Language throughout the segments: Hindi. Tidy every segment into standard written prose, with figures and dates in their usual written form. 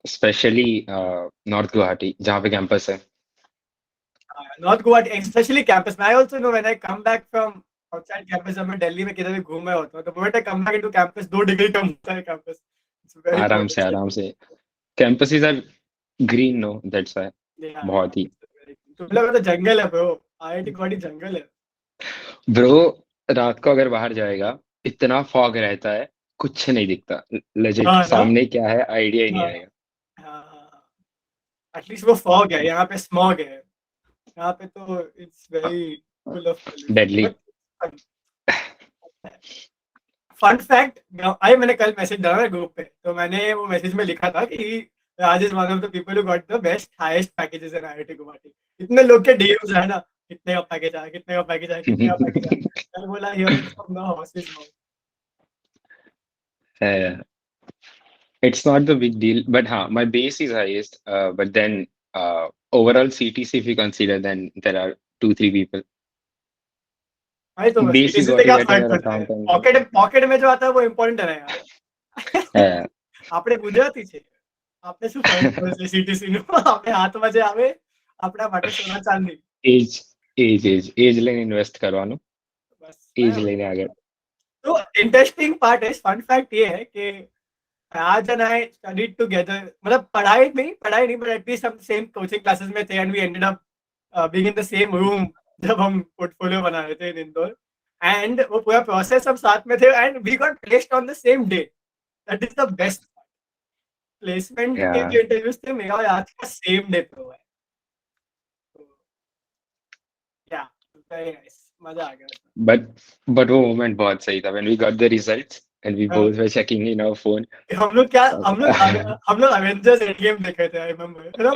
स्पेशली नॉर्थ गुवाहाटी जहाँ पे कैंपस है। नॉर्थ गोवा स्पेशली कैंपस में। I also know when I come back from outside campus, जब मैं दिल्ली में किधर भी घूम रहा होता हूँ, तो moment I come back into campus 2 degree कम होता है कैंपस। इट्स वेरी आराम कोल्ड। से आराम से। Campuses are green, no that's why. बहुत ही। तुम लोग तो जंगल है ब्रो, आईआईटी गुवाहाटी जंगल है। ब्रो, रात को अगर बाहर जाएगा इतना फॉग रहता है, कुछ नहीं दिखता। लेजिट हाँ ना। सामने क्या है आइडिया ही नहीं हाँ आएगा। हाँ हाँ। एटलीस्ट वो फॉग है, यहाँ पे स्मॉग है। यहाँ पे तो it's very full of pollution, deadly. But fun fact, I मैंने कल मैसेज डाला ग्रुप पे, तो मैंने वो मैसेज में लिखा था कि Raj is one of the people who got the best highest packages in IIT Guwahati. इतने लोग के डीएम्स है ना, कितने का पैकेज आया, कितने का पैकेज आया, कितने का पैकेज आया। मैंने बोला here it from the horses mouth. It's not the big deal, but my base is highest. But then overall CTC, if you consider, then there are two, three people. भाई तो बस Base is सीटीसी what से you क्या get in फर्क your पड़ता है, account. And पॉकेट पॉकेट में जो आता है वो इम्पोर्टेंट है ना यार। uh, આપણે ગુજરાતી છે, આપણે શું ફરક પડે છે સીટીસી નું, આપણે હાથમાં જે આવે આપણા માટે સોના ચાંદી। age, age lane invest करवानो, बस age बराबर। लेने आ गए. तो इंटरेस्टिंग पार्ट है, फन फैक्ट ये है कि Raj and I studied together, मतलब पढ़ाई नहीं, but at least हम सेम कोचिंग क्लासेस में थे, and we ended up being in the same room जब हम पोर्टफोलियो बना रहे थे इन इंदौर। एंड वो पूरा प्रोसेस हम साथ में थे, and we got placed on the same day. That is the best. Placement के Yeah, जो इंटरव्यूज थे मेरा और आज का सेम डे पे हुआ है। तो या वेरी नाइस, मजा आ गया उसमें। but वो moment बहुत सही था when we got the results and we हाँ, both were checking in our phone. हम लोग क्या, Yeah, हम लोग अवेंजर्स एंड गेम देखे थे, आई रिमेम्बर है ना,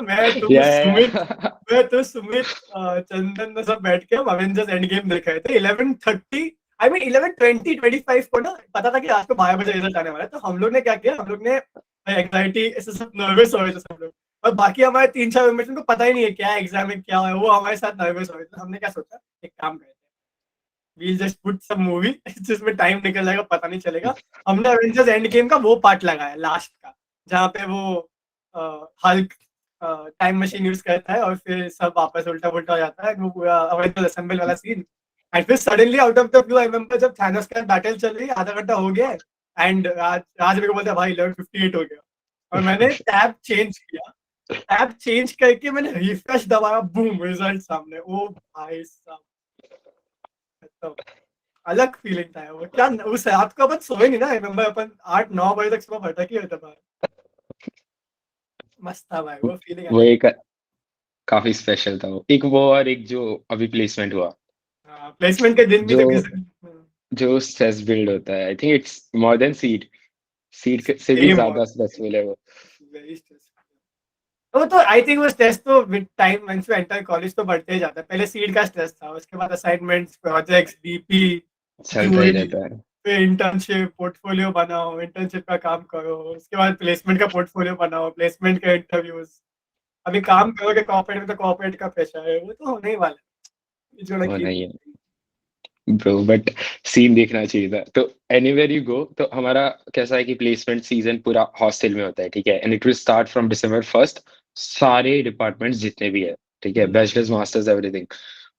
yeah, yeah. मैं तो सुमित चंदन ने सब बैठ के हम अवेंजर्स एंड गेम देख रहे थे 11:30, आई मीन 11:20 25 को ना, पता था कि आज को 12 बजे रिजल्ट आने वाला है। तो हम लोग ने क्या किया, हम लोग ने एंग्जाइटी ऐसे सब नर्वस हो रहे थे सब लोग, और बाकी हमारे 3-4 रूममेट्स को पता ही नहीं है क्या एग्जाम है क्या है, वो हमारे साथ नर्वस हो रहे थे। तो हमने क्या सोचा, एक काम करते हैं, we'll just put some movie जिसमें टाइम निकल जाएगा पता नहीं चलेगा। हमने एवेंजर्स एंड गेम का वो पार्ट लगाया लास्ट का, जहाँ पे वो हल्क टाइम मशीन यूज करता है और फिर सब वापस उल्टा पुल्टा हो जाता है, वो पूरा अवेंजर्स असेंबल वाला सीन। एंड फिर suddenly out of the blue I remember जब थानोस का बैटल चल रही है, आधा घंटा हो गया है, एंड राज राज मेरे को बोलता है भाई 11:58 हो गया, और मैंने टैब चेंज किया। टैब चेंज करके मैंने रिफ्रेश दबाया, बूम रिजल्ट सामने। ओ भाई साहब, तो अलग फीलिंग था वो। क्या उस रात को अपन सोए नहीं ना, रिमेम्बर अपन 8-9 बजे तक सुबह भटक ही रहता था। मस्त था भाई, वो फीलिंग वो अलग। एक काफी स्पेशल था वो, एक वो और एक जो अभी प्लेसमेंट हुआ, हाँ, प्लेसमेंट के दिन भी जो तो किसी जो स्ट्रेस बिल्ड होता है, I think it's more than seed, seed से भी सेम और ज्यादा स्ट्रेसफुल है वो। Very stressful. वो तो आई थिंक वो स्ट्रेस तो with time once you enter college तो बढ़ते ही जाता है। पहले सीड का स्ट्रेस था, उसके बाद असाइनमेंट्स, प्रोजेक्ट्स, डीपी, चलता ही क्यूए, रहता है। फिर इंटर्नशिप, पोर्टफोलियो बनाओ, इंटर्नशिप का काम करो, उसके बाद प्लेसमेंट का पोर्टफोलियो बनाओ, प्लेसमेंट के इंटरव्यूज। अभी काम करोगे कॉर्पोरेट में तो कॉर्पोरेट का प्रेशर है, वो तो होने ही वाला है। It's gonna वो keep- नहीं है ब्रो, बट सीन देखना चाहिए था। तो एनीवेयर यू गो, तो हमारा कैसा है कि प्लेसमेंट सीजन पूरा हॉस्टल में होता है, ठीक है, and it will start from December 1st। सारे डिपार्टमेंट्स जितने भी है, ठीक है, बैचलर्स मास्टर्स एवरीथिंग,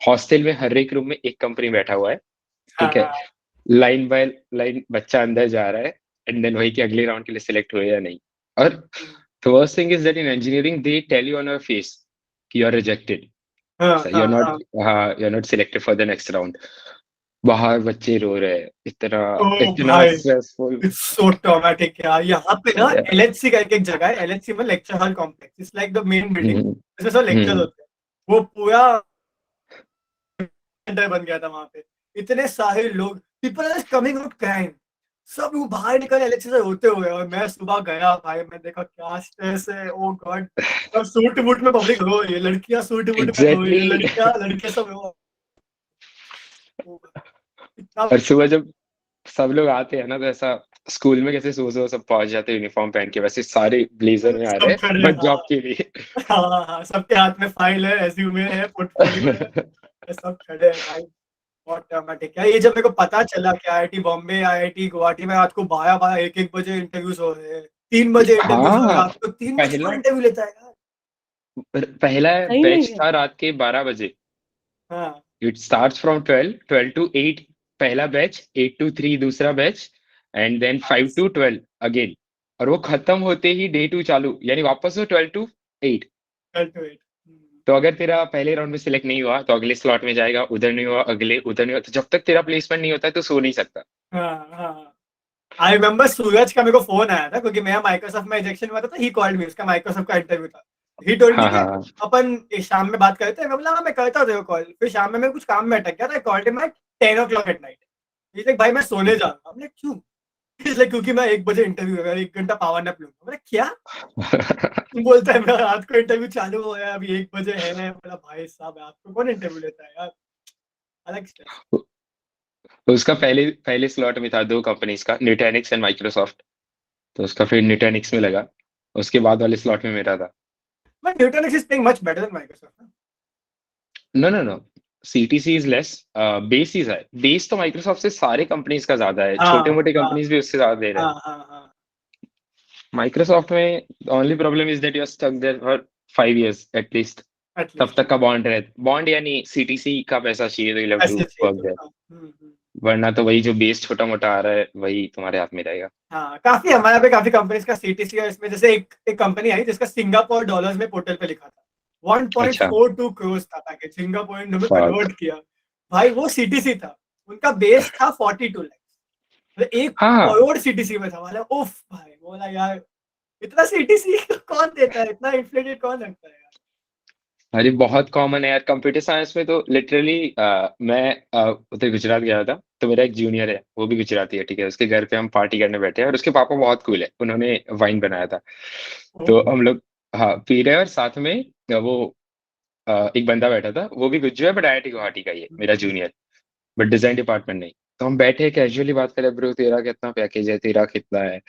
हॉस्टल में हर एक रूम में एक कंपनी बैठा हुआ है, ठीक है, हाँ, लाइन बाय लाइन बच्चा अंदर जा रहा है, एंड देन वही कि अगले राउंड के लिए सिलेक्ट हुए या नहीं। और the worst thing is that in engineering they tell you on your face कि यू आर रिजेक्टेड, हाँ, यू हाँ, आर नॉट, हाँ। हाँ, you are not selected for the next round. बाहर बच्चे रो रहे हैं, इतना ओ इतना भाई, स्ट्रेसफुल। इट्स सो ट्रॉमेटिक यार। यहाँ पे ना एलएचसी करके एक जगह है, एलएचसी में lecture hall complex, it's like the main building, इसमें सब लेक्चर्स हम्म, होते हैं। वो पूरा सेंटर बन गया था वहां पे। इतने सारे लोग, people are coming out crime, सब लोग बाहर निकल एलएचसी से होते हुए। और मैं सुबह गया भाई, मैं देखा क्या स्ट्रेस है, ओ गॉड। और सूट वूट में पब्लिक रो रही है, लड़कियां सूट वूट में रो रही है, एग्जैक्टली। लड़कियां लड़के सब रो। ओ, इतना और सुबह जब सब लोग आते हैं ना, तो ऐसा स्कूल में कैसे सुबह सुबह सब पहुंच जाते हैं यूनिफॉर्म पहन के, वैसे सारे ब्लेजर में आ रहे सब हैं खड़े, बस हाँ जॉब के लिए। हाँ हाँ, सबके हाथ में फाइल है, रेज्यूमे है, पोर्टफोलियो है, ये सब खड़े हैं भाई। बहुत ड्रामेटिक है ये। जब मेरे को पता चला कि आईआईटी बॉम्बे, आईआईटी गुवाहाटी में रात को 12-12 1-1 बजे इंटरव्यूज हो रहे हैं, 3 बजे इंटरव्यूज और हाँ, रात को 3 बजे पहला कौन इंटरव्यू लेता है यार? पहला सही में बैच क्या? था रात के 12 बजे। हाँ, इट स्टार्ट्स फ्रॉम 12 to 8 पहला बैच, 8 to 3 दूसरा batch, and then 5 to 12 again. और वो खत्म होते ही डे 2 चालू, यानी वापस वो 12 to 8। 12 to 8। तो अगर तेरा पहले राउंड में सिलेक्ट नहीं हुआ तो अगले स्लॉट में जाएगा, उधर नहीं हुआ अगले, उधर नहीं हुआ, तो जब तक तेरा प्लेसमेंट नहीं होता है तो सो नहीं सकता। हाँ, हाँ। आई रिमेम्बर सूरज का मेरे को फोन आया था क्योंकि मेरा माइक्रोसॉफ्ट में रिजेक्शन हुआ था, ही कॉल्ड मी, उसका माइक्रोसॉफ्ट का इंटरव्यू था। ही टोल्ड मी हाँ कि हाँ हाँ। अपन शाम में बात करते हैं। मैं बोला हाँ मैं करता हूँ तेरे को कॉल। फिर शाम में मैं कुछ काम में अटक गया था, called him at 10 o'clock at night. He like भाई मैं सोने जा रहा हूँ। हमने क्यों? ही लाइक क्योंकि मैं 1 बजे इंटरव्यू है, 1 घंटा पावर नैप लूंगा। बोला क्या? बोलता है मेरा रात को इंटरव्यू चालू हुआ है, अभी 1 बजे है। बोला भाई साहब रात को कौन इंटरव्यू लेता है यार? अलग स्ट्रेस। तो उसका पहले पहले स्लॉट में था दो कंपनीज का, न्यूटेनिक्स एंड माइक्रोसॉफ्ट। तो उसका फिर न्यूटेनिक्स में लगा, उसके बाद वाले स्लॉट में मेरा था। But Newton is paying much better than Microsoft. No no no, CTC is less, base is है। बेस तो माइक्रोसॉफ्ट से सारे कंपनीज का ज्यादा है, हाँ, छोटे मोटे हाँ, कंपनीज भी उससे ज्यादा दे रहे हैं। हाँ, हाँ, हाँ। माइक्रोसॉफ्ट में only problem is that you are stuck there for 5 years at least. तब एटलीस्ट तक का बॉन्ड रहे, बॉन्ड यानी सीटीसी का पैसा चाहिए, तो यू हैव टू ऐसे चाहिए वर्क तो देयर। हाँ, वरना तो वही जो बेस छोटा मोटा आ रहा है वही तुम्हारे हाथ में रहेगा। हाँ, काफी हमारे यहाँ पे काफी कंपनीज का सीटीसी है इसमें। जैसे एक कंपनी आई जिसका सिंगापुर डॉलर्स में पोर्टल पे लिखा था, अच्छा। 1.42 करोड़ था, ताकि सिंगापुर में फक। कन्वर्ट किया। भाई वो सीटीसी था, उनका बेस था 42 लाख, मतलब 1 हाँ। करोड़ सीटीसी में था। मतलब उफ भाई, बोला यार इतना सीटीसी कौन देता है, इतना इन्फ्लेटेड कौन रखता है यार? अरे बहुत कॉमन है यार कंप्यूटर साइंस में तो लिटरली। मैं उधर गुजरात गया था, तो मेरा एक जूनियर है, वो भी गुजराती है, ठीक है। उसके घर पे हम पार्टी करने बैठे हैं और उसके पापा बहुत कूल है, उन्होंने वाइन बनाया था। तो हम लोग हाँ पी रहे हैं, और साथ में वो एक बंदा बैठा था, वो भी गुज्जू है बट आईआईटी गुवाहाटी का ही है, मेरा जूनियर, बट डिजाइन डिपार्टमेंट नहीं। तो हम बैठे कैजुअली बात करें, ब्रो तेरा कितना पैकेज है, तेरा कितना है।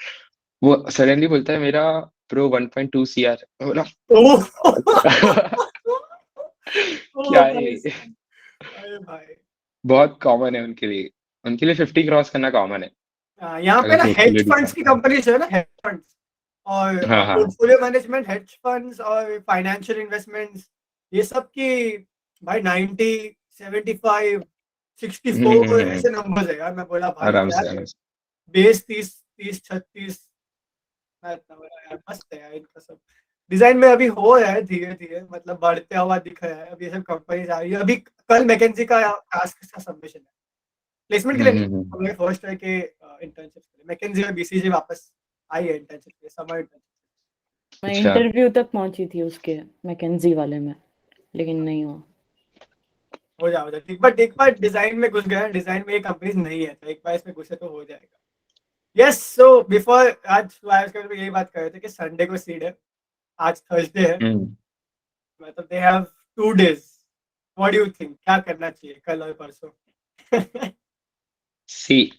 वो सडनली बोलता है मेरा प्रो 1.2 CR। बोला ओह क्या ओह है भाई ये? साहब, अरे भाई। बहुत कॉमन है उनके लिए, उनके लिए 50 क्रॉस करना कॉमन है, यहाँ पे अगर ना हेज पोर्टफोलियो फंड्स दिखा की तो। कंपनीज है ना, हेज फंड्स और हाँ हाँ। पोर्टफोलियो मैनेजमेंट, हेज फंड्स और फाइनेंशियल इन्वेस्टमेंट्स, ये सब की भाई 90, 75, हम्म, 64 ऐसे नंबर्स है यार। मैं बोला भाई आराम क्या से है, आराम से। बेस 30, 30, 36। मैं इतना बोला यार मस्त है यार इनका सब। डिजाइन में अभी हो रहा है धीरे धीरे, मतलब बढ़ते हुआ दिख रहा है। अभी ये सब कंपनीज आ रही है। अभी कल मैकेंजी का टास्क का सबमिशन है, प्लेसमेंट के लिए नहीं, हम लोग फर्स्ट है कि इंटर्नशिप के लिए। मैकेंजी और बीसीजी वापस आई है इंटर्नशिप के लिए, समर इंटर्नशिप। मैं अच्छा। इंटरव्यू तक पहुंची थी उसके मैकेंजी वाले में, लेकिन नहीं हुआ। हो जाओ एक बार डिजाइन में घुस गया, डिजाइन में ये कंपनीज नहीं है, तो एक बार इसमें घुसे तो हो जाएगा। यस, सो बिफोर आज फ्लायर्स के यही बात कर रहे थे कि संडे को सीड है, आज थर्सडे है, हम्म। मतलब they have 2 days। What do you think, क्या करना चाहिए कल और परसों? सी,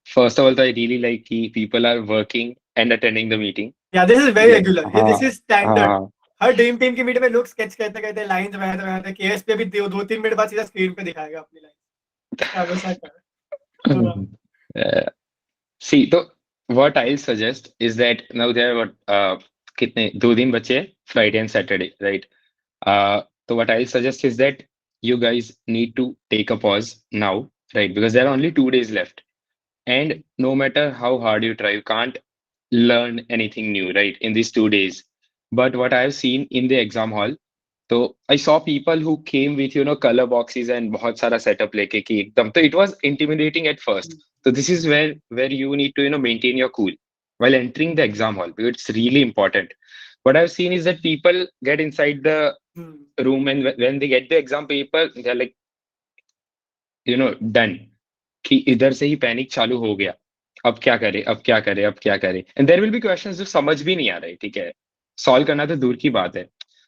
फर्स्ट ऑफ ऑल तो आई रियली लाइक कि people are working and attending the meeting. या दिस इज ठीक वेरी है। रेगुलर, ये हाँ दिस इज स्टैंडर्ड। हाँ। हर ड्रीम टीम की मीटिंग में लोग स्केच करते करते लाइंस बनाते बनाते केएस पे भी 2-3 मिनट बाद सीधा स्क्रीन पे दिखाएगा अपनी लाइन, हमेशा कर। हाँ, सी तो what I suggest is that now there what कितने 2 दिन बचे, Friday and Saturday, right? So what I suggest is that you guys need to take a pause now, right? Because there are only 2 days left, and no matter how hard you try, you can't learn anything new, right, in these 2 days. But what I've seen in the exam hall, so I saw people who came with color boxes and बहुत सारा setup लेके कि एकदम, तो it was intimidating at first. So this is where you need to maintain your cool while entering the exam hall, because it's really important. What I've seen is that people get inside the room, and when they get the exam paper they're like done, कि इधर से ही पैनिक चालू हो गया। अब क्या करे, अब क्या करे, अब क्या करे, and there will be questions जो समझ भी नहीं आ रहे, ठीक है। सॉल्व करना तो दूर की बात है,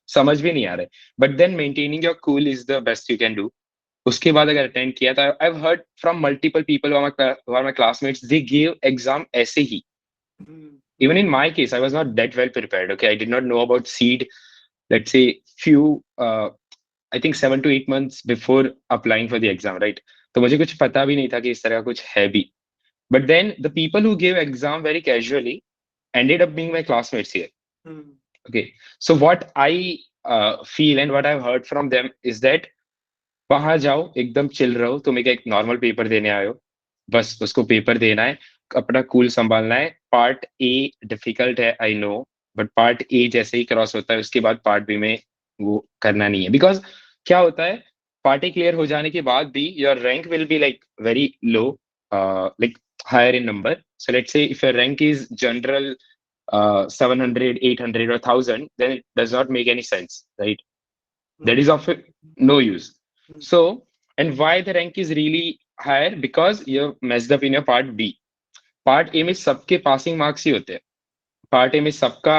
समझ भी नहीं आ रहे, but then maintaining your cool is the best you can do. उसके बाद अगर अटेंड किया तो I have heard from multiple people who are my classmates, they give exam ऐसे ही। Even in my case, I was not that well prepared. Okay, I did not know about seed. Let's say few, I think 7 to 8 months before applying for the exam, right? तो मुझे कुछ पता भी नहीं था कि इस तरह का कुछ है भी. But then the people who gave exam very casually ended up being my classmates here. Hmm. Okay, so what I feel and what I've heard from them is that वहां जाओ एकदम चिल रहो, तुम एक नॉर्मल पेपर देने आए हो, बस उसको पेपर देना है, अपना कूल संभालना है. पार्ट ए डिफिकल्ट है, I know, but part A जैसे ही क्रॉस होता है उसके बाद पार्ट बी में वो करना नहीं है. बिकॉज क्या होता है, पार्ट ए क्लियर हो जाने के बाद भी your rank will be like very low, like higher in number. So let's say if your rank is general 700, 800 or 1000, then it does not make any sense, right? That is of no use. So, and why the rank is really higher? Because you're messed up in your part B. Part A में सबके passing marks ही होते हैं. Part A में सबका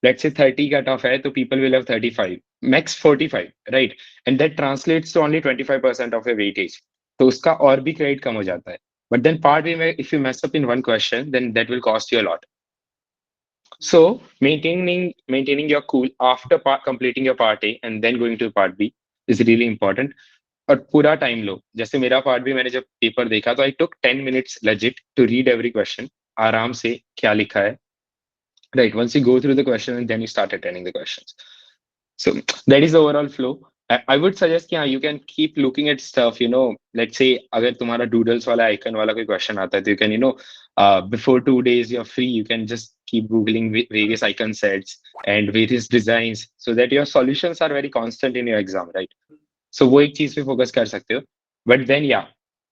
let's say 30 cut off है, तो people will have 35, max 45, right? And that translates to only 25% of your weightage. तो उसका और भी credit कम हो जाता है. But then part B में if you mess up in one question, then that will cost you a lot. So maintaining your cool after completing your part A and then going to part B is really important. और पूरा टाइम लो. जैसे मेरा पार्ट भी मैंने जब पेपर देखा तो आई टुक 10 minutes legit to read every question. आराम से क्या लिखा है, right? Once you go through the question and then you start attending the questions. So that is the overall flow. I would suggest कि हाँ, you can keep looking at stuff, you know, let's say अगर तुम्हारा doodles वाला icon वाला कोई question आता है तो you can, you know, before 2 days you're free, you can just keep googling various icon sets and various designs so that your solutions are very constant in your exam, right? So वो एक चीज पे फोकस कर सकते हो. But then yeah,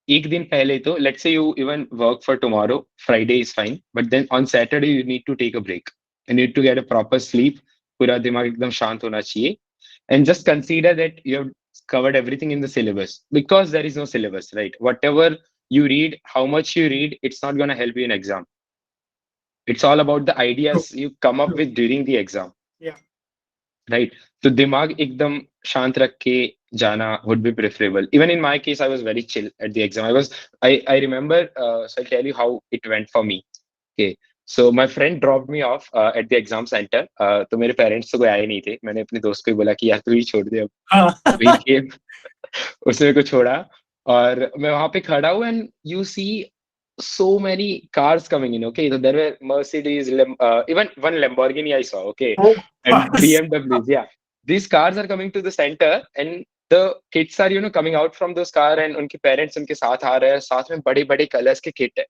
एक दिन पहले तो let's say you even work for tomorrow, Friday is fine, but then on Saturday you need to take a break. You need to get a proper sleep. पूरा दिमाग एकदम शांत होना चाहिए. And just consider that you have covered everything in the syllabus, because there is no syllabus, right? Whatever you read, how much you read, it's not going to help you in exam. It's all about the ideas you come up with during the exam. Yeah. Right? तो दिमाग एकदम शांत रख के जाना would be preferable. Even in my case, I was very chill at the exam. I remember, so I'll tell you how it went for me. Okay. So my friend dropped me off at the exam center. तो मेरे पेरेंट्स तो कोई आए नहीं थे. मैंने अपने दोस्त को ही बोला कि यार तू ही छोड़ दे अब. We came, उसने मेरे को छोड़ा और मैं वहां पे खड़ा हूँ and you see so many cars coming in. Okay, so there were Mercedes, even one Lamborghini I saw. Okay, and BMWs. Yeah, these cars are coming to the center and the kids are, you know, coming out from those car and उनके parents उनके साथ आ रहे हैं. साथ में बड़े बड़े colors के kit है.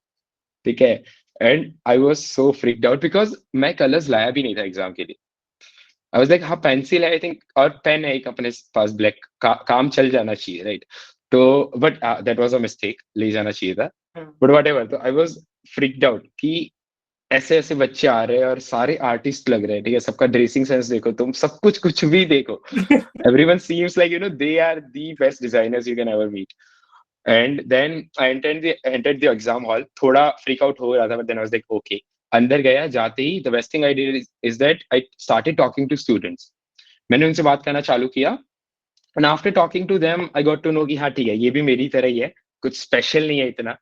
ठीक है. And I was so freaked out because मैं colors लाया भी नहीं था exam के लिए. I was like, हाँ पेंसिल है आई थिंक और पेन है एक अपने पास ब्लैक, काम चल जाना चाहिए, राइट? तो but that was a mistake, ले जाना चाहिए था. बट व्हाटएवर, तो आई वाज फ्रिक्ड आउट कि ऐसे ऐसे बच्चे आ रहे हैं और सारे आर्टिस्ट लग रहे हैं. ठीक है, सबका ड्रेसिंग सेंस देखो, तुम सब कुछ भी देखो. Everyone seems like, you know, they are the best designers you can ever meet. And then I entered the exam hall. थोड़ा freak out हो रहा था, but then I was like, okay. अंदर गया, जाते ही the best thing I did is that I started talking to students. मैंने उनसे बात करना चालू किया. And after talking to them, I got to know कि हाँ ठीक है, ये भी मेरी तरह ही है, कुछ स्पेशल नहीं है इतना,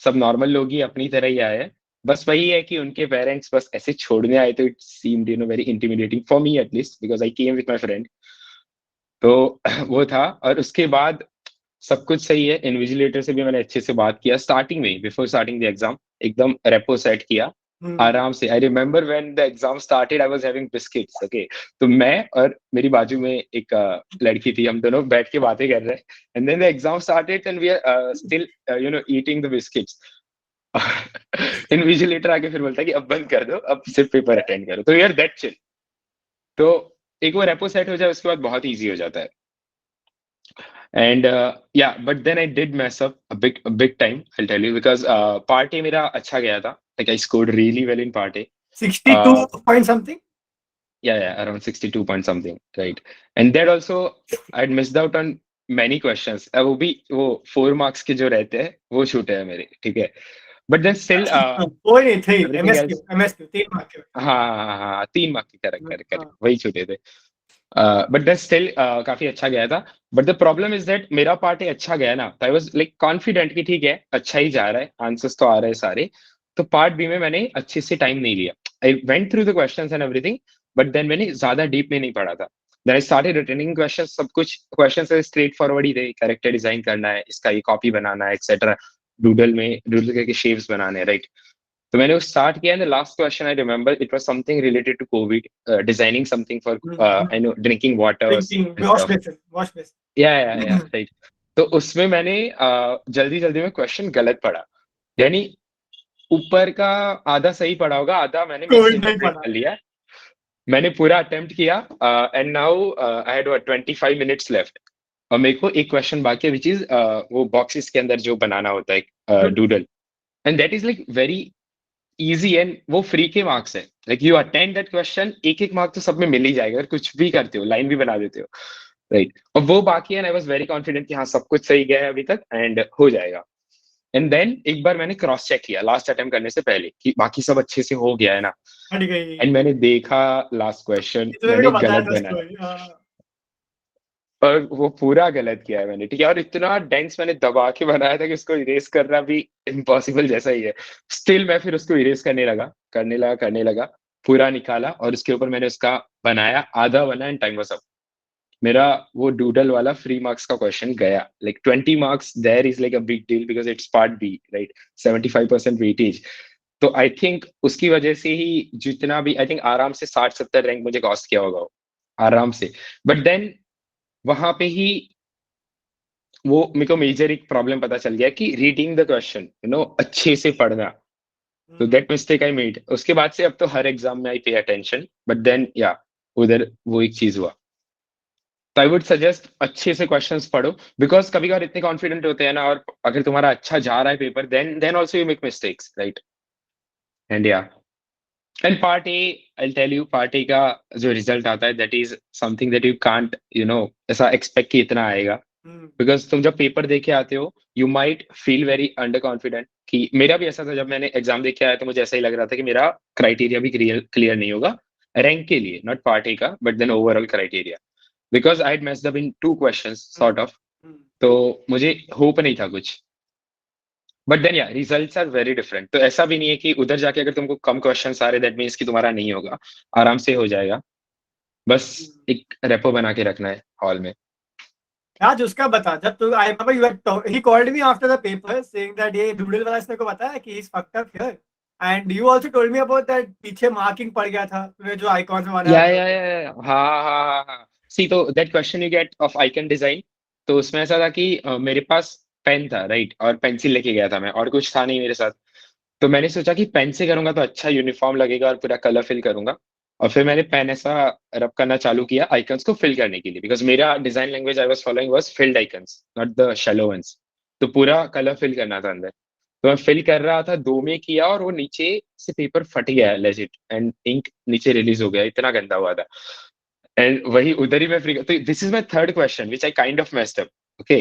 सब नॉर्मल लोग ही अपनी तरह ही आए हैं. बस वही है कि उनके पेरेंट्स बस ऐसे छोड़ने आए तो it seemed, you know, very intimidating for me at least, because I came with my friend. तो वो था. और उसके बाद सब कुछ सही है. इन्विजिलेटर से भी मैंने अच्छे से बात किया स्टार्टिंग में, बिफोर स्टार्टिंग द एग्जाम. एकदम रेपो सेट किया आराम से. I remember when the exam started I was having biscuits. Okay, तो मैं और मेरी बाजू में एक लड़की थी, हम दोनों बैठ के बातें कर रहे हैं. And then the exam started and we are still, you know, eating the biscuits. Invigilator आके फिर बोलता है कि अब बंद कर दो, अब सिर्फ पेपर अटेंड करो. तो वी आर दैट चिल. तो एक वो रेपो सेट हो जाए उसके बाद बहुत ईजी हो जाता है. And yeah, but then I did mess up a big time, I'll tell you, because part A मेरा अच्छा गया था. Like I scored really well in part A. 62 point something? Yeah, around 62 point something, right? And that also I'd missed out on many questions. वो भी वो 4 marks के जो रहते हैं वो छूटे हैं मेरे. ठीक है. But then still कोई नहीं थे. everything MSQ 3 mark के. हाँ 3 mark के, correct वही छूटे थे. बट दैट स्टिल काफी अच्छा गया था. But the problem is that मेरा पार्ट अच्छा गया ना, तो आई वाज लाइक कॉन्फिडेंट कि ठीक है, अच्छा ही जा रहा है, आंसर्स तो आ रहे हैं सारे. तो पार्ट बी में मैंने अच्छे से टाइम नहीं लिया. I went through the questions and everything, but then मैंने ज्यादा डीप में नहीं पढ़ा था. Then I started returning questions. सब कुछ क्वेश्चंस स्ट्रेट फॉरवर्ड ही थे. कैरेक्टर डिजाइन करना है, इसका ये कॉपी बनाना है, एक्सेट्रा. डूडल करके शेप्स बनाने हैं, राइट? तो मैंने वो स्टार्ट किया, and the last question I remember it was something related to Covid, designing something for I know drinking waters Drinking, and wash stuff. basin, wash basin. Yeah right. तो उसमें मैंने जल्दी जल्दी में क्वेश्चन गलत पढ़ा, यानी ऊपर का आधा सही पढ़ा होगा, आधा मैंने मिस कोविड नहीं इंटरप्रेट पढ़ा. कर लिया। मैंने पूरा अटेम्प्ट किया, and now I had 25 minutes left, और मेरे को एक क्वेश्चन बाकी है विच इज वो बॉक्सेस के अंदर जो बनाना होता है doodle, and that is like very easy, and वो फ्री के मार्क्स है, like you attend that question, एक एक मार्क तो सब में मिल ही जाएगा अगर कुछ भी करते हो, लाइन भी बना देते हो, राइट। और वो बाकी है, and I was very confident कि हाँ सब कुछ सही गया है अभी तक एंड हो जाएगा। एंड देन एक बार मैंने क्रॉस चेक किया लास्ट अटेम्प्ट करने से पहले कि बाकी सब अच्छे से हो गया है ना, हट गई. एंड मैंने देखा लास्ट क्वेश्चन इसने मेरे मैंने को बताया गलत था बनाया, स्टोरी. हाँ. और वो पूरा गलत किया है मैंने, ठीक है, और इतना डेंस मैंने दबा के बनाया था कि उसको इरेज करना भी इम्पॉसिबल जैसा ही है। स्टिल मैं फिर उसको इरेज करने लगा, पूरा निकाला, और उसके ऊपर मैंने उसका बनाया, आधा बना, एंड टाइम वाज अप। मेरा वो डूडल वाला फ्री मार्क्स का क्वेश्चन गया, like 20 marks there is like a big deal because it's part B, right, 75% weightage. तो आई थिंक उसकी वजह से ही जितना भी, आई थिंक आराम से 60-70 रैंक मुझे कॉस्ट किया होगा वो, आराम से। बट देन वहां पे ही वो मेरे को मेजर एक प्रॉब्लम पता चल गया कि रीडिंग द क्वेश्चन, अच्छे से पढ़ना। तो दैट मिस्टेक आई मेड, उसके बाद से अब तो हर एग्जाम में आई पे अटेंशन, बट देन या उधर वो एक चीज हुआ। तो आई वुड सजेस्ट अच्छे से क्वेश्चंस पढ़ो, बिकॉज कभी कभार इतने कॉन्फिडेंट होते हैं ना, और अगर तुम्हारा अच्छा जा रहा है paper, then also you make mistakes, right. And या and part A, I tell you, part A का जो रिजल्ट आता है that is something that you can't ऐसा एक्सपेक्ट कि इतना आएगा, बिकॉज तुम जब पेपर देके आते हो you might feel very under confident. कि मेरा भी ऐसा था, जब मैंने एग्जाम देके आया तो मुझे ऐसा ही लग रहा था कि मेरा क्राइटेरिया भी क्लियर नहीं होगा रैंक के लिए, नॉट पार्ट ए का, but then overall criteria, because I had messed up in 2 questions sort of. तो मुझे होप नहीं था कुछ, but then yeah results are very different. तो ऐसा भी नहीं है कि उधर जाके अगर तुमको कम क्वेश्चंस आ रहे दैट मीन्स कि तुम्हारा नहीं होगा, आराम से हो जाएगा, बस एक रेपो बना के रखना है हॉल में। राज, उसका बता. जब तू, I remember you had, he called me after the paper saying that ये डूडल वाला इसने को बताया कि is fucked up here, and you also told me about that पीछे मार्किंग पड़ गया था तूने जो आइकॉन्स बनाया या था. हाँ सी, तो that question you get of icon design, तो उसमें ऐसा था कि मेरे पास पेन था, राइट, और पेंसिल लेके गया था मैं, और कुछ था नहीं मेरे साथ। तो मैंने सोचा कि पेन से करूंगा तो अच्छा यूनिफॉर्म लगेगा और पूरा कलर फिल करूंगा, और फिर मैंने पेन ऐसा रब करना चालू किया आइकन्स को फिल करने के लिए, बिकॉज मेरा design language I was following was filled icons, not the shallow ones. तो पूरा कलर फिल करना था अंदर, तो मैं फिल कर रहा था, 2 में किया, और वो नीचे से पेपर फट गया लेजिट, एंड इंक नीचे रिलीज हो गया, इतना गंदा हुआ था। एंड वही उधर ही मैं फ्री, तो this is my third question which I kind of messed up, okay.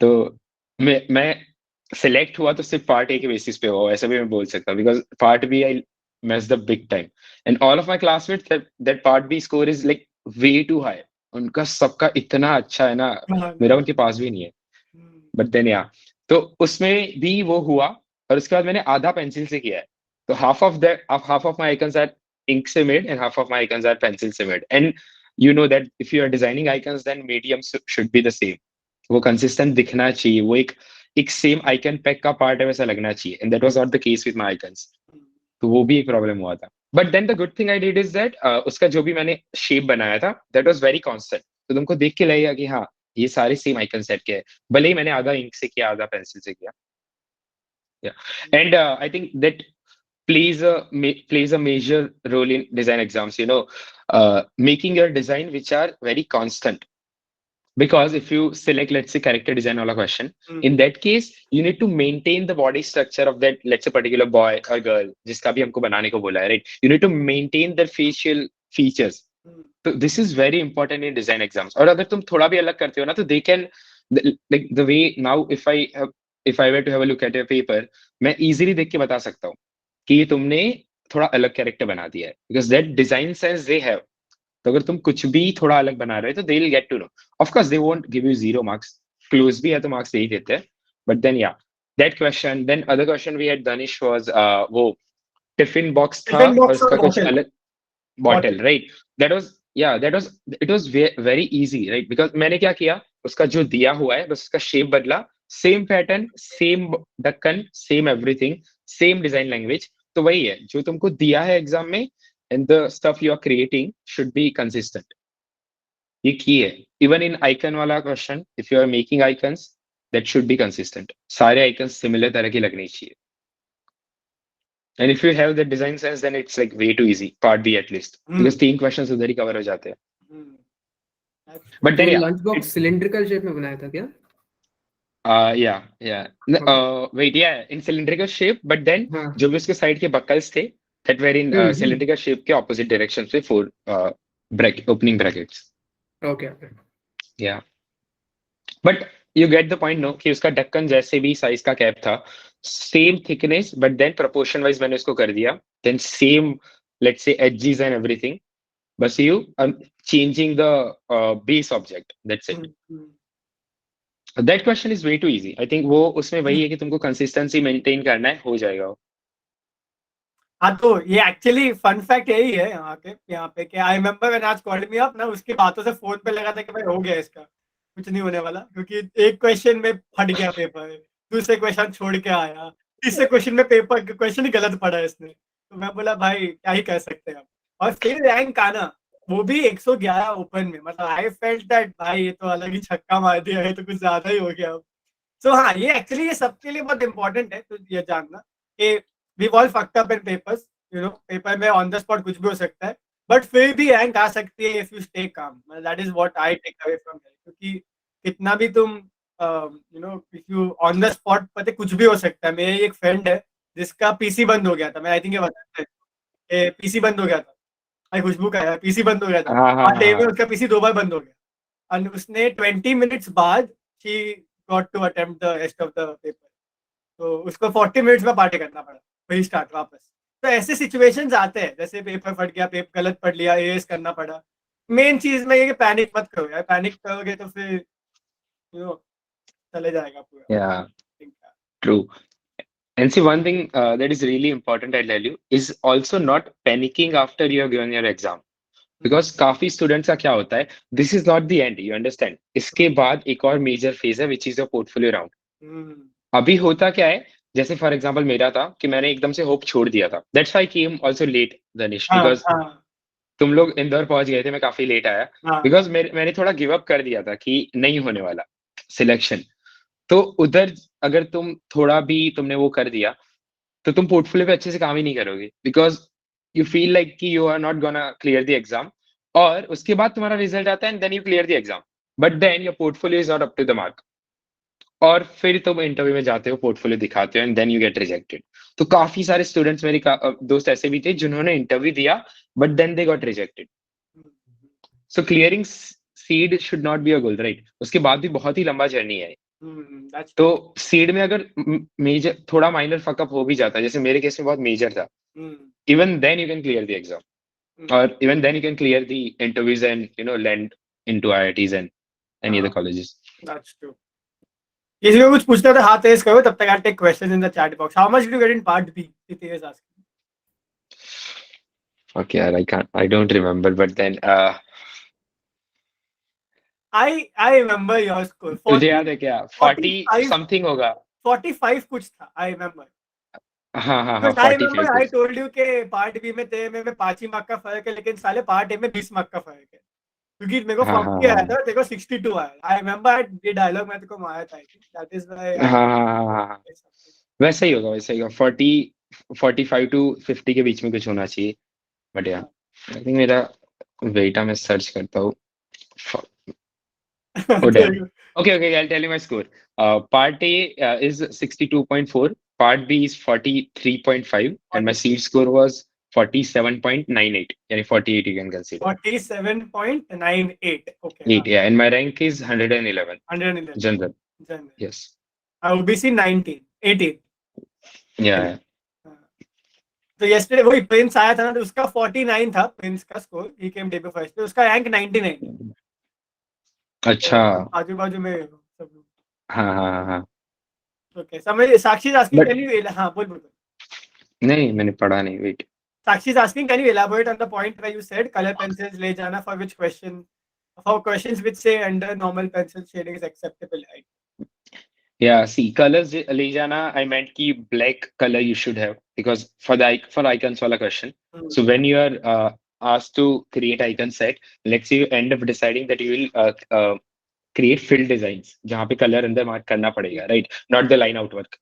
तो मैं सिलेक्ट हुआ तो सिर्फ पार्ट ए के बेसिस पे हुआ, ऐसा भी मैं बोल सकता हूँ, because part B I messed up big time, and all of my classmates that part B score is like way too high, उनका सबका इतना अच्छा है ना, मेरा उनके पास भी नहीं है। बट देन या, तो उसमें भी वो हुआ, और उसके बाद मैंने आधा पेंसिल से किया है। तो half of my icons are ink से made, and half of my icons are pencil से made, and you know that if you are designing icons then medium should be the same, वो कंसिस्टेंट दिखना चाहिए, वो एक सेम आइकन पैक का पार्ट है वैसा लगना चाहिए, and that was not the case with my icons. तो वो भी एक प्रॉब्लम हुआ था, but then the good thing I did is that उसका जो भी मैंने शेप बनाया था दैट वाज वेरी कांस्टेंट, तो तुमको देख के लगेगा कि हाँ ये सारे सेम आइकन सेट के हैं, भले ही मैंने आधा इंक से किया आधा पेंसिल से किया। And I think that plays a major role in design exams, making your design which are very constant, because if you select, let's say, character design wala question, in that case you need to maintain the body structure of that, let's say, particular boy or girl jiska bhi humko banane ko bola hai, right, you need to maintain their facial features. So this is very important in design exams, और अगर तुम थोड़ा भी अलग करते हो ना, तो they can, like the way now, if I were to have a look at your paper, मैं easily देख के बता सकता हूँ कि ये तुमने थोड़ा अलग कैरेक्टर बना दिया है, because that design sense they have. तो अगर तुम कुछ भी थोड़ा अलग बना रहे हो तो they will get to know, of course they won't give you 0 marks, close भी है तो मार्क्स दे ही देते हैं, बट देन या that question, then other question we had Dhanish was वो टिफिन बॉक्स था टिफिन और बॉक्स उसका और कुछ बॉटल. अलग, बॉटल, राइट, दैट वाज, या that was, it was very easy, right, because मैंने क्या किया, उसका जो दिया हुआ है बस उसका शेप बदला, सेम पैटर्न, सेम ढक्कन, same everything, same design language. तो वही है जो तुमको दिया है एग्जाम में, and the stuff you are creating should be consistent. ये की है। इवन इन आइकन वाला question, if you are making icons, that should be consistent. सारे आइकन्स सिमिलर तरह के लगने चाहिए। And if you have that design sense, then it's like way too easy, part be at least, because 3 questions उधर ही कवर हो जाते हैं। बट तो then lunch box cylindrical shape में बनाया था क्या? yeah. Wait, yeah, in cylindrical shape, but then हाँ। जो भी उसके साइड के बकल्स थे, that were in cylindrical shape के opposite directions with 4 opening brackets. Okay okay. Yeah. But you get the point, no? कि उसका ढक्कन जैसे भी साइज का कैप था, same thickness, but then proportion wise मैंने उसको कर दिया, then same, let's say edges and everything, बस you changing the base object, that's it. That question is way too easy. I think वो उसमें वही है कि तुमको consistency maintain करना है, हो जाएगा वो। हाँ, तो ये एक्चुअली फन फैक्ट यही है यहाँ पे कि आई रिमेम्बर व्हेन आज कॉल्ड मी अप ना, उसकी बातों से फोन पे लगा था कि भाई हो गया इसका, कुछ नहीं होने वाला, क्योंकि एक क्वेश्चन में फट गया पेपर, दूसरे क्वेश्चन छोड़ के आया, तीसरे क्वेश्चन में पेपर क्वेश्चन ही गलत पड़ा इसने। तो मैं बोला भाई क्या ही कर सकते हैं हम। और फिर रैंक आना, वो भी 111 ओपन में, मतलब आई फेल्ट दैट भाई ये तो अलग ही छक्का मार दिया है, तो कुछ ज्यादा ही हो गया अब। सो हाँ, ये एक्चुअली ये सबके लिए बहुत इंपॉर्टेंट है, तो ये जानना कि we all fucked up in papers, you know, paper में ऑन द स्पॉट कुछ भी हो सकता है, बट फिर भी रैंक आ सकती है if you stay calm. That is what I take away from here, क्योंकि कितना भी तुम you know, if you on the spot, पता कुछ भी हो सकता है। मेरे एक फ्रेंड है जिसका पीसी बंद हो गया था, मैं आई थिंक ये बताता है, पीसी बंद हो गया था, भाई खुशबू का है, पीसी बंद हो गया था, हाँ हाँ और डे में हाँ। उसका पीसी 2 बार बंद हो गया, और उसने 20 मिनट्स बाद she got to attempt the rest of the paper, तो उसको 40 मिनट्स में पार्टी करना पड़ा, वही स्टार्ट वापस। तो ऐसे सिचुएशंस आते हैं, जैसे पेपर फट गया, पेपर गलत पढ़ लिया, एरेज करना पड़ा। मेन चीज में ये कि पैनिक मत करो यार, पैनिक करोगे तो फिर यू नो चले जाएगा पूरा। Yeah, true. And see, one thing that is really important, I'll tell you, is also not panicking after you have given your exam. Because काफी स्टूडेंट्स का क्या होता है, this is not the end, you understand. इसके बाद एक और मेजर फेज है, which is your portfolio round. अभी होता क्या है, जैसे फॉर एग्जांपल मेरा था कि मैंने एकदम से होप छोड़ दिया था, that's why I came also late Dhanish, because तुम लोग इंदौर पहुंच गए थे, मैं काफी लेट आया, बिकॉज मैंने थोड़ा गिव अप कर दिया था कि नहीं होने वाला सिलेक्शन। तो उधर अगर तुम थोड़ा भी तुमने वो कर दिया, तो तुम पोर्टफोलियो पे अच्छे से काम ही नहीं करोगे, बिकॉज यू फील लाइक कि you are not gonna clear the exam, और उसके बाद तुम्हारा रिजल्ट आता है and then you clear the exam, but then your portfolio is not up to the mark, और फिर तुम इंटरव्यू में जाते हो, पोर्टफोलियो दिखाते हो, and then you get rejected. तो काफी सारे स्टूडेंट्स, मेरे दोस्त ऐसे भी थे जिन्होंने इंटरव्यू दिया but then they got rejected. So clearing CEED should not be a goal, right? उसके बाद भी बहुत ही लंबा जर्नी है। तो सीड में अगर मेजर थोड़ा माइनर फकअप हो भी जाता है, जैसे मेरे केस में बहुत मेजर था, even then you can clear the exam, or even then you can clear the interviews and land into IITs and any other colleges. That's true. किसी को कुछ पूछना तो हाथ रेज करो, तब तक I'll take questions in the chat box. How much did you get in part B? It is asking. Okay, I don't remember, but then I remember your score. मुझे याद है क्या, 40 something होगा, 45 कुछ था, I remember. हाँ हाँ हाँ, Because I remember 45 I told you के पार्ट बी में तेरे में 5 ही मार्क का फर्क है, लेकिन साले पार्ट ए में 20 मार्क का फर्क है, क्योंकि मेरे को हाँ 40 हाँ आया था, तेरे को 62 आया। I remember ये डायलॉग मैं तेरे को मारा था, that is why हाँ हाँ हाँ, वैसा ही होगा, वैसा ही होगा, 45 to 50 के बीच में कुछ होना चाहिए। बट यार आई थिंक मेरा वेटा मैं सर्च करता हूँ। Oh damn. Okay, I'll tell you my score. Part A is 62.4, Part B is 43.5, and my seed score was 47.98. Yani 48 you can consider. 47.98. Okay. 8, yeah, and my rank is 111. 111. General. Yes. OBC 19, 18. Yeah. तो yesterday वही प्रिंस आया था ना, तो उसका 49 था प्रिंस का score, he came day before, तो उसका रैंक 99। अच्छा, आजू बाजू में सब लोग। हाँ हाँ हाँ। ओके, समझ। साक्षी इज आस्किंग कैन यू, हाँ बोल। नहीं, मैंने पढ़ा नहीं, wait. Sakshi is asking, can you elaborate on the point where you said color pencils ले जाना for which question, for questions which say under normal pencil shading is acceptable, right? Yeah, see, colors ले जाना, I meant कि black color you should have because for icons वाला question. So when you are asked to create icon set, let's say you end up deciding that you will create fill designs जहाँ पे color अंदर mark करना पड़ेगा, right? Not the line out work.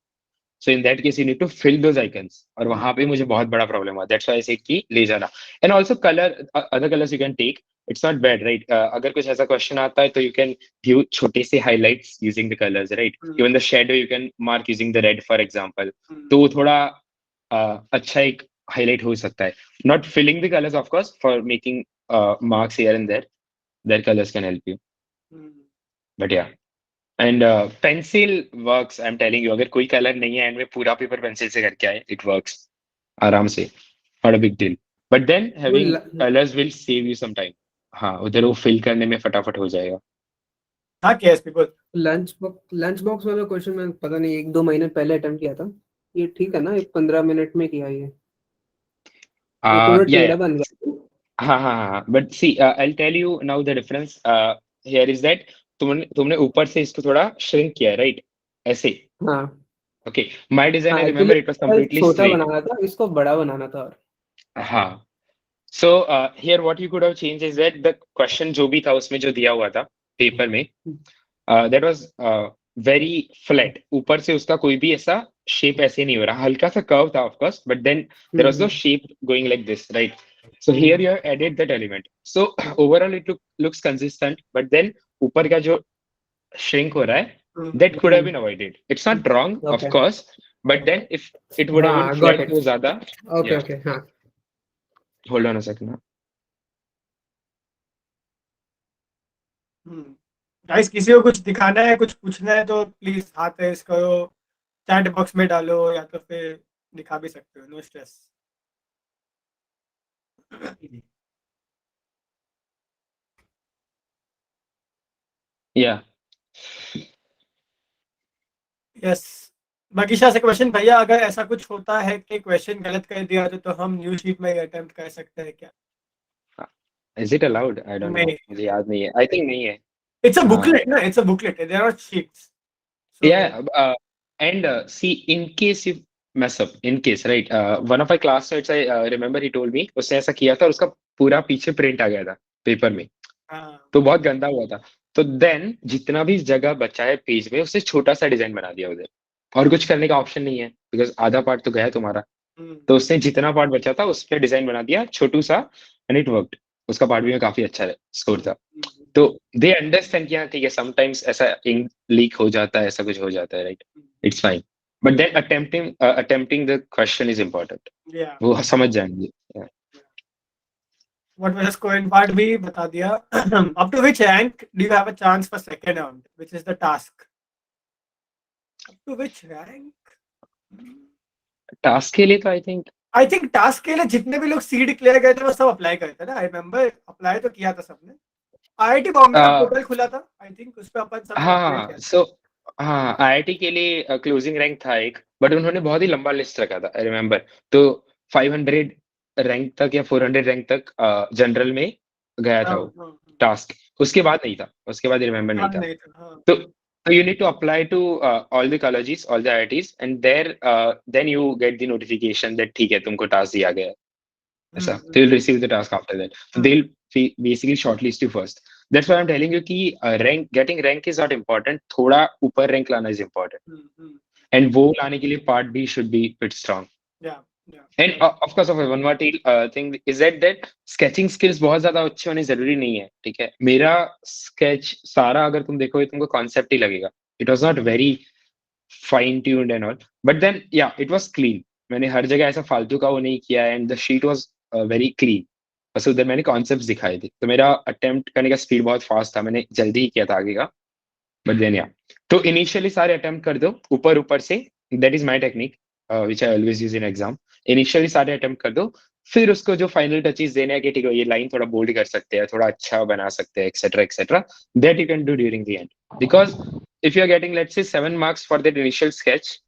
So in that case, you need to fill those icons. और वहां पे मुझे बहुत बड़ा प्रॉब्लम हुआ. That's why I said कि ले जाना. And also color, other colors you can take. It's not bad, right? अगर कुछ ऐसा क्वेश्चन आता है तो you can give छोटे से highlights using the colors, right? Even the shadow you can mark using the red, for example. तो वो थोड़ा अच्छा एक highlight हो सकता है. Not filling the colors, of course, for making marks here and there. Their colors can help you. But yeah. And pencil works, I am telling you, अगर कोई कलर नहीं है एंड में पूरा पेपर पेंसिल से करके आए, इट वर्क्स आराम से, not a big deal. But then having colours will save you some time. हाँ, उधर वो फिल करने में फटाफट हो जाएगा. हाँ, केस पीपल लंच बॉक्स वाला क्वेश्चन मैं पता नहीं 1-2 महीने पहले अटेम्प्ट किया था. ये ठीक है ना, ये 15 मिनट में किया ये थोड़ा टेढ़ा बन गया. हाँ, but see, I will tell you now the difference here is that तुमने ऊपर से इसको थोड़ा श्रिंक किया, राइट? ऐसे. हाँ. Okay, my design, I actually remember it was completely छोटा स्ट्रेट. बनाना था, इसको बड़ा बनाना था. और हाँ. So here what you could have changed is that the question जो भी था उसमें जो दिया हुआ था पेपर में, that was very flat. ऊपर से उसका कोई भी ऐसा शेप ऐसे नहीं हो रहा, हल्का सा कर्व था of course, but then there was no shape going like this, right? So here you have added that element. So overall it looks consistent, but then ऊपर का जो shrink हो रहा है, that could have been avoided. It's not wrong, of course, but then if it would have been flat तो ज़्यादा. Okay, हाँ. Hold on a second. Guys, किसी को कुछ दिखाना है, कुछ पूछना है तो प्लीज हाथ रेस करो, चैट बॉक्स में डालो, या तो फिर दिखा भी सकते हो, नो स्ट्रेस. Yeah. यस. बाकीशा से क्वेश्चन, भैया अगर ऐसा कुछ होता है कि क्वेश्चन गलत कर दिया तो हम न्यू शीट में अटेम्प्ट कर सकते हैं क्या? Is it allowed? I don't know. नहीं. मुझे याद नहीं है. I think नहीं है. It's a booklet, ना? It's a booklet. There are sheets. So, Yeah. And see, in case you mess up, in case, right? One of my classmates, I remember he told me, उसने ऐसा किया था और उसका पूरा पीछे प्रिंट आ गया था पेपर में. हाँ. तो बहुत गंदा हुआ था. तो देन जितना भी जगह बचा है पेज में, उससे छोटा सा डिजाइन बना दिया उधर. और कुछ करने का ऑप्शन नहीं है बिकॉज आधा पार्ट तो गया है तुम्हारा. तो उसने जितना पार्ट बचा था उस पर डिजाइन बना दिया छोटू सा, एंड इट वर्कड. उसका पार्ट भी में काफी अच्छा स्कोर था. तो दे अंडरस्टैंड किया, ठीक है, समटाइम्स ऐसा इंक लीक हो जाता है, ऐसा कुछ हो जाता है, right? It's fine. But then attempting the question is important. वो समझ जाएंगे. What was the scoring part भी बता दिया. Up to which rank do you have a chance for second round, which is the task? Up to which rank? Task के लिए तो आई थिंक टास्क के लिए जितने भी लोग सीड क्लियर गए थे वो सब अप्लाई करते ना. आई रिमेम्बर अप्लाई तो किया था सबने. आईआईटी बॉम्बे का पोर्टल खुला था, आई थिंक उस पे अपन सब. हाँ. सो हाँ, आईआईटी के लिए क्लोजिंग रैंक था एक, बट उन्होंने बहुत ही लंबा लिस्ट रखा था, आई रिमेम्बर. तो 500 रैंक तक या 400 रैंक तक जनरल में गया था वो टास्क. उसके बाद नहीं था, उसके बाद रिमेम्बर नहीं था. तो you need to apply to all the colleges, all the IITs, and there then you get the notification that ठीक है, तुमको टास्क दिया गया है. ऐसा. So you'll receive the task after that. So they'll basically shortlist you first. That's why I'm telling you कि getting rank is not important. थोड़ा ऊपर rank लाना is important. And वो लाने के लिए part B should be bit strong. Yeah. And of course, one more thing is that sketching skills बहुत ज्यादा अच्छे होने जरूरी नहीं है, ठीक है? मेरा sketch सारा अगर तुम देखोगे तुमको concept ही लगेगा. It was not very fine tuned and all, but then yeah, it was clean. मैंने हर जगह ऐसा फालतू का वो नहीं किया, and the sheet was very clean. बस उधर मैंने concepts दिखाए थे. तो मेरा attempt करने का speed बहुत fast था, मैंने जल्दी ही किया था आगे का. But then yeah, तो initially सारे attempt कर दो ऊपर से. That is my technique, which I always use in exam. Initially सारे अटेम्प्ट कर दो, फिर उसको जो फाइनल टचेस देने हैं कि ठीक है ये लाइन थोड़ा बोल्ड कर सकते हैं, थोड़ा अच्छा बना सकते हैं, etcetera etcetera, that you can do during the end. Because if you are getting let's say 7 marks for that initial sketch,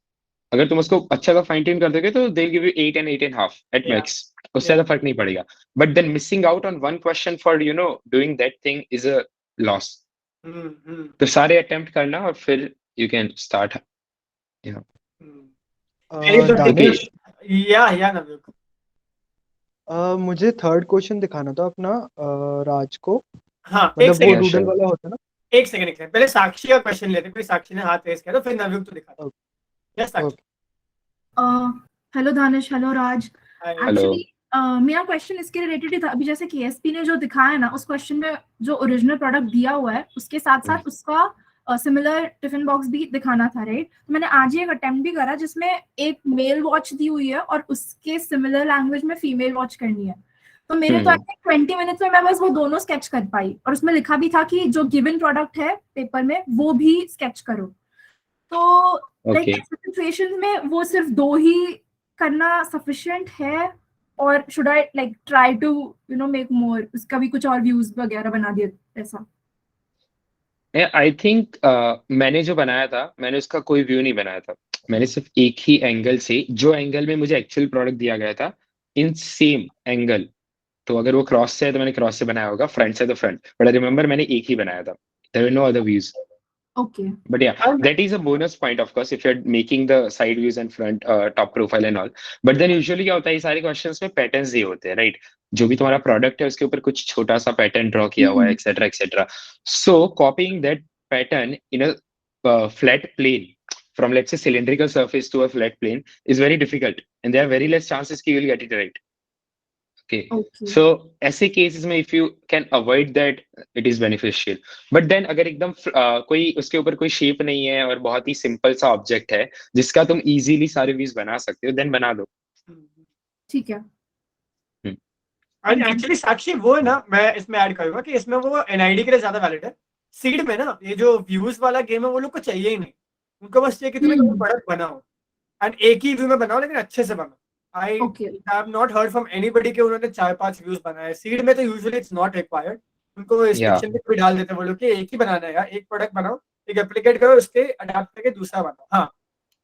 अगर तुम उसको अच्छा सा फाइन ट्यून कर दोगे तो they give you 8 and 8.5 at max. उससे ज्यादा फर्क नहीं पड़ेगा. But then missing out on one question for doing that thing is a loss. तो सारे अटेम्प्ट करना और फिर you can start. Yeah. Danish, या नवयुग। मुझे थर्ड क्वेश्चन दिखाना था अपना राज को, हाँ एक मतलब वो सेकंड, डूडल sure. वाला होता है ना। एक सेकंड पहले साक्षी का क्वेश्चन लेते हैं, फिर साक्षी ने हाथ रेस किया तो फिर नवयुग तो दिखा। यस साक्षी। हेलो दानिश, हेलो राज। Hi. एक्चुअली मेरा क्वेश्चन इसके रिलेटेड था। अभी जैसे केएसपी ने जो दिखाया है ना, उस क्वेश्चन में जो ओरिजिनल प्रोडक्ट दिया हुआ है उसके साथ साथ उसका सिमिलर टिफिन बॉक्स भी दिखाना था, राइट? तो मैंने आज ही एक अटेम्प्ट भी करा जिसमें एक मेल वॉच दी हुई है और उसके सिमिलर लैंग्वेज में फीमेल वॉच करनी है। तो मेरे तो आई थिंक 20 मिनट्स में मैं बस वो दोनों स्केच कर पाई, और उसमें लिखा भी था कि जो गिवन प्रोडक्ट है पेपर में वो भी स्केच करो। तो लाइक Okay. ऐसे सिचुएशन में वो सिर्फ 2 ही करना सफिशिएंट है, और should I like try to make more, उसका भी कुछ और व्यूज वगैरह बना दिया ऐसा? आई थिंक मैंने जो बनाया था, मैंने उसका कोई व्यू नहीं बनाया था। मैंने सिर्फ एक ही एंगल से, जो एंगल में मुझे एक्चुअल प्रोडक्ट दिया गया था, इन सेम एंगल। तो अगर वो क्रॉस से है तो मैंने क्रॉस से बनाया होगा, फ्रंट से तो फ्रंट, बट आई रिमेंबर मैंने एक ही बनाया था। There were no other views. Okay, But yeah, that is a bonus point, of course, if you're making the side views and front top profile and all. But then usually क्या होता है, ये सारे क्वेश्चंस में पैटर्न्स दिए होते हैं, राइट? जो भी तुम्हारा प्रोडक्ट है उसके ऊपर कुछ छोटा सा पैटर्न ड्रॉ किया हुआ है, etcetera etcetera. So copying that pattern in a flat plane from, let's say, cylindrical surface to a flat plane is very difficult, and there are very less chances कि you'll get it right. Okay. So ऐसे केसेस में if you can avoid that, it is beneficial. But then अगर एकदम कोई उसके ऊपर कोई शेप नहीं है और बहुत ही सिंपल सा ऑब्जेक्ट है जिसका तुम इजीली सारे व्यूज बना सकते हो, देन बना दो। ठीक है। एक्चुअली साक्षी वो है ना, मैं इसमें ऐड करूंगा कि इसमें वो एनआईडी के लिए ज्यादा वैलिड है। सीड में ना ये जो व्यूज वाला गेम है वो लोग को चाहिए ही नहीं, उनको बस चाहिए कि तुम एक प्रोडक्ट बनाओ एंड एक ही व्यू में बनाओ, लेकिन अच्छे से बनाओ। I have not heard from anybody कि उन्होंने 4-5 व्यूज बनाए। सीड में तो यूजुअली इट्स नॉट रिक्वायर्ड, उनको रिस्ट्रिक्शन भी डाल देते हैं वो लोग कि एक ही बनाना है यार, एक प्रोडक्ट बनाओ, एक एप्लीकेट करो, उसके अडैप्ट करके दूसरा बनाओ। हाँ,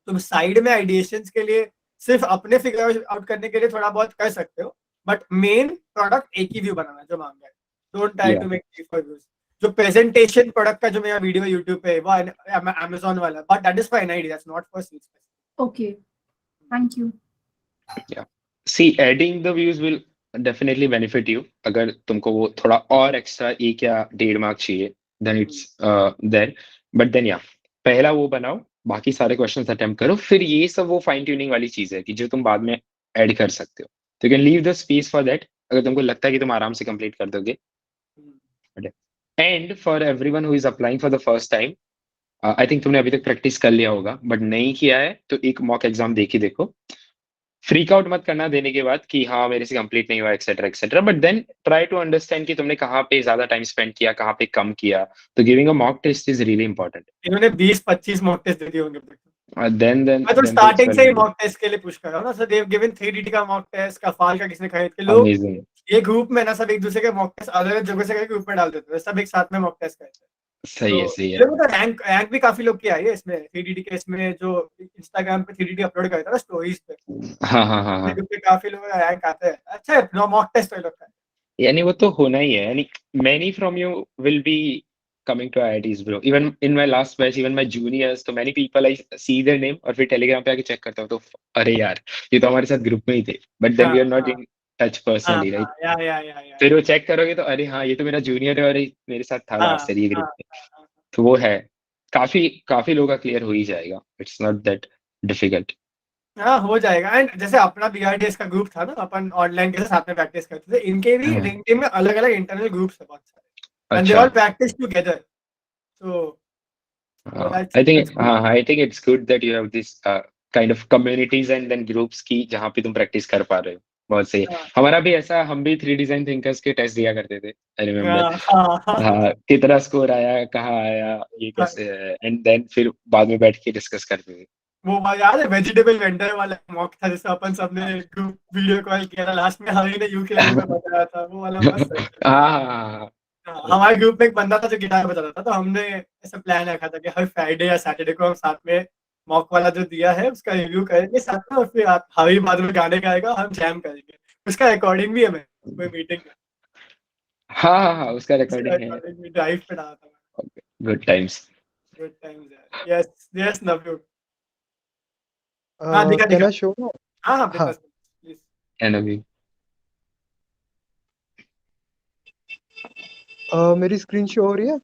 तुम साइड में आइडिएशंस के लिए सिर्फ अपने फिगर आउट करने के लिए थोड़ा बहुत कर सकते हो, बट मेन प्रोडक्ट एक ही व्यू बनाना जो मांगा है। Don't try to make 3-4 views. जो प्रेजेंटेशन प्रोडक्ट का जो मेरा वीडियो यूट्यूब पे वो Amazon वाला, but that is for NID, that's not for CEED. Okay, thank you. Yeah. See, adding the views will definitely benefit you. अगर तुमको वो थोड़ा और एक्स्ट्रा 1 या 1.5 मार्क चाहिए, then it's there. But then yeah, पहला वो बनाओ, बाकी सारे क्वेश्चंस अटेम्प्ट करो, फिर ये सब वो फाइन ट्यूनिंग वाली चीज है कि जो तुम बाद में ऐड कर सकते हो। तो you can leave the space for that अगर तुमको लगता है कि तुम आराम से कंप्लीट कर दोगे। And for everyone who is applying for the first time, I think तुमने अभी तक प्रैक्टिस कर लिया होगा, बट नहीं किया है तो एक मॉक एग्जाम दे के देखो। फ्रीक आउट मत करना देने के बाद कि हाँ मेरे से कंप्लीट नहीं हुआ etcetera etcetera, but then try to understand कि तुमने कहाँ पे ज्यादा टाइम स्पेंड किया, कहाँ पे कम किया। तो giving a mock test is really important. इन्होंने 20-25 मॉक टेस्ट दे दिए होंगे। देन मैं तो स्टार्टिंग से ही मॉक टेस्ट के लिए पुश कर रहा हूँ ना। Sir they have given 3DT का मॉक टेस्ट, कफाल का किसने खरीद के। लोग अमेजिंग। ये ग्रुप में ना सब एक दूसरे के मॉक टेस्ट अलग अलग जगह से ग्रुप में डाल देते हैं, सब एक साथ में मॉक टेस्ट करते हैं। सही है, सही है। तो रैंक भी काफी लोग की आई है इसमें 3DT के। इसमें जो इंस्टाग्राम पे 3DT अपलोड करता है ना स्टोरीज पे, हाँ। काफी लोगों का रैंक आता है। अच्छा है मॉक टेस्ट पे लोग। यानी वो तो होना ही है, यानी many from you will be coming to IITs bro. Even in my last batch, even my juniors, तो many people I see their name और फिर टेलीग्राम पे आके चेक करता हूँ तो अरे यार ये तो हमारे साथ ग्रुप में ही थे, but then we are not in touch personally, right? या फिर वो चेक करोगे तो अरे हाँ ये तो मेरा जूनियर है और ये मेरे साथ था लास्ट ईयर ये ग्रुप में। तो वो है, काफी लोगों का क्लियर हो ही जाएगा। It's not that difficult. हाँ हो जाएगा। एंड जैसे अपना BRDS का ग्रुप था ना, अपन ऑनलाइन के साथ में प्रैक्टिस करते थे, इनके भी लिंक्डइन में अलग अलग इंटरनल ग्रुप्स है बहुत सारे, and they all practice together. So I think it's good that you have this kind of communities and then groups की जहाँ पे तुम प्रैक्टिस कर पा रहे हो। बहुत सही। हमारा भी ऐसा, हम भी 3 डिजाइन थिंकर्स के टेस्ट दिया करते थे। आई रिमेम्बर हाँ कितना स्कोर आया, कहाँ आया, ये कैसे है, एंड देन फिर बाद में बैठ के डिस्कस करते थे। वो याद है वेजिटेबल वेंडर वाला मॉक था जिसमें अपन सबने ग्रुप वीडियो कॉल किया था, लास्ट में हरी ने यूकेलेले पे बताया था, वो वाला मस्त है। हाँ हमारे ग्रुप में एक बंदा था जो गिटार बजाता था, तो हमने ऐसा प्लान रखा था कि हर फ्राइडे या सैटरडे को हम साथ में मॉक वाला जो दिया है उसका रिव्यू करेंगे साथ में, और फिर हरी बाद में गाने गाएगा, हम जैम करेंगे। उसका रिकॉर्डिंग भी है, मैं कोई मीटिंग में हाँ उसका रिकॉर्डिंग है। ड्राइव पे डाला था। Good times. Good times, yaar. Yes, Navjot. हाँ, दिखा कैन दिखा. I show? हाँ, हाँ बिंदास. Please. एंड अभी मेरी स्क्रीन शो हो रही है?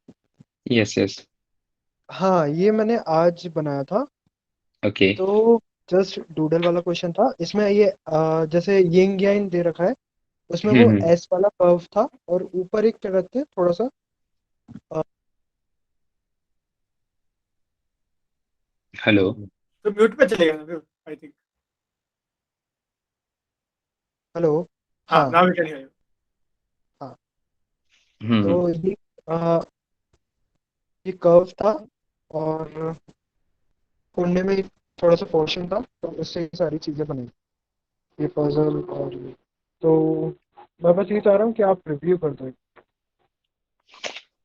यस यस हाँ, ये मैंने आज बनाया था। ओके तो जस्ट डूडल वाला क्वेश्चन था इसमें। ये जैसे यिंग यांग दे रखा है, उसमें वो हम्म एस वाला कर्व था और ऊपर एक क्या कहते हैं थोड़ा सा हेलो तो म्यूट पे चलेगा नवजोत, I think. हेलो। हाँ, हाँ now we can hear you. हाँ। हम्म तो ये कर्व था और कोने में एक थोड़ा सा पोर्शन था, तो उससे ये सारी चीजें बनी, ये पजल और ये। तो मैं बस ये चाह रहा हूँ कि आप रिव्यू कर दो।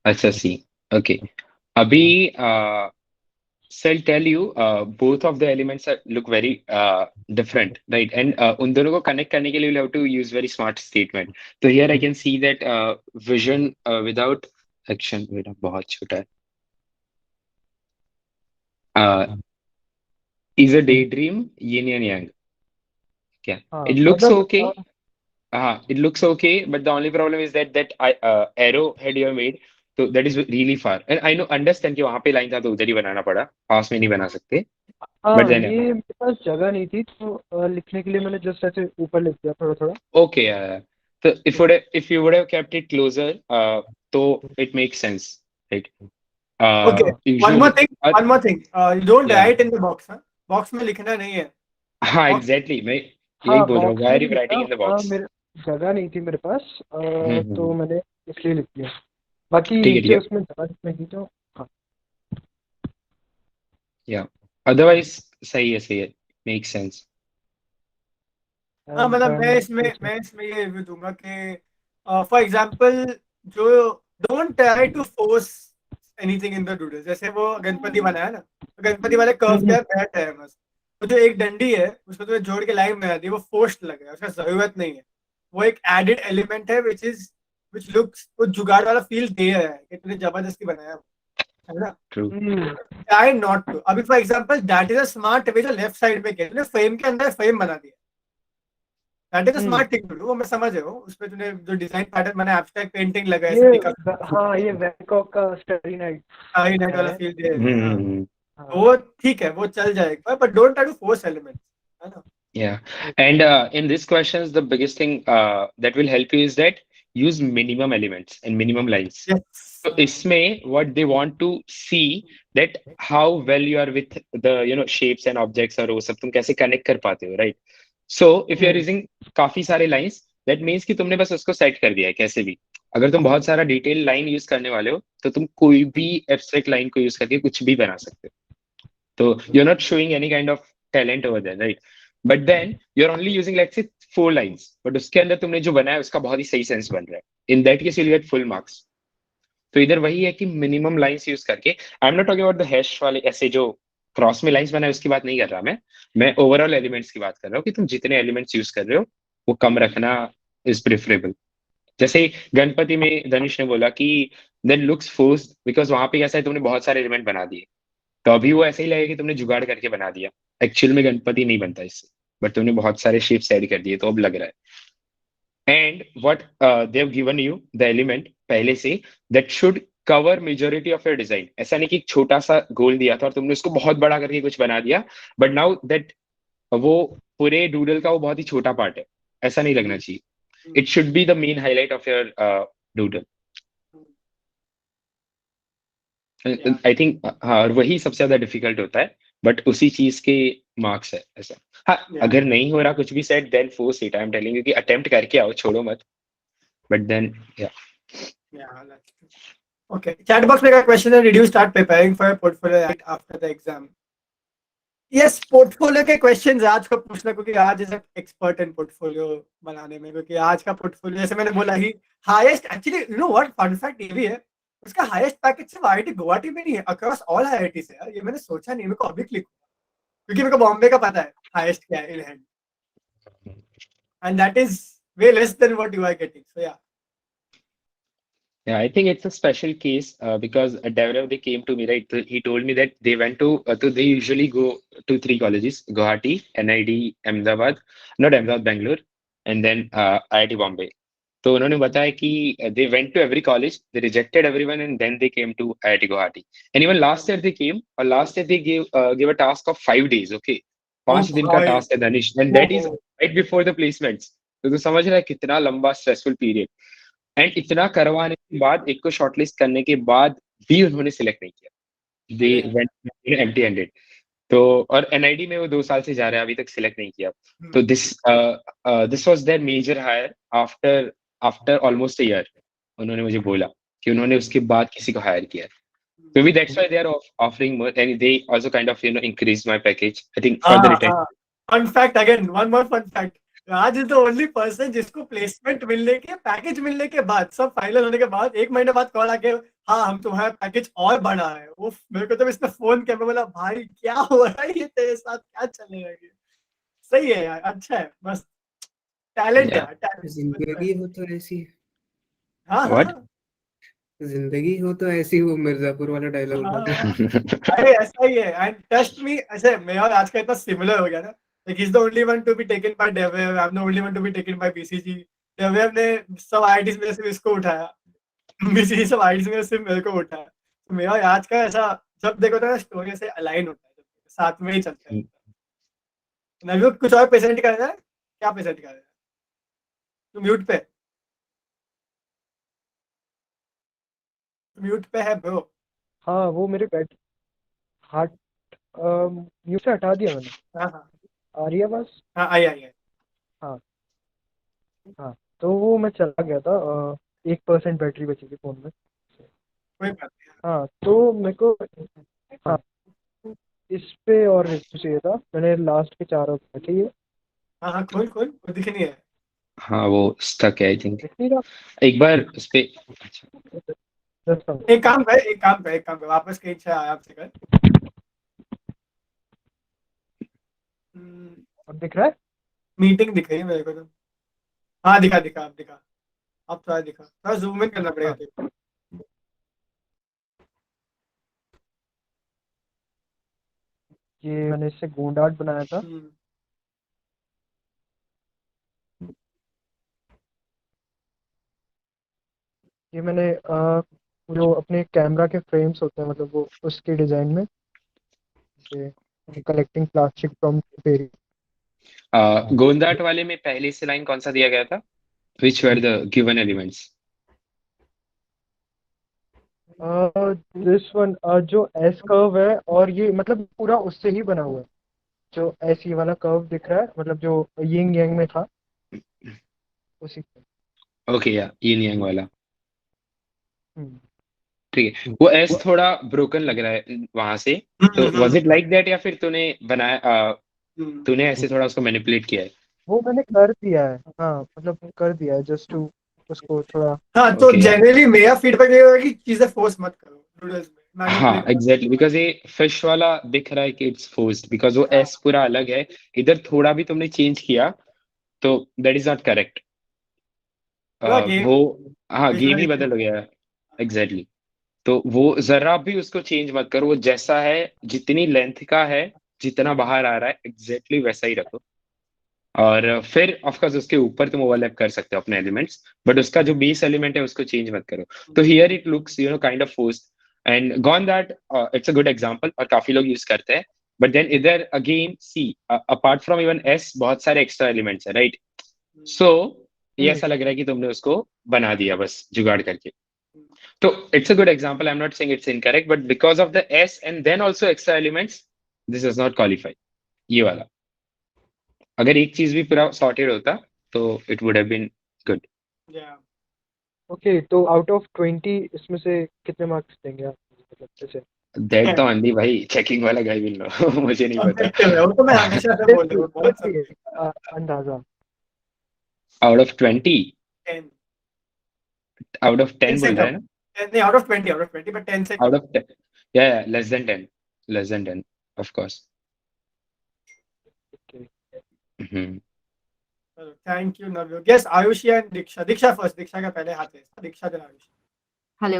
अच्छा सी ओके अभी so I'll tell you both of the elements look very different right and उन दोनों को connect करने के लिए we'll have to use very smart statement so here I can see that vision without action बेटा बहुत छोटा है is a daydream yin and yang क्या हाँ it looks मतलब okay it looks okay but the only problem is that arrow head you have made so that is really far and I know understand कि वहां पे लाइन था तो उधर ही बनाना पड़ा पास में नहीं बना सकते but हाँ, then ये मेरे पास जगह नहीं थी तो लिखने के लिए मैंने जस्ट ऐसे ऊपर लिख दिया थोड़ा थोड़ा। okay yeah. So if you would have kept it closer so it makes sense right Okay, usually one more thing. You don't yeah write in the box, हाँ? Box में लिखना नहीं है. हाँ Box. exactly मैं यही हाँ बोल रहा हूँ बॉक्स why में are ही you लिखा। writing in the हाँ, box मेरे जगह नहीं थी मेरे पास तो हम्म मैंने इसलिए लिख दिया। बाकी ठीक है नीचे ठीक उसमें जगह नहीं तो हाँ। है yeah otherwise सही है makes sense हाँ, And मतलब then मैं इसमें ये रिव्यू दूंगा कि फॉर एग्जांपल जो don't try to force anything in the doodle. जैसे वो गणपति बनाया ना, तो गणपति वाले कर्व क्या बैठ है बस. वो जो एक डंडी है उसमें तुम्हें जोड़ के लाइन बना दी, वो फोर्स्ड लग रहा है, उसका जरूरत नहीं है. वो एक एडेड एलिमेंट है विच लुक्स, वो जुगाड़ वाला फील दे रहा है कि तूने जबरदस्ती बनाया है ना. true try not to. अभी for example that is a smart way जो लेफ्ट साइड में किया तूने, फ्रेम के अंदर फ्रेम बना दिया. That is a smart thing to do. वो मैं समझ रहा हूँ. उसमें तूने जो डिजाइन पैटर्न मैंने एब्स्ट्रैक्ट पेंटिंग लगा ये है, हाँ ये वैंकॉक का स्टारी नाइट सारी नेट वाला है। फील दे रहे हैं. हाँ, हाँ वो ठीक है, वो चल जाएगा, but don't try to force elements, है ना. yeah and in this questions the biggest thing that will help you is that use minimum elements and minimum lines Yes. so इसमें what they want to see that how well you are with the shapes and objects और वो सब तुम कैसे connect कर पाते हो right so if you are using काफी सारे lines that means कि तुमने बस उसको सेट कर दिया है कैसे भी अगर तुम बहुत सारा डिटेल लाइन यूज करने वाले हो तो तुम कोई भी एब्स्ट्रैक्ट लाइन को यूज करके कुछ भी बना सकते हो तो you're not showing any kind of talent over there right but then you're only using let's say 4 lines but उसके अंदर तुमने जो बनाया उसका बहुत ही सही सेंस बन रहा है in that case you'll get full marks तो इधर वही है कि मिनिमम लाइंस यूज करके आई am not talking about the hash वाले ऐसे जो क्रॉस में लाइंस बनाए उसकी बात नहीं कर रहा मैं ओवरऑल एलिमेंट्स की बात कर रहा हूँ कि तुम जितने एलिमेंट्स यूज कर रहे हो वो कम रखना इज प्रेफरेबल जैसे गणपति में धनुष ने बोला कि देन लुक्स फोर्स्ड बिकॉज वहां पे कैसा है तुमने बहुत सारे एलिमेंट बना दिए तो अभी वो ऐसे ही लगेगा कि तुमने जुगाड़ करके बना दिया एक्चुअल में गणपति नहीं बनता इससे बट तुमने बहुत सारे शेप्स ऐड कर दिए तो अब लग रहा है and what they have given you the element पहले से that should cover majority of your design ऐसा नहीं कि एक छोटा सा गोल दिया था और तुमने उसको बहुत बड़ा करके कुछ बना दिया बट नाउ दैट वो पूरे डूडल का वो बहुत ही छोटा पार्ट है ऐसा नहीं लगना चाहिए it should be the main highlight of your doodle I think हाँ और वही सबसे ज्यादा डिफिकल्ट होता है बट उसी चीज के मार्क्स है ऐसा हाँ अगर नहीं हो रहा कुछ भी set then force it I am telling you कि अटेम्प्ट करके आओ छोड़ो मत but then Okay, chat box में का क्वेश्चन है, did you start preparing for a portfolio right after the exam? Yes, portfolio के क्वेश्चंस आज को पूछना क्योंकि आज इज एक्सपर्ट इन पोर्टफोलियो बनाने में क्योंकि आज का पोर्टफोलियो जैसे मैंने बोला ही highest actually you know what fun fact ये भी है उसका हाईएस्ट पैकेज सिर्फ आईआईटी गुवाहाटी में नहीं है अक्रॉस ऑल आईआईटी से यार. ये मैंने सोचा नहीं, मेरे को अभी क्लिक हुआ क्योंकि मेरे को बॉम्बे का पता है हाईएस्ट क्या है in hand and that is way less than what you are getting. So या Yeah, I think it's a special case because Devrel, they came to me, right? He told me that they went to they usually go to three colleges: Guwahati, NID, Ahmedabad, not Ahmedabad, Bangalore, and then IIT Bombay. तो उन्होंने बताया कि they went to every college, they rejected everyone, and then they came to IIT Guwahati. And even last year they came, or last year they gave a task of 5 days. Okay, ओ 5 दिन का भाई task है Dhanish, and O that is right before the placements. तो तू समझ रहा है कितना लंबा stressful period. एंड इतना करवाने के बाद एक को शॉर्टलिस्ट करने के बाद भी उन्होंने सिलेक्ट नहीं किया, दे अरे वेंट एम्प्टी हैंडेड। तो और एनआईडी में वो 2 साल से जा रहे हैं, अभी तक सिलेक्ट नहीं किया। तो this was there major hire after after almost a year. उन्होंने मुझे बोला कि उन्होंने उसके बाद किसी को हायर किया। So maybe that's why they are offering more, and they also kind of increased my package. I think for the retention. Fun fact again, one more fun fact. Raj is the only person जिसको प्लेसमेंट मिलने के, पैकेज मिलने के बाद, सब फाइनल होने के बाद 1 महीने बाद कॉल आके, हाँ हम तुम्हारा पैकेज और बढ़ा है। वो मेरे को तो इसने फोन किया, मैं बोला भाई क्या हो रहा है ये तेरे साथ, क्या चलेगा ये। सही है यार, अच्छा है, बस टैलेंट है, Yeah. टैलेंट। जिंदगी हो तो ऐसी, हाँ What? हाँ जिंदगी हो तो ऐसी, वो मिर्जापुर वाला डायलॉग हाँ उठा हाँ। के। अरे ऐसा ही है, एंड ट्रस्ट मी, ऐसे मैं और आज का इतना सिमिलर हो गया ना। Like he's the only one to be taken by Devev, I'm the only one to be taken by BCG। Devev ने सब आईआईटीज में से इसको उठाया, बीसीजी सब आईआईटीज में से मेरे को उठाया। तो मेरा और आज का ऐसा जब देखो तो ना स्टोरी से अलाइन होता है, साथ में ही चलता है। नवीन कुछ और प्रेजेंट कर रहा है, क्या प्रेजेंट कर रहा है? तो म्यूट पे है ब्रो। हाँ वो मेरे बैठ हार्ट म्यूट से हटा दिया मैंने। हाँ हाँ आ रही है बस। हाँ, आई आई आई। हाँ तो वो मैं चला गया था, 1% बैटरी बची थी फ़ोन में। कोई बात नहीं। हाँ तो मेरे को, हाँ इस पे और रिव्यू चाहिए था। मैंने लास्ट के 4 बैठे ये हाँ हाँ, खोल खोल, वो दिख नहीं है। हाँ वो स्टक है आई थिंक। दिख नहीं रहा। एक बार उस पे दस मिनट। एक काम कर, वापस कहीं से आराम से कर। अब दिख रहा है। मीटिंग दिख रही है मेरे को तो। हाँ दिखा दिखा, अब दिखा, अब थोड़ा दिखा, थोड़ा जूम इन करना पड़ेगा तेरे को। ये मैंने इससे गोंडाट बनाया था। ये मैंने जो अपने कैमरा के फ्रेम्स होते हैं, मतलब वो उसके डिजाइन में, कलेक्टिंग प्लास्टिक फ्रॉम वेरी। गोंदाट वाले में पहले से लाइन कौन सा दिया गया था? Which were the given elements? This one, जो एस कर्व है, और ये मतलब पूरा उससे ही बना हुआ है। जो एस ये वाला कर्व दिख रहा है, मतलब जो यिंग यांग में था उसी से। Okay, yeah, yin yang वाला। हम्म। ठीक है, वो एस थोड़ा ब्रोकन लग रहा है वहां से। तो was it like that, या फिर तूने बनाया तूने ऐसे थोड़ा उसको मैनिपुलेट किया है? वो मैंने कर दिया है, हाँ मतलब कर दिया है जस्ट टू उसको थोड़ा। हाँ तो Okay, yeah. जनरली मेरा फीडबैक ये होगा कि चीजें फोर्स मत करो नूडल्स में, हाँ मैनिपुलेट। एग्जैक्टली, बिकॉज ये फिश वाला दिख रहा है कि इट्स फोर्स्ड, बिकॉज वो एस पूरा अलग है। इधर थोड़ा भी तुमने चेंज किया तो दैट इज नॉट करेक्ट। पूरा गेम वो हाँ गेम ही विजुअली। बदल गया है। एग्जैक्टली, तो वो जरा भी उसको चेंज मत करो, वो जैसा है, जितनी लेंथ का है, जितना बाहर आ रहा है एग्जैक्टली वैसा ही रखो। और फिर ऑफकोर्स उसके ऊपर तुम ओवरलैप कर सकते हो अपने एलिमेंट्स, बट उसका जो बेस एलिमेंट है उसको चेंज मत करो। तो here it looks kind of forced and gone that. It's a good example और काफी लोग यूज करते हैं। बट देन इधर again see, apart from even S बहुत सारे एक्स्ट्रा एलिमेंट्स है, राइट? सो ये ऐसा लग रहा है कि तुमने उसको बना दिया बस जुगाड़ करके। तो it's a good example, I am not saying it's incorrect, but because of the S and then also extra elements, this is not qualify. ये वाला अगर एक चीज भी पूरा सॉर्टेड होता तो it would have been good. Okay तो आउट ऑफ 20 इसमें से कितने मार्क्स देंगे आप, मतलब जैसे? दैट तो अंडी भाई चेकिंग वाला गाय विल नो, मुझे नहीं पता। ऑब्जेक्टिव है वो, तो मैं हमेशा से बोल रहा हूँ, बहुत सब। अंदाजा आउट ऑफ 20, 10 आउट ऑफ 10 से बोल रहा है कम, ना? 10 नहीं, आउट ऑफ 20 बट 10 से आउट कम। ऑफ 10, या less than 10, less than 10 of course. Thank you नव्यो। Yes Ayushi and Diksha, Diksha first, Diksha का पहले हाथ है, Diksha then Ayushi. Hello.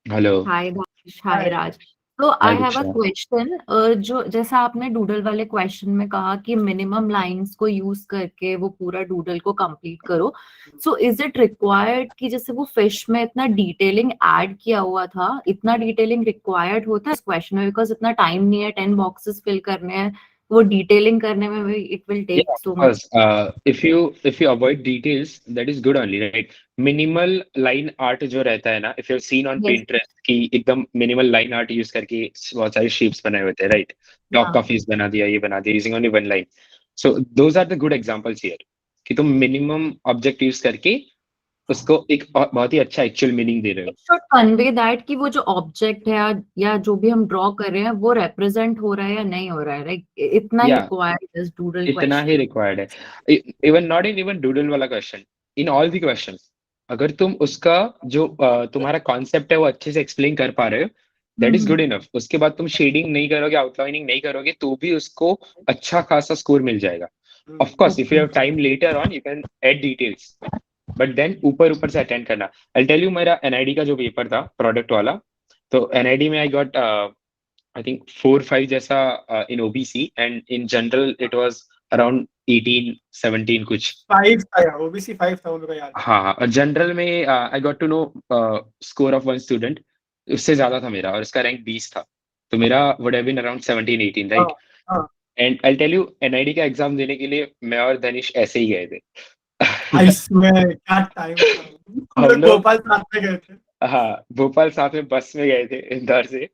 Hello. Hi, Dhanish. Hi, Hi. Raj. So I hi have a Diksha. question. जो जैसा आपने डूडल वाले क्वेश्चन में कहा कि मिनिमम लाइंस को यूज करके वो पूरा डूडल को कंप्लीट करो. सो इज इट रिक्वायर्ड कि जैसे वो फिश में इतना डिटेलिंग ऐड किया हुआ था, इतना डिटेलिंग रिक्वायर्ड होता है इस क्वेश्चन में? बिकॉज इतना टाइम नहीं है, 10 बॉक्सेस फिल करने हैं, वो डिटेलिंग करने में भी it will Yeah, take of so much. course. If you avoid details, that is good only, right? Minimal line art जो रहता है ना, if you've seen on Yes. Pinterest कि एकदम minimal line art use करके बहुत सारे shapes बनाए होते हैं, right? Dog हाँ. का face बना दिया, ये बना दिया, using only one line. So those are the good examples here. कि तुम minimum object use करके उसको एक बहुत ही अच्छा actual meaning दे रहे हो. It should convey that कि वो जो ऑब्जेक्ट है या जो भी हम ड्रॉ कर रहे हैं वो रिप्रेजेंट हो रहा है या नहीं हो रहा है, लाइक इतना ही Yeah, रिक्वायर्ड इज डूडल इतना ही क्वेश्चन. रिक्वायर्ड है. Even not in even doodle वाला question, in all the questions अगर तुम उसका जो तुम्हारा कॉन्सेप्ट है वो अच्छे से एक्सप्लेन कर पा रहे हो, दैट इज गुड इनफ. उसके बाद तुम शेडिंग नहीं करोगे, आउटलाइनिंग नहीं करोगे, तो भी उसको अच्छा खासा स्कोर मिल जाएगा. Of course if you have time later on you can add details, but then ऊपर ऊपर से अटेंड करना. आई टेल यू, मेरा एनआईडी का जो पेपर था प्रोडक्ट वाला, तो एनआईडी में आई गॉट I think 4-5 जैसा in OBC, and in general it was around 18-17 कुछ. 5 था यार, OBC 5 था, मेरे को याद है. हाँ हाँ, और जनरल में I got to know score of one student, उससे ज्यादा था मेरा, और उसका रैंक 20 था, तो मेरा would have been around 17-18, right? हाँ. And I'll tell you, NID का एग्जाम देने के लिए मैं और धनीश ऐसे ही गए थे. आई स्वेयर क्या टाइम था. हम हम लोग लोग भोपाल साथ में गए थे. हाँ भोपाल साथ में बस में गए थे इंदौर से,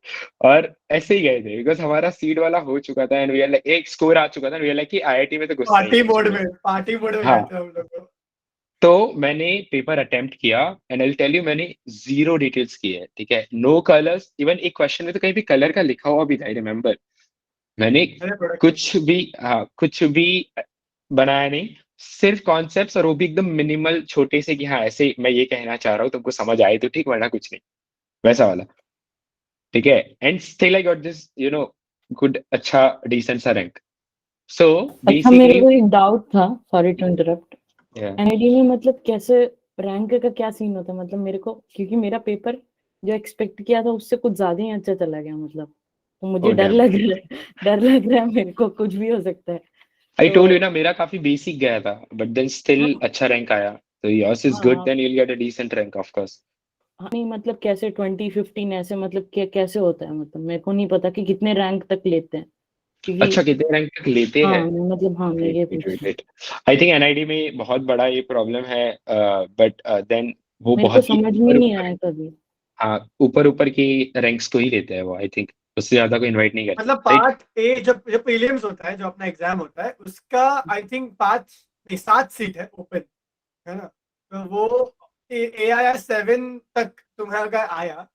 और ऐसे ही गए थे बिकॉज हमारा सीड वाला हो चुका था, एंड वी आर लाइक एक स्कोर आ चुका था, वी आर लाइक कि आईआईटी में तो गुस्सा ही पार्टी मोड में हाँ. गए थे हम लोग. तो मैंने पेपर अटेम्प्ट किया, एंड आई टेल यू मैंने जीरो डिटेल्स की है, ठीक है, नो कलर्स. इवन एक क्वेश्चन में तो कहीं भी कलर का लिखा हुआ भी था, आई रिमेम्बर. मैंने कुछ भी बनाया नहीं, सिर्फ कॉन्सेप्ट्स, और वो भी एकदम मिनिमल छोटे से कि हाँ ऐसे मैं ये कहना चाह रहा हूँ, तुमको समझ आए तो ठीक, वरना कुछ नहीं, वैसा वाला. ठीक है, and still I got this good, अच्छा डिसेंट सा रैंक. सो अच्छा, मेरे बेसिकली को एक डाउट था, सॉरी टू इंटरप्ट. एनआईडी में मतलब कैसे रैंक का क्या सीन होता है? मतलब मेरे को, क्योंकि मेरा पेपर जो एक्सपेक्ट किया था उससे कुछ ज्यादा ही अच्छा चला गया, मतलब तो मुझे Oh, डर damn. लग रहा है. डर लग रहा है मेरे को, कुछ भी हो सकता है. आई तो टोल्ड यू ना, मेरा काफी बेसिक गया था, बट देन स्टिल अच्छा रैंक आया, तो योर्स इज गुड, हाँ then you will get a decent rank of course. नहीं, मतलब कैसे 20-15 ऐसे, मतलब कैसे होता है? मतलब मेरे को नहीं पता कि कितने रैंक तक लेते हैं, क्योंकि अच्छा, कितने रैंक तक लेते हाँ हैं? मतलब हाँ मैं ये पूछ रही हूँ. आई थिंक एनआईडी में बहुत बड़ा ये प्रॉब्लम है, बट देन वो मेरे को बहुत ही समझ में ऊपर नहीं ऊपर, आया कभी. हाँ ऊपर ऊपर की रैंक्स को ही लेते हैं वो, आई थिंक उससे ज्यादा को इनवाइट नहीं करते, मतलब राइट? पार्ट ए जब प्रीलिम्स होता है, जो अपना एग्जाम होता है, उसका आई थिंक 7 सीट है ओपन, है ना. तो वो AIR 7 तक तुम्हारा आया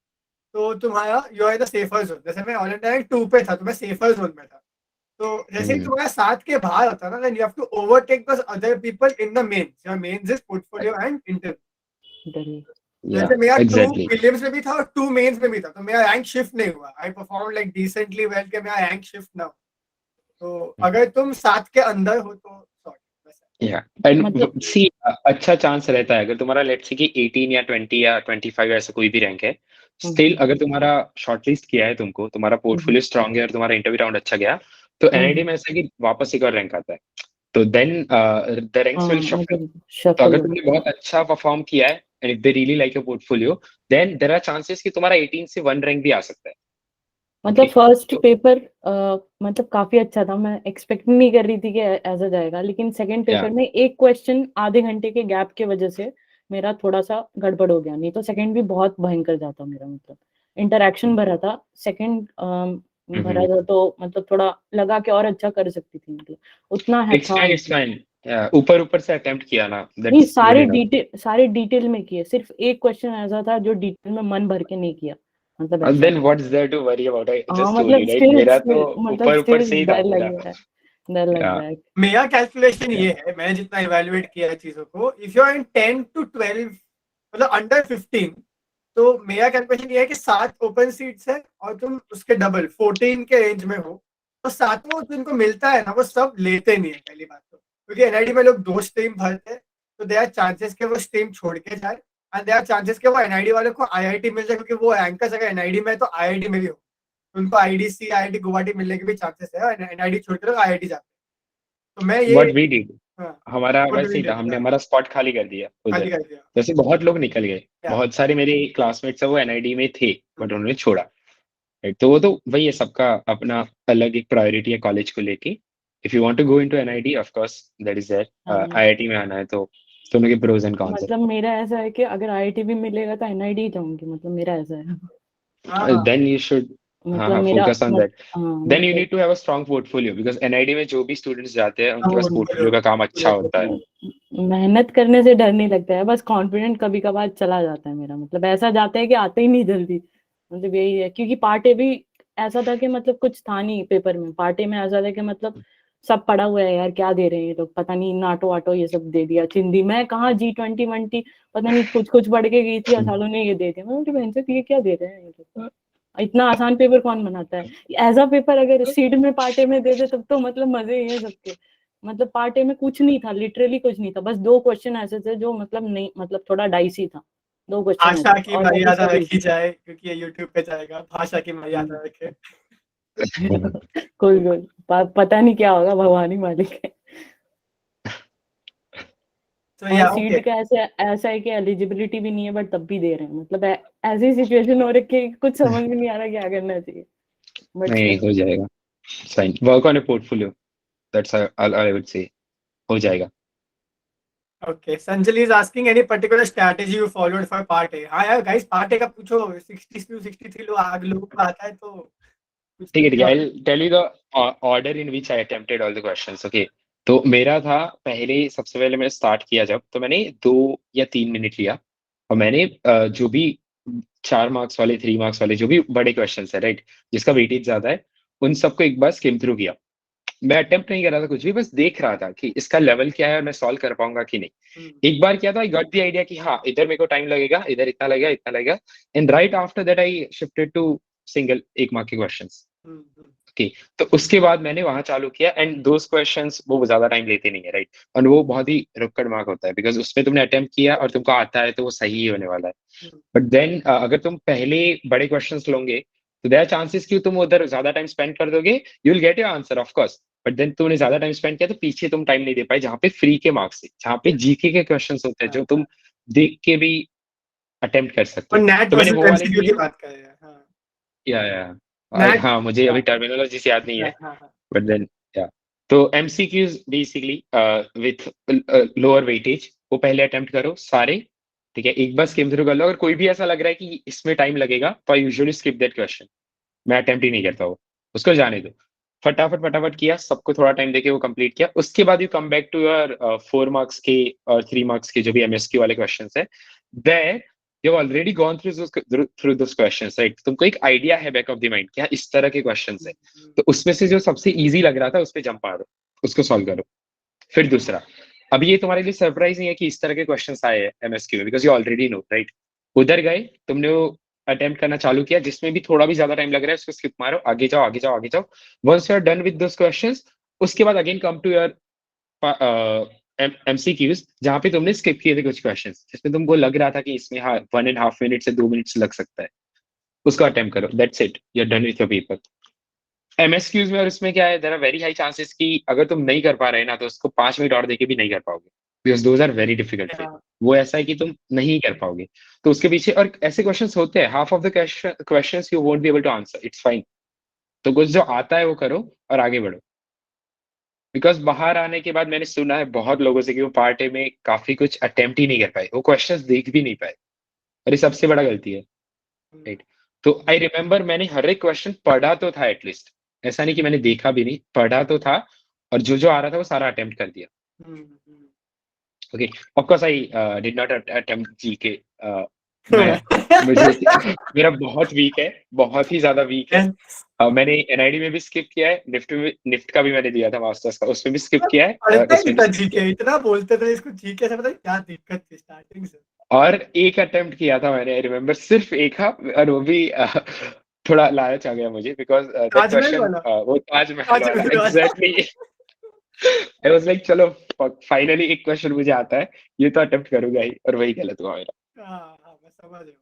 तो तुम्हारा you are the safer zone. जैसे मैं ऑल इंडिया 2 पे था तो मैं सेफर जोन में था. तो जैसे ही तुम्हारा 7 के बाहर होता है ना, then you have to overtake those other people in the mains. Your mains is portfolio and interview. डरिए. जैसे मेरा 2 एग्जैक्टली. प्रीलिम्स में भी था और 2 मेंस में भी था, तो मेरा रैंक शिफ्ट नहीं हुआ. I perform like decently well के मेरा रैंक शिफ्ट ना हो. तो अगर तुम 7 के अंदर हो तो सॉरी. या एंड मतलब सी, अच्छा चांस रहता है अगर तुम्हारा लेट्स से कि 18 या 20 या 25 ऐसा कोई भी रैंक है, स्टिल अगर तुम्हारा शॉर्टलिस्ट किया है तुमको, तुम्हारा पोर्टफोलियो स्ट्रांग है और तुम्हारा इंटरव्यू राउंड अच्छा गया, तो एनआईडी में ऐसा कि वापस एक और रैंक आता है, तो then the ranks will shuffle. मतलब तो शफल अगर हो. तुमने बहुत अच्छा परफॉर्म किया है and if they really like your portfolio, then there are chances कि तुम्हारा 18 से 1 रैंक भी आ सकता है. मतलब Okay. फर्स्ट पेपर मतलब काफी अच्छा था, मैं एक्सपेक्ट नहीं कर रही थी कि ऐसा जाएगा, लेकिन सेकंड पेपर Yeah. में एक क्वेश्चन आधे घंटे के गैप के वजह से मेरा थोड़ा सा गड़बड़ हो गया, नहीं तो सेकंड भी बहुत भयंकर जाता मेरा. मतलब इंटरेक्शन भरा था, सेकंड भरा था, तो मतलब थोड़ा लगा कि और अच्छा कर सकती थी, मतलब उतना है It's था. fine, it's fine. Yeah, ऊपर ऊपर से अटेम्प्ट किया ना, नहीं, that's good enough. सारे डिटेल में किए, सिर्फ एक क्वेश्चन ऐसा था जो डिटेल में मन भर के नहीं किया, मतलब And ऐसा. then what's there to worry about? I हाँ just told मतलब you, right? स्टिल मेरा तो मतलब ऊपर ऊपर स्टिल से ही था डर लग पूरा. रहा है, डर लग Yeah. रहा है. मेरा कैलकुलेशन Yeah. ये है, मैंने जितना इवैल्यूएट किया है चीजों को, if you are in 10 to 12 मतलब अंडर 15, तो मेरा कैलकुलेशन ये है कि 7 ओपन सीट्स है और तुम उसके डबल 14 के रेंज में हो, तो 7वां जिनको मिलता है ना वो सब लेते नहीं है. पहली बात तो क्योंकि एनआईडी में लोग 2 स्ट्रीम भरते हैं, तो देयर आर चांसेस कि वो स्ट्रीम छोड़ के जाए. एंड देयर आर चांसेस कि वो एनआईडी वाले को आईआईटी मिल जाए, क्योंकि वो रैंकर्स अगर एनआईडी में है तो आईआईटी में भी हो, उनको आईडीसी आईआईटी गुवाहाटी मिलने के भी चांसेस है, एनआईडी छोड़ के लोग आईआईटी जाते हैं। तो मैं ये व्हाट वी डिड, हाँ, हमारा what do वैसे we ही था, do? हमने हाँ, हमारा स्पॉट खाली कर दिया खाली उधर। कर दिया। जैसे बहुत लोग निकल गए, Yeah. बहुत सारे मेरे क्लासमेट्स है वो एनआईडी में थे बट उन्होंने छोड़ा। Right? तो वो तो वही है, सबका अपना अलग एक प्रायोरिटी है कॉलेज को लेके। If you want to go into NID of course that is there, IIT में आना है तो दोनों के प्रोज एंड कॉन्स मतलब मेरा ऐसा है कि अगर आईआईटी भी मिलेगा तो एनआईडी ही जाऊंगी, मतलब मेरा ऐसा है। हाँ, है। देन यू शुड मतलब मेरा फोकस ऑन दैट। हाँ देन यू मतलब need to have a strong portfolio because NID में जो भी स्टूडेंट्स जाते हैं उनके पास हाँ, पोर्टफोलियो का काम अच्छा होता है। मेहनत करने से डर नहीं लगता है, बस कॉन्फिडेंट कभी कभार चला जाता है मेरा, मतलब ऐसा जाता है कि आते ही नहीं जल्दी। मतलब यही है, क्योंकि पार्ट ए भी ऐसा था कि मतलब कुछ था नहीं पेपर में, पार्ट ए में ऐसा था कि मतलब सब पड़ा हुआ है यार, क्या दे रहे हैं ये लोग, पता नहीं नाटो वाटो ये सब दे दिया, चिंदी मैं कहाँ G20 पता नहीं कुछ कुछ पढ़ के गई थी और सालों ने ये दे दिया। मैं बहन से ये क्या दे रहे हैं ये लोग, इतना आसान पेपर कौन बनाता है। ऐसा पेपर अगर सीड में पार्ट ए में दे दे तब तो मतलब मजे ही है सबके। मतलब पार्ट ए में कुछ नहीं था, लिटरली कुछ नहीं था, बस 2 क्वेश्चन ऐसे थे जो मतलब नहीं, मतलब थोड़ा डाइसी था, 2 क्वेश्चन भाषा ऐसे की और बाकी मर्यादा सब रखी जाए, क्योंकि ये यूट्यूब पे जाएगा, भाषा की मर्यादा रखे। कोई पता नहीं क्या होगा, भगवान ही मालिक है। तो और या सीट ओके, का ऐसा है कि एलिजिबिलिटी भी नहीं है बट तब भी दे रहे हैं, मतलब ऐसी सिचुएशन हो रही है कि कुछ समझ में नहीं आ रहा क्या करना चाहिए, बट नहीं हो जाएगा, fine, work on a portfolio, that's all I would say, हो जाएगा। Okay. Sanjali is asking any particular strategy you followed for part A. हाँ यार गाइस, पार्ट ए का पूछो, 62 63 लोगों को आता है तो कुछ ठीक है, तो। I will tell you the order in which I attempted all the questions. Okay, तो मेरा था पहले, सबसे पहले मैंने स्टार्ट किया जब, तो मैंने 2 या 3 मिनट लिया और मैंने जो भी 4 मार्क्स वाले 3 मार्क्स वाले जो भी बड़े क्वेश्चंस है राइट, जिसका वेटेज ज्यादा है, उन सबको एक बार स्किम थ्रू किया। मैं अटेम्प्ट नहीं कर रहा था कुछ भी, बस देख रहा था कि इसका लेवल क्या है और मैं सॉल्व कर पाऊंगा कि नहीं। एक बार किया था, आई गॉट द आइडिया कि हाँ इधर मेरे को टाइम लगेगा, इधर इतना लगेगा इतना लगेगा, and right after that I shifted to single 1 mark के क्वेश्चंस। ओके, तो उसके बाद मैंने वहां चालू किया, एंड दोस क्वेश्चंस वो ज्यादा टाइम लेते नहीं है राइट, और वो बहुत ही रुक्कड़ मार्क होता है बिकॉज उसमें तुमने अटेम्प्ट किया और तुमको आता है तो वो सही ही होने वाला है। बट देन अगर तुम पहले बड़े क्वेश्चंस लोगे तो देयर आर चांसेस कि तुम उधर ज्यादा टाइम स्पेंड कर दोगे, you will get your answer of course, but then तुमने ज्यादा टाइम स्पेंड किया तो पीछे तुम टाइम नहीं दे पाए, जहाँ पे फ्री के मार्क्स है, जहाँ पे जीके के क्वेश्चंस होते हैं जो तुम देख के भी अटेम्प्ट कर सकते और हो। नेट तो मैंने वर्सेस वो वाले एमसीक्यू की किए। बात कर रहे हैं। हाँ, या नेट। हाँ, मुझे हाँ अभी टर्मिनोलॉजी से याद नहीं है, हाँ हाँ। बट देन या, तो MCQs basically with lower weightage, वो पहले अटेम्प्ट करो सारे। ठीक है, एक बार स्किम थ्रू कर लो, अगर कोई भी ऐसा लग रहा है कि इसमें टाइम लगेगा तो I usually skip that question, मैं अटेम्प्ट ही नहीं करता वो, उसको जाने दो। फटाफट फटाफट किया, सबको थोड़ा टाइम देके वो कंप्लीट किया। उसके बाद you come back to your 4 marks के और 3 मार्क्स के जो भी एमएसक्यू वाले क्वेश्चंस है, there you have already gone through those questions right, तुमको एक आइडिया है बैक ऑफ द माइंड क्या इस तरह के क्वेश्चंस है, तो उसमें से जो सबसे इजी लग रहा था उस पे जंप मारो, उसको सॉल्व करो। फिर दूसरा, अब ये तुम्हारे लिए सरप्राइज नहीं है कि इस तरह के क्वेश्चंस आए हैं एमएसक्यू में, because you already know right. उधर गए, तुमने वो अटेम्प्ट करना चालू किया, जिसमें भी थोड़ा भी ज्यादा टाइम लग रहा है उसको स्किप मारो, आगे जाओ आगे जाओ आगे जाओ। Once you are done with those questions, उसके बाद again come to your MCQs, जहाँ पे तुमने स्किप किए थे कुछ क्वेश्चंस जिसमें तुमको लग रहा था कि इसमें हाँ 1.5 मिनट से 2 मिनट लग सकता है, उसको अटेम्प्ट करो, that's it, you are done with your paper. MSQs में और इसमें क्या है, there are very high chances कि अगर तुम नहीं कर पा रहे ना तो उसको 5 मिनट और देके भी नहीं कर पाओगे, because those are very difficult फिर, वो ऐसा है कि तुम नहीं कर पाओगे। तो उसके पीछे और ऐसे क्वेश्चंस होते हैं, half of the questions you won't be able to answer, it's fine. तो कुछ जो आता है वो करो और आगे बढ़ो, बिकॉज बाहर आने के बाद मैंने सुना है बहुत लोगों से कि वो पार्ट ए में काफी कुछ अटेम्प्ट ही नहीं कर पाए, वो क्वेश्चंस देख भी नहीं पाए, और ये सबसे बड़ा गलती है राइट। तो आई रिमेम्बर मैंने हर एक क्वेश्चन पढ़ा तो था एटलीस्ट, ऐसा नहीं कि मैंने देखा भी नहीं, पढ़ा तो था, और जो जो आ रहा था वो सारा अटेम्प्ट कर दिया। Okay, of course I did not attempt GK, मुझे मेरा बहुत वीक है, बहुत ही ज्यादा वीक है। मैंने एनआईडी में भी स्किप किया है, निफ्ट का भी मैंने दिया था मास्टर्स का, उसमें भी स्किप किया है, पढ़ता ही इसमें नहीं भी था skip किया जीके, इतना बोलते थे इसको जीके से, पता नहीं क्या दिक्कत थी स्टार्टिंग से। है। और एक अटेम्प्ट किया था मैंने, आई रिमेम्बर, सिर्फ एक था, और वो भी थोड़ा लालच आ गया मुझे, बिकॉज दैट ताजमहल क्वेश्चन, वाला। वो ताजमहल वाला ताजमहल वाला। एग्जैक्टली। आई वाज लाइक चलो फाइनली एक क्वेश्चन मुझे आता है, ये तो अटेम्प्ट करूंगा ही, और वही गलत हुआ मेरा। मैं समझ रहा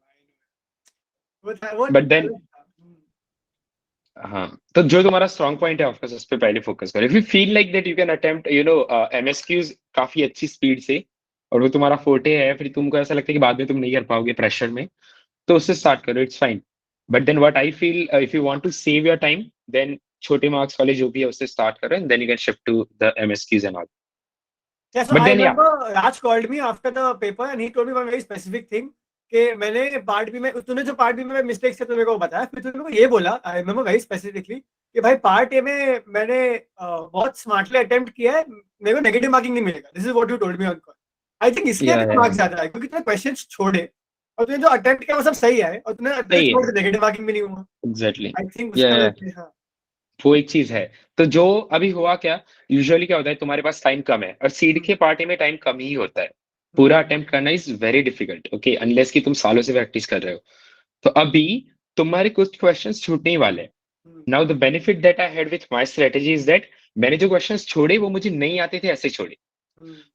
हूँ। वो बट देन challenge था। हाँ, तो जो तुम्हारा स्ट्रॉन्ग पॉइंट है ऑफकोर्स उस पे पहले फोकस करो। If you feel like that you can attempt MSQs काफी अच्छी स्पीड से, और वो तुम्हारा फोर्टे है, फिर तुमको ऐसा लगता है कि बाद में तुम नहीं कर पाओगे प्रेशर में, तो उससे स्टार्ट करो, it's fine. But then what I feel, if you want to save your time, then छोटे मार्क्स वाले जो भी है उससे स्टार्ट करो, and then you can shift to the MSQs and all. Yeah, so but I then या remember Raj called me after the paper and he told me one very specific thing कि मैंने पार्ट बी में, तूने जो पार्ट बी में मिस्टेक्स थे तो मेरे को बताया, फिर तूने मेरे को ये बोला, आई रिमेम्बर वेरी स्पेसिफिकली, कि भाई पार्ट ए में मैंने बहुत स्मार्टली अटेम्प्ट किया है, मेरे को नेगेटिव मार्किंग नहीं मिलेगा। This is what you told me on call. I think इसलिए या तेरे मार्क्स ज्यादा है क्योंकि तूने क्वेश्चंस छोड़े और तूने जो अटेम्प्ट किया वो सब सही है, और तूने सही है, छोड़ के नेगेटिव मार्किंग भी नहीं हुआ। एग्जैक्टली। आई थिंक या उसका वजह से, हाँ। वो एक चीज है। तो जो अभी हुआ क्या, यूजुअली क्या होता है, तुम्हारे पास टाइम कम है, और सीड के पार्टी में टाइम कम ही होता है। पूरा अटेम्प्ट करना is very difficult, okay, unless कि तुम सालों से प्रैक्टिस कर रहे हो। तो अभी तुम्हारे कुछ क्वेश्चंस छूटने ही वाले हैं। Now the benefit that I had with my strategy is that मैंने जो क्वेश्चंस छोड़े वो मुझे नहीं आते थे, ऐसे छोड़े।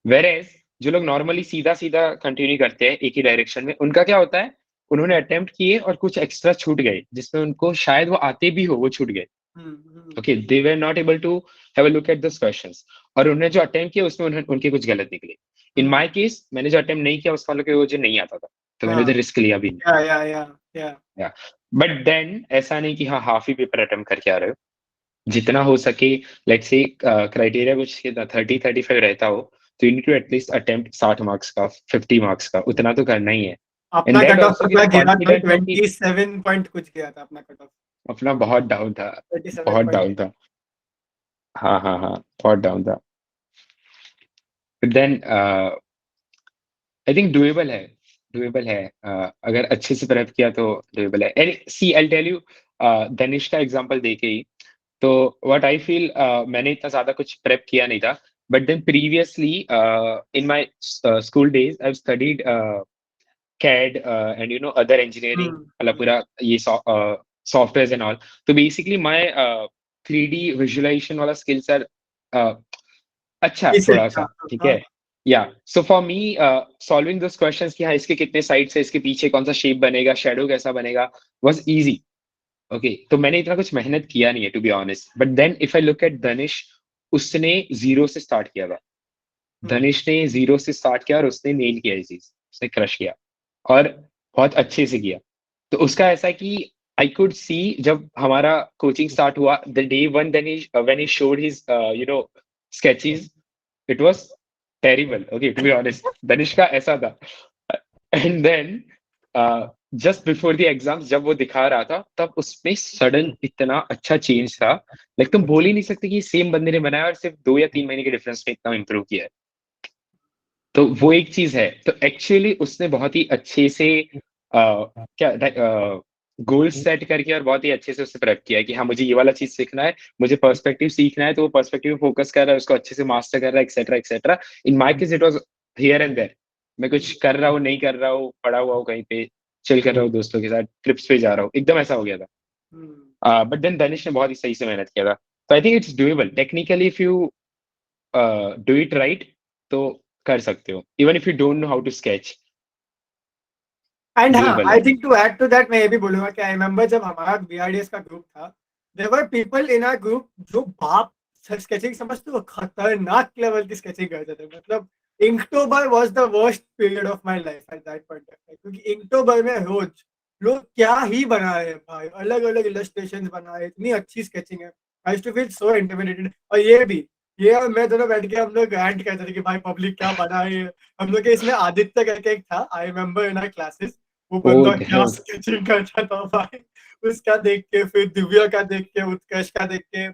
वेरेज जो लोग नॉर्मली सीधा सीधा कंटिन्यू करते हैं एक ही डायरेक्शन में, उनका क्या होता है, उन्होंने अटेम्प्ट किए और कुछ एक्स्ट्रा छूट गए, जिसमें उनको शायद वो आते भी हो, वो छूट गए। Okay, they were not able to have a look at this questions, और उन्होंने जो अटेम्प्ट किया उसमें उनके कुछ गलत निकले। इन माय केस मैंने जो अटेम्प्ट नहीं किया उस वालों के मुझे नहीं आता था, तो मैंने तो रिस्क लिया भी नहीं। या बट देन ऐसा नहीं कि हाँ हाफ ही पेपर अटेम्प्ट करके आ रहे हो, जितना हो सके, लेट्स से क्राइटेरिया कुछ 30-35 रहता हो, तो you need to at least attempt 60 marks का, 50 मार्क्स का, उतना तो करना ही है। अपना And that cut off also कितना give गिरा था? confidence कि 27 पॉइंट कुछ गया था अपना कट ऑफ। अपना बहुत डाउन था, 27 बहुत पॉइंट। डाउन था। हाँ हाँ हाँ, बहुत डाउन था। देन आई थिंक डुएबल है, डुएबल है। अगर अच्छे से प्रेप किया तो डुएबल है। And see I tell you, Dhanish का एग्जांपल देके ही, तो व्हाट आई फील, मैंने इतना ज्यादा कुछ प्रेप किया नहीं था, but then previously in my school days I have studied CAD and other engineering, मतलब पूरा ये सॉफ्टवेयर एंड ऑल। तो बेसिकली माय 3D विजुअलाइजेशन वाला स्किल्स आर अच्छा थोड़ा सा, ठीक है। या so for me solving those questions कि हाँ इसके कितने साइड्स है, इसके पीछे कौन सा शेप बनेगा, शेडो कैसा बनेगा, वाज इजी। ओके, तो मैंने इतना कुछ मेहनत किया नहीं है to be honest. But then if I look at Dhanish, उसने जीरो से स्टार्ट किया था। धनिश ने जीरो से स्टार्ट किया और उसने नेल किया ये चीज, उसने क्रश किया और बहुत अच्छे से किया। तो उसका ऐसा है कि आई कुड सी, जब हमारा कोचिंग स्टार्ट हुआ, the day one when he showed his sketches, it was terrible, okay, to be honest. Dhanish का ऐसा था। And then just before the exams जब वो दिखा रहा था, तब उसमें सडन इतना अच्छा चेंज था, लाइक तुम बोल ही नहीं सकते कि सेम बंदे ने बनाया और सिर्फ 2 या 3 महीने के डिफरेंस में इतना इम्प्रूव किया है। तो वो एक चीज है। तो एक्चुअली उसने बहुत ही अच्छे से क्या गोल सेट करके और बहुत ही अच्छे से उससे प्रेप किया है कि हाँ मुझे ये वाला चीज सीखना है, मुझे पर्सपेक्टिव सीखना है, तो वो पर्सपेक्टिव फोकस कर रहा है, उसको अच्छे से मास्टर कर रहा है, etcetera etcetera. In my case it was here and there, मैं कुछ कर रहा हूँ, नहीं कर रहा हूँ, पड़ा हुआ हूँ कहीं पे, चिल कर रहा हूँ दोस्तों के साथ, ट्रिप्स पे जा रहा हूँ, एकदम ऐसा हो गया था। बट देन दानिश ने बहुत ही सही से मेहनत किया था। तो I think it's doable technically if you do it right, तो कर सकते हो, even if you don't know how to sketch. And हाँ, Doable आई है। Think to add to that मैं ये भी बोलूंगा कि आई रिमेम्बर जब हमारा बीआरडीएस का ग्रुप था, there were people in our group जो बाप स्केचिंग समझते हो, खतरनाक लेवल की स्केचिंग करते थे। मतलब Inktober was the worst period of my life at that point of time, क्योंकि inktober में रोज लोग क्या ही बना रहे हैं भाई, अलग अलग इलस्ट्रेशंस बना रहे हैं, इतनी अच्छी स्केचिंग है। I used to feel so intimidated. और ये और मैं दोनों बैठ के हम लोग ग्रांट करते थे कि भाई पब्लिक क्या बना रही है। हम लोग के इसमें आदित्य करके एक था, I remember in our classes, वो Oh बंदा क्या damn. स्केचिंग करता था भाई। उसका देख के, फिर दिव्या का देख के, उत्कर्ष का देख के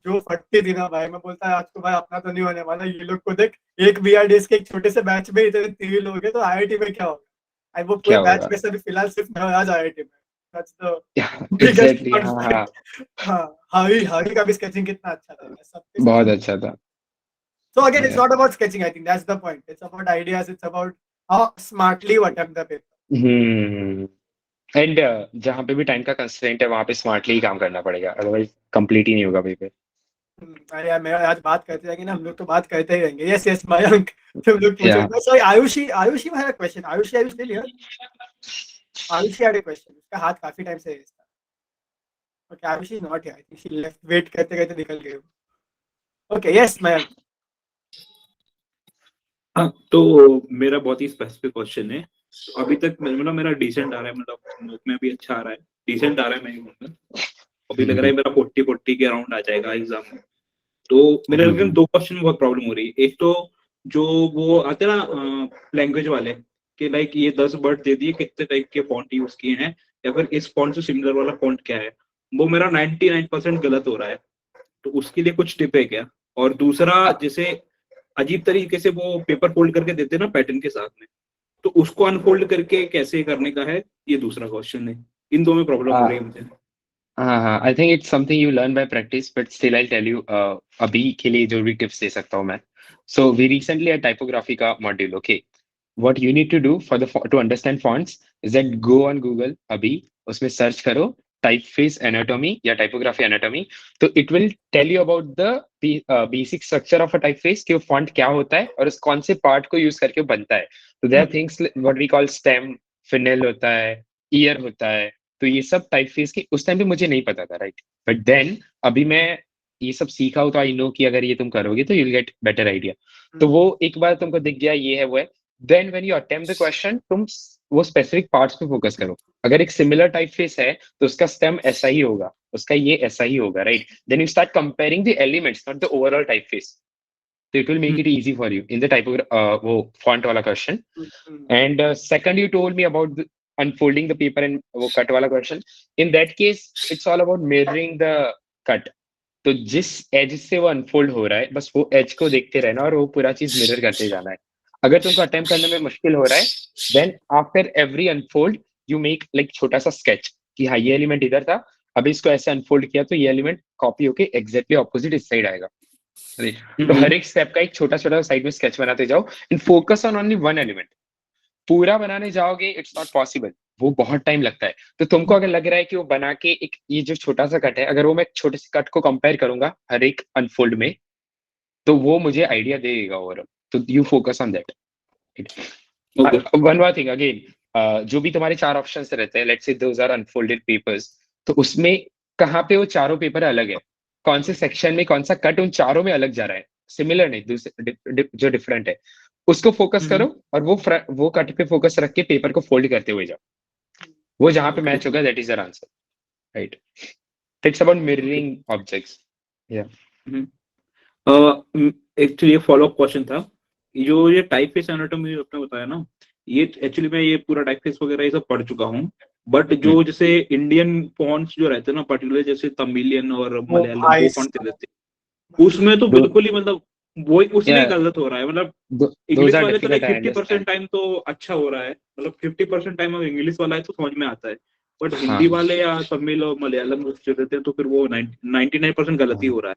जो फटती थी ना भाई, मैं बोलता है आज तो भाई अपना तो नहीं होने वाला, ये लोग को देख, एक बीआरडीएस के एक छोटे से बैच में इतने 3 लोग हैं, तो आईआईटी में क्या होगा। आई वो पूरे क्या बैच होगा? में से भी फिलहाल सिर्फ मैं आज आईआईटी में, that's the biggest exactly, fun हाँ हाँ, फैक्ट। हाँ, हरी का भी स्केचिंग कितना अच्छा था, सबके बहुत सब। अच्छा था। So again, it's Yeah. not about sketching. I think that's the point. It's about ideas. It's about how smartly you attempt the paper. And जहाँ पे भी टाइम का कंस्ट्रेंट है वहां पे स्मार्टली ही काम करना पड़ेगा, अदरवाइज कंप्लीट ही नहीं होगा पेपर। अरे यार मैं आज बात करते रहेंगे ना, हम लोग तो बात करते ही रहेंगे। यस यस मयंक, तुम लोग पूछो। Yeah. Sorry Ayushi had a question. Ayushi are you still here? Ayushi had a question, उसका हाथ काफी टाइम से रेस था। Okay Ayushi is not here, I think she left, wait करते करते निकल गई। Okay yes Mayank. हाँ, तो मेरा बहुत ही स्पेसिफिक क्वेश्चन है। अभी तक मतलब मेरा डिसेंट आ रहा है, मतलब में भी अच्छा आ रहा है, डिसेंट आ रहा है। मैं अभी लग रहा है मेरा 40 के अराउंड आ जाएगा एग्जाम में। तो मेरे लेकिन दो क्वेश्चन में बहुत प्रॉब्लम हो रही है। एक तो जो वो आते हैं ना लैंग्वेज वाले, कि लाइक ये 10 वर्ड दे दिए, कितने टाइप के फॉन्ट यूज किए हैं, या फिर इस फॉन्ट से सिमिलर वाला फॉन्ट क्या है, वो मेरा 99% गलत हो रहा है। तो उसके लिए कुछ टिप है क्या? और दूसरा, जैसे अजीब तरीके से वो पेपर फोल्ड करके देते हैं ना पैटर्न के साथ में, तो उसको अनफोल्ड करके कैसे करने का है, ये दूसरा क्वेश्चन है। इन दो में प्रॉब्लम हो रही है मुझे। हाँ, I think it's something you learn by practice, but still I tell you अभी के लिए जो भी टिप्स दे सकता हूँ मैं। So we recently a typography का module, okay. What you need to do for the to understand fonts is that go on Google अभी, उसमें सर्च करो टाइपफेस एनाटॉमी या टाइपोग्राफी एनाटॉमी। तो it will tell you about the basic structure of a typeface, कि वो फॉन्ट क्या होता है और उस कौन से पार्ट को यूज करके वो बनता है। तो there are things what we call stem, फिनेल होता है, ईयर होता है। तो ये सब टाइपफेस के उस टाइम पे मुझे नहीं पता था, राइट। बट देन अभी मैं ये सब सीखा हूं, तो आई नो कि अगर ये तुम करोगे तो you will get better idea. तो वो एक बार तुमको दिख गया ये है वो है, then when you attempt the question तुम वो स्पेसिफिक पार्ट्स पे फोकस करो। अगर एक सिमिलर टाइपफेस है तो उसका स्टेम ऐसा ही होगा, उसका ये ऐसा ही होगा, right. Then you start comparing the elements, not the overall typeface. तो it will make it easy for you in the वो फॉन्ट वाला question. And second, you told me about unfolding the paper and वो cut वाला question. In that case, it's all about mirroring the cut. तो जिस एज से वो अनफोल्ड हो रहा है, बस वो एज को देखते रहना और वो पूरा चीज मिरर करते जाना है। अगर तुमको अटेम्प्ट करने में मुश्किल हो रहा है, then after every unfold you make like छोटा सा स्केच कि हाँ ये एलिमेंट इधर था, अभी इसको ऐसे अनफोल्ड किया तो ये एलिमेंट कॉपी होके एग्जैक्टली ऑपोजिट इस साइड आएगा। तो हर एक स्टेप का एक छोटा छोटा साइड में स्केच बनाते जाओ and focus on only one element. पूरा बनाने जाओगे इट्स नॉट पॉसिबल, वो बहुत टाइम लगता है। तो तुमको अगर लग रहा है कि वो बना के एक ये जो छोटा सा कट है, अगर वो मैं छोटे से कट को कंपेयर करूंगा हर एक अनफोल्ड में, तो वो मुझे आइडिया देगा ओवरऑल। तो you focus on that. One more thing again, जो भी तुम्हारे 4 ऑप्शन रहते हैं, let's say those are unfolded papers, तो उसमें कहाँ पे वो चारों पेपर अलग है, कौन से सेक्शन में कौन सा कट उन चारों में अलग जा रहा है, सिमिलर नहीं, दूसरे जो डिफरेंट है, उसको फोकस करो और वो कट पे फोकस रख के पेपर को फोल्ड करते हुए जाओ। वो जहां पे मैच होगा that is the answer, right. It's about mirroring objects. या एक्चुअली एक फॉलो अप क्वेश्चन था। जो ये टाइपफेस एनाटॉमी आपने बताया ना, ये एक्चुअली मैं ये पूरा टाइपफेस वगैरह ये सब पढ़ चुका हूँ। बट जो जैसे इंडियन फॉन्ट्स जो रहते हैं ना, पर्टिकुलर जैसे तमिलियन और मलयालम वो फॉन्ट रहते हैं, उसमें तो बिल्कुल ही मतलब वो उसमें गलत हो रहा है। मतलब इंग्लिश वाले तो 50% टाइम तो अच्छा हो रहा है, मतलब 50% टाइम अगर इंग्लिश वाला है तो समझ में आता है, बट हिंदी वाले या तमिल और मलयालम जो रहते हैं तो फिर वो 99% गलती हो रहा है।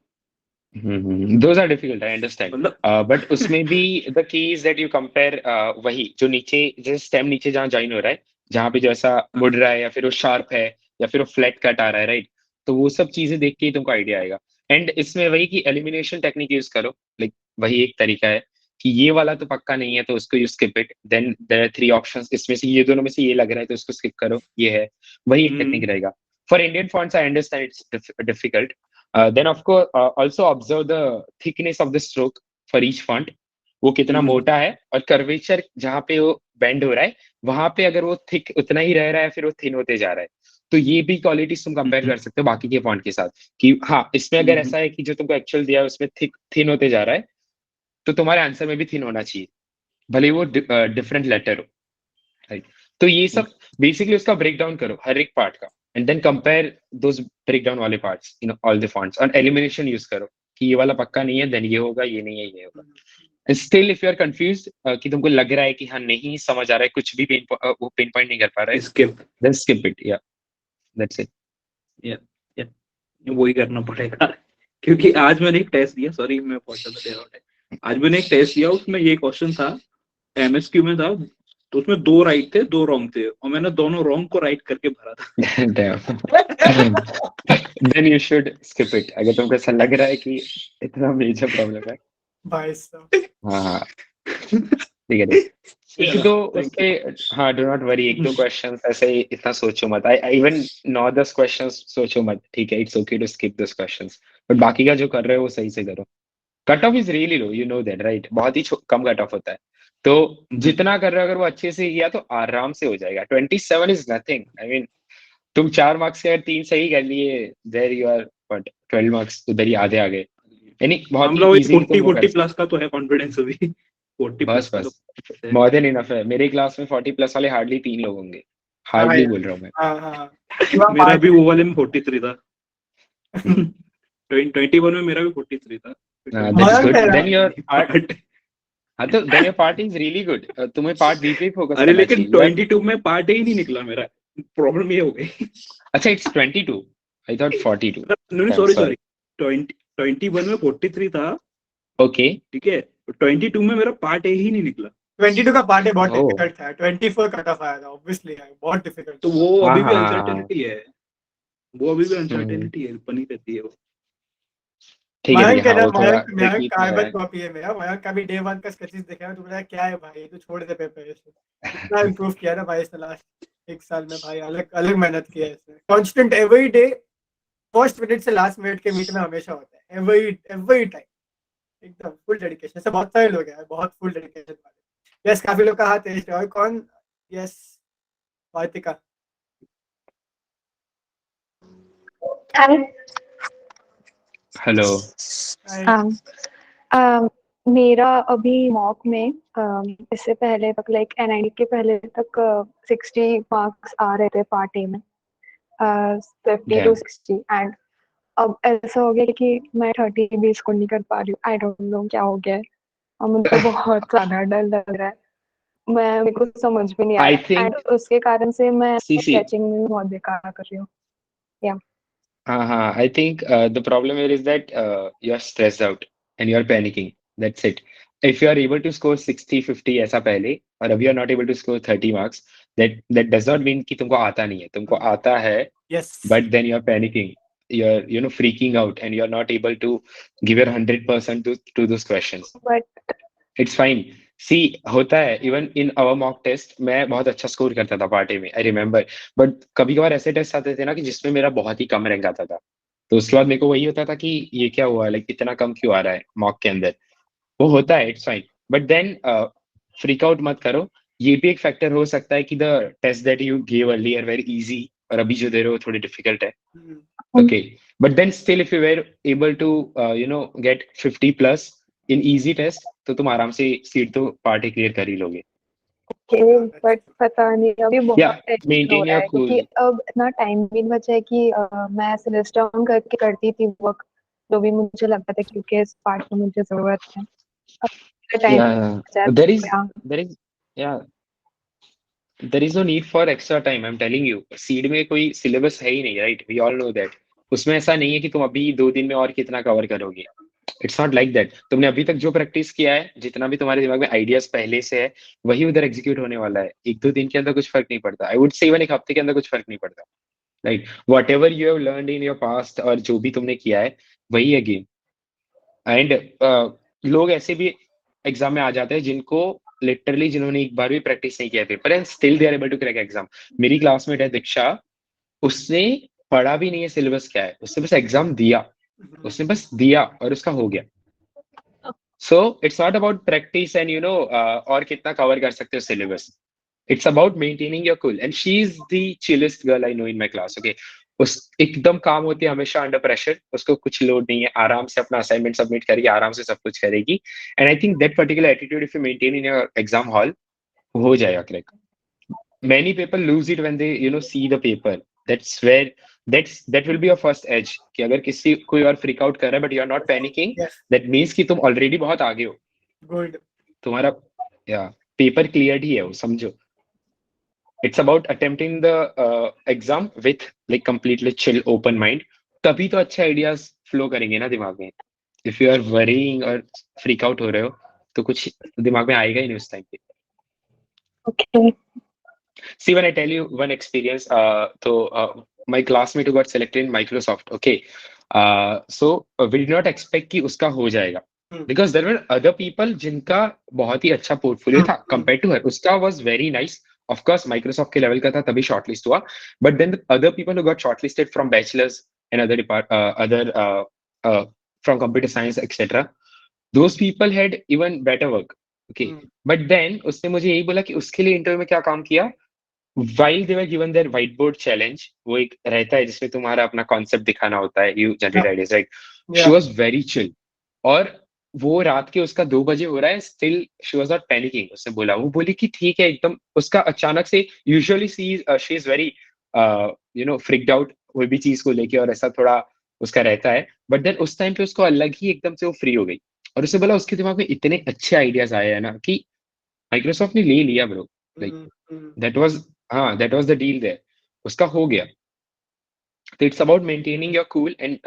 Those are difficult, I understand. But उसमें भी the key is that you compare वही जो नीचे जैसे स्टेम नीचे जहाँ ज्वाइन हो रहा है, जहाँ पे जो ऐसा मुड़ रहा है या फिर वो शार्प है या फिर वो फ्लैट कट आ रहा है, राइट। तो वो सब चीजें देख के ही तुमको आइडिया आएगा। एंड इसमें वही कि एलिमिनेशन टेक्निक यूज करो, लाइक वही एक तरीका है कि ये वाला तो पक्का नहीं है तो उसको you skip it, then there are 3 options, इसमें से ये दोनों में से ये लग रहा है तो उसको स्किप करो, ये है वही एक टेक्निक रहेगा। For Indian fonts I understand it's difficult. Then of course also observe the thickness of the stroke for each font, वो कितना मोटा है और कर्वेचर जहाँ पे वो बेंड हो रहा है वहां पे अगर वो थिक उतना ही रह रहा है फिर वो थिन होते जा रहा है। तो ये भी क्वालिटीज तुम कंपेयर कर सकते हो बाकी के फॉन्ट के साथ कि हाँ इसमें अगर ऐसा है कि जो तुमको एक्चुअल दिया है उसमें थिन होते जा रहा है, तो तुम्हारे आंसर में भी थिन होना चाहिए भले वो डिफरेंट लेटर हो, राइट। तो ये सब बेसिकली उसका ब्रेक डाउन करो हर एक पार्ट का and then compare those break down वाले parts in all the fonts और एलिमिनेशन यूज करो कि ये वाला पक्का नहीं है, देन ये होगा, ये नहीं है, ये होगा। Still if you are confused कि तुमको लग रहा है कि हाँ नहीं समझ आ रहा है, कुछ भी वो पिन पॉइंट नहीं कर पा रहा है, स्किप, देन स्किप इट, या दैट्स इट। या वही करना पड़ेगा क्योंकि आज मैंने एक टेस्ट दिया, सॉरी मैं बहुत ज्यादा दे रहा हूँ, आज मैंने एक टेस्ट दिया उसमें ये क्वेश्चन था, एमएसक्यू में था। तो उसमें 2 राइट थे 2 रॉन्ग थे और मैंने दोनों रॉन्ग को राइट करके भरा था। Damn. Then you should skip it. अगर तुमको ऐसा लग रहा है कि इतना मेजर प्रॉब्लम है। भाई साहब हाँ ठीक है एक दो उसके हाँ डू नॉट वरी एक दो क्वेश्चंस ऐसे ही इतना सोचो मत आई इवन 9-10 क्वेश्चंस सोचो मत ठीक है it's okay to skip this questions but बाकी का जो कर रहे हो वो सही से करो cut off is really low you know that right बहुत ही कम कट ऑफ होता है तो जितना कर रहे हो अगर वो अच्छे से किया तो आराम से हो जाएगा 27 इज नथिंग आई मीन तुम 4 मार्क्स के अगर 3 सही कर लिए there you are but 12 marks उधर ही आधे आ गए यानी बहुत हम ही लोग इजीली तुम वो 40 कर प्लस का तो है कॉन्फिडेंस अभी 40 बस प्लस बस का मोर देन इनफ है मेरे क्लास में 40 प्लस वाले हार्डली 3 लोग होंगे हार्डली हाँ बोल रहा हूँ मैं हाँ मेरा भी वो वाले में 43 था 21 में मेरा भी 43 था दैट्स गुड तेरा। देन योर पार्ट हाँ तो then your part is really good तुम्हें पार्ट बी पे फोकस अरे करना लेकिन चाहिए You are- 22 में पार्ट ही नहीं निकला मेरा प्रॉब्लम ये हो गई अच्छा इट्स 22 आई थॉट 42 नहीं सॉरी सॉरी 21 में 43 था ओके ठीक है 22 में मेरा पार्ट ए ही नहीं निकला 22 का पार्ट बहुत Oh. डिफिकल्ट था 24 कट ऑफ आया था ऑब्वियसली यार बहुत डिफिकल्ट तो वो हाँ, अभी भी हाँ, अनसर्टेनिटी है वो अभी भी अनसर्टेनिटी है बनी रहती है वो ठीक है मयंक हाँ वो थोड़ा मयंक tricky मयंक तो है कार्बन कॉपी है मेरा मयंक का भी डे 1 का स्केचेस देखा है तो बोला क्या है भाई तू छोड़ दे पेपर इतना इंप्रूव किया ना भाई इसने लास्ट 1 साल में भाई अलग अलग मेहनत किया है इसने constant every day first minute से लास्ट मिनट के बीच में हमेशा होता है एवरी टाइम एकदम फुल डेडिकेशन से बहुत सारे लोग हैं बहुत फुल डेडिकेशन वाले यस काफी लोग का हाथ है और कौन यस वातिका हेलो मेरा अभी मॉक में इससे पहले तक लाइक NID के पहले तक 60 मार्क्स आ रहे थे पार्ट ए में 50 to 60 एंड अब ऐसा हो गया कि मैं 30 भी स्कोर नहीं कर पा रही हूँ आई डोंट नो क्या हो गया है और मुझे बहुत ज्यादा डर लग रहा है मेरे को समझ भी नहीं आ I रहा think एंड उसके कारण से मैं CC स्केचिंग में बहुत बेकार कर रही हूँ हाँ I think the problem here is that you are stressed out and you are panicking that's it if you are able to score 60-50 ऐसा पहले और अभी you are not able to score 30 marks that does not mean कि तुमको आता नहीं है तुमको आता है yes but then you are panicking you are freaking out and you are not able to give your 100% to those questions but it's fine see होता है even in our mock test मैं बहुत अच्छा स्कोर करता था पार्टी में आई रिमेम्बर बट कभी कभार ऐसे टेस्ट आते थे ना कि जिसमें मेरा बहुत ही कम रैंक आता था तो उसके बाद मेरे को वही होता था कि ये क्या हुआ लाइक इतना कम क्यों आ रहा है मॉक के अंदर वो होता है it's fine but then freak out मत करो ये भी एक फैक्टर हो सकता है कि the test that you give earlier very easy और अभी जो दे रहे हो थोड़ी डिफिकल्ट है okay but then still if you were able to get 50 plus in easy test तो तुम आराम से सीट तो पार्टी क्लियर कर ही लोगे बट पता नहीं अभी बहुत या टेंशन हो मेंटेन रहा योर है कूल क्योंकि अब इतना टाइम भी नहीं बचा है कि मैं ऐसे लिस्ट डाउन करके करती थी वर्क जो भी मुझे लगता था क्योंकि इस पार्ट में मुझे जरूरत है अब टाइम बचा है there is हाँ there is yeah there is no need for extra time I'm telling you CEED में कोई सिलेबस है ही नहीं right we all know that उसमें ऐसा नहीं है कि तुम अभी 2 दिन में और कितना कवर करोगे इट्स नॉट लाइक दैट तुमने अभी तक जो प्रैक्टिस किया है जितना भी तुम्हारे दिमाग में आइडियाज पहले से है वही उधर एग्जीक्यूट होने वाला है 1-2 दिन के अंदर कुछ फर्क नहीं पड़ता आई वुड से इवन एक हफ्ते के अंदर कुछ फर्क नहीं पड़ता right what ever you have learned in your past और जो भी तुमने किया है वही है गेम एंड लोग ऐसे भी एग्जाम में आ जाते हैं जिनको लिटरली जिन्होंने एक बार भी प्रैक्टिस नहीं किया paper and still they are able to crack exam मेरी क्लासमेट है दीक्षा उसने पढ़ा भी नहीं है सिलेबस क्या है उसने बस एग्जाम दिया उसने बस दिया और उसका हो गया so it's not about practice and और कितना कवर कर सकते हो syllabus it's about maintaining your cool and she is the chillest girl I know in my class okay उस एकदम काम होती है हमेशा अंडर प्रेशर उसको कुछ लोड नहीं है आराम से अपना असाइनमेंट सबमिट करेगी आराम से सब कुछ करेगी and I think that particular attitude if you maintain in your exam hall हो जाएगा crack many people lose it when they see the paper that's where that will be your first edge कि अगर किसी कोई और फ्रीक आउट कर रहा है but you are not panicking Yes. That means कि तुम ऑलरेडी बहुत आगे हो गुड तुम्हारा या पेपर क्लियर ही है वो समझो it's about attempting the exam with like completely chill open mind तभी तो अच्छे आइडियाज फ्लो करेंगे ना दिमाग में इफ यू आर वरीइंग और फ्रीक आउट हो रहे हो तो कुछ दिमाग में आएगा ही नहीं उस टाइम पे Okay. See, when I tell you one experience, my classmate who got selected in Microsoft, okay, we did not expect कि उसका हो जाएगा, because there were other people जिनका बहुत ही अच्छा पोर्टफोलियो था compared to her. उसका was very nice. Of course, Microsoft के लेवल का था तभी shortlist हुआ. But then the other people who got shortlisted from bachelors and from computer science, etc. Those people had even better work. Okay, but then उसने मुझे यही बोला कि उसके लिए इंटरव्यू में क्या काम किया. While they were given their whiteboard challenge, वो एक रहता है जिसमें तुम्हारा अपना कॉन्सेप्ट दिखाना होता है, you generate ideas, right? She was very chill. और वो रात के उसका 2 बजे हो रहा है, still she was not panicking. उसने बोला, वो बोली कि ठीक है एकदम. उसका अचानक से usually she is very freaked out कोई भी चीज को लेके और ऐसा थोड़ा उसका रहता है. बट देन उस टाइम पे उसको अलग ही एकदम से वो फ्री हो गई और उसने बोला उसके दिमाग में इतने अच्छे आइडियाज आए हैं ना कि माइक्रोसॉफ्ट ने ले लिया bro. Like that was the deal there. उसका हो गया. So it's about maintaining your cool and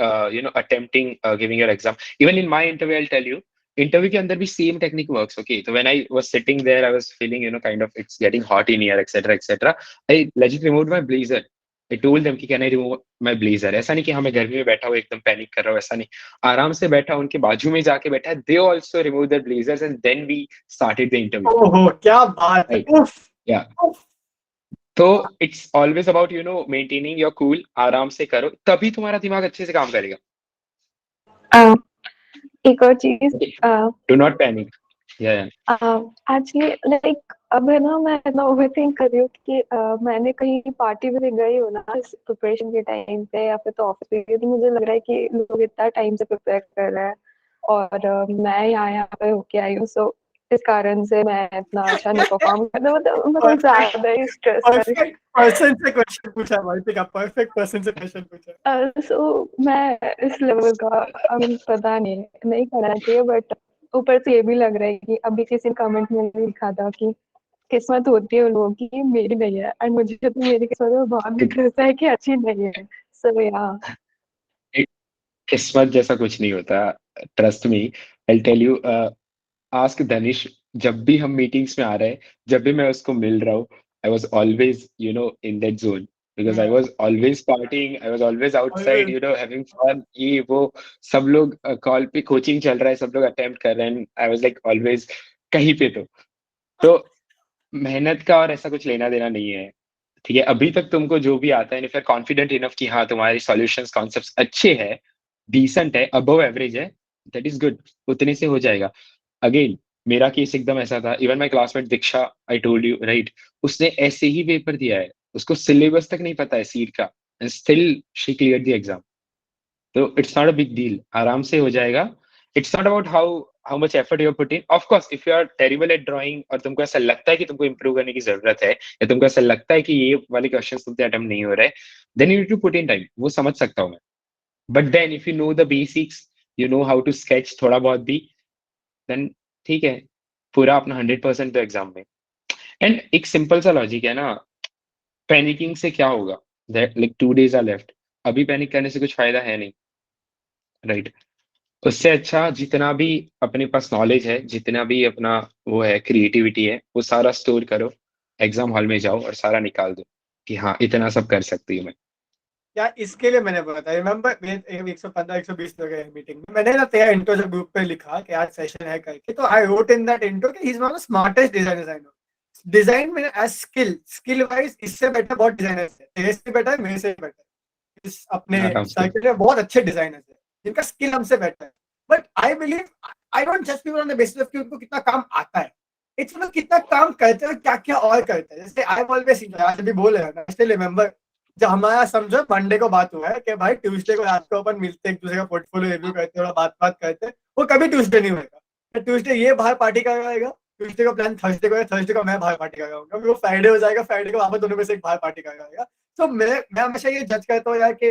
attempting giving your exam. Even in my interview, I'll tell you, interview के अंदर भी same technique works. Okay, so when I was sitting there, I was feeling kind of it's getting hot in here, etc., etc. I legit removed my blazer. I told them कि can I remove my blazer? ऐसा नहीं कि हाँ मैं गर्मी में बैठा हूँ एकदम पैनिक कर रहा हूँ, ऐसा नहीं. आराम से बैठा उनके बाजू में जाके बैठा. They also removed their blazers and then we started the interview. ओहो क्या बात है. Right. Yeah. तो it's always about maintaining your cool. आराम से करो तभी तुम्हारा दिमाग अच्छे से काम करेगा. एक और चीज, do not panic. Actually like अब है ना, मैं इतना ओवरथिंक कर रही हूँ कि मैंने कहीं पार्टी में गई हूँ ना इस प्रिपरेशन के टाइम पे या फिर तो ऑफिस पे, तो मुझे लग रहा है कि लोग इतना टाइम से प्रिपेयर कर रहे हैं और मैं यहाँ पे होके आई हूँ. सो इस कारण से मैं इतना अच्छा नहीं परफॉर्म करता. मतलब मैं कुछ ज्यादा ही स्ट्रेस कर रही हूँ. पर्सन से क्वेश्चन पूछा भाई, का परफेक्ट पर्सन से क्वेश्चन पूछा. सो मैं इस लेवल का पता नहीं करना चाहिए. बट ऊपर से ये भी लग रहा है कि अभी किसी कमेंट में लिखा था कि किस्मत होती है उन लोगों की, मेरी नहीं है. एंड मुझे तो मेरी किस्मत में बहुत दिख रहा है कि अच्छी नहीं है. सो या किस्मत जैसा कुछ नहीं होता. Trust me, I tell you. Ask Dhanish. जब भी हम मीटिंग्स में आ रहे हैं, जब भी मैं उसको मिल रहा हूँ, I was always in that zone because I was always partying, I was always outside, having fun. ये वो सब लोग कॉल पे कोचिंग चल रहा है, सब लोग अटेम्प्ट कर रहे हैं. I was like always कहीं पे. तो मेहनत का और ऐसा कुछ लेना देना नहीं है. ठीक है, अभी तक तुमको जो भी आता है, फिर कॉन्फिडेंट इनफ कि हाँ तुम्हारी सॉल्यूशंस कॉन्सेप्ट्स अच्छे हैं, डिसेंट है, अबव एवरेज है, दैट इज गुड. उतने से हो जाएगा. अगेन मेरा केस एकदम ऐसा था. Even my classmate Diksha, I told you right, उसने ऐसे ही पेपर दिया है, उसको सिलेबस तक नहीं पता है सीड का, and still she cleared the exam. तो it's not a big deal, आराम से हो जाएगा. It's not about how much effort you put in. Of course if you are terrible at drawing और तुमको ऐसा लगता है कि तुमको इंप्रूव करने की जरूरत है, या तुमको ऐसा लगता है कि ये वाले क्वेश्चंस तुमसे अटेम्प्ट नहीं हो रहे, then you need to put in time. वो समझ सकता हूँ मैं. But then if you know the basics, you know how to sketch थोड़ा बहुत भी, देन ठीक है, पूरा अपना 100% तो एग्जाम में. एंड एक सिंपल सा लॉजिक है ना, पैनिकिंग से क्या होगा. Like 2 days are left. अभी पैनिक करने से कुछ फायदा है नहीं, राइट? उससे अच्छा जितना भी अपने पास नॉलेज है, जितना भी अपना वो है क्रिएटिविटी है, वो सारा स्टोर करो, एग्जाम हॉल में जाओ और सारा निकाल दो कि हाँ इतना सब कर सकती हूँ मैं. क्या इसके लिए मैंने बताया, रिमेंबर 115-120 लोग हैं मीटिंग में, मैंने ना तेरा इंट्रो जब ग्रुप पे लिखा कि आज सेशन है करके, तो I wrote in that intro कि he is one of the smartest designers I know. Design में एज स्किल वाइज इससे बेटर बहुत डिजाइनर्स है, तेरे से बेटर है, मेरे से बेटर है, इस अपने सर्किट में बहुत अच्छे डिजाइनर्स है जिनका स्किल हमसे बेटर है. But I believe I don't जज people on the basis of कि उनको कितना काम आता है, इट्स मतलब कितना काम करते हैं, क्या क्या और करते हैं. जैसे आई ऑलवेज भी बोल रहे हैं ना, स्टिल रिमेंबर जब हमारा समझो मंडे को बात हुआ है कि भाई ट्यूसडे को रात को अपन मिलते हैं, एक दूसरे का पोर्टफोलियो रिव्यू करते हैं, बात करते हैं, वो कभी ट्यूसडे नहीं होगा. ट्यूसडे ये बाहर पार्टी कराएगा, ट्यूसडे को प्लान थर्सडे को है, थर्सडे को मैं बाहर पार्टी कराऊंगा, वो फ्राइडे हो जाएगा, फ्राइडे को वापस दोनों में से एक बाहर पार्टी कराएगा. तो मैं हमेशा ये जज करता हूँ यार कि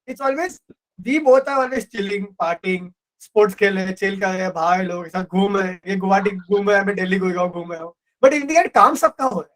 it's always we both are always chilling, partying, sports खेल रहे हैं, चिल कर रहे हैं, बाहर लोगों के साथ घूम रहे हैं, ये गुवाहाटी घूम रहा है, मैं दिल्ली घूम रहा हूँ. बट इन दी एंड काम सबका हो रहा है,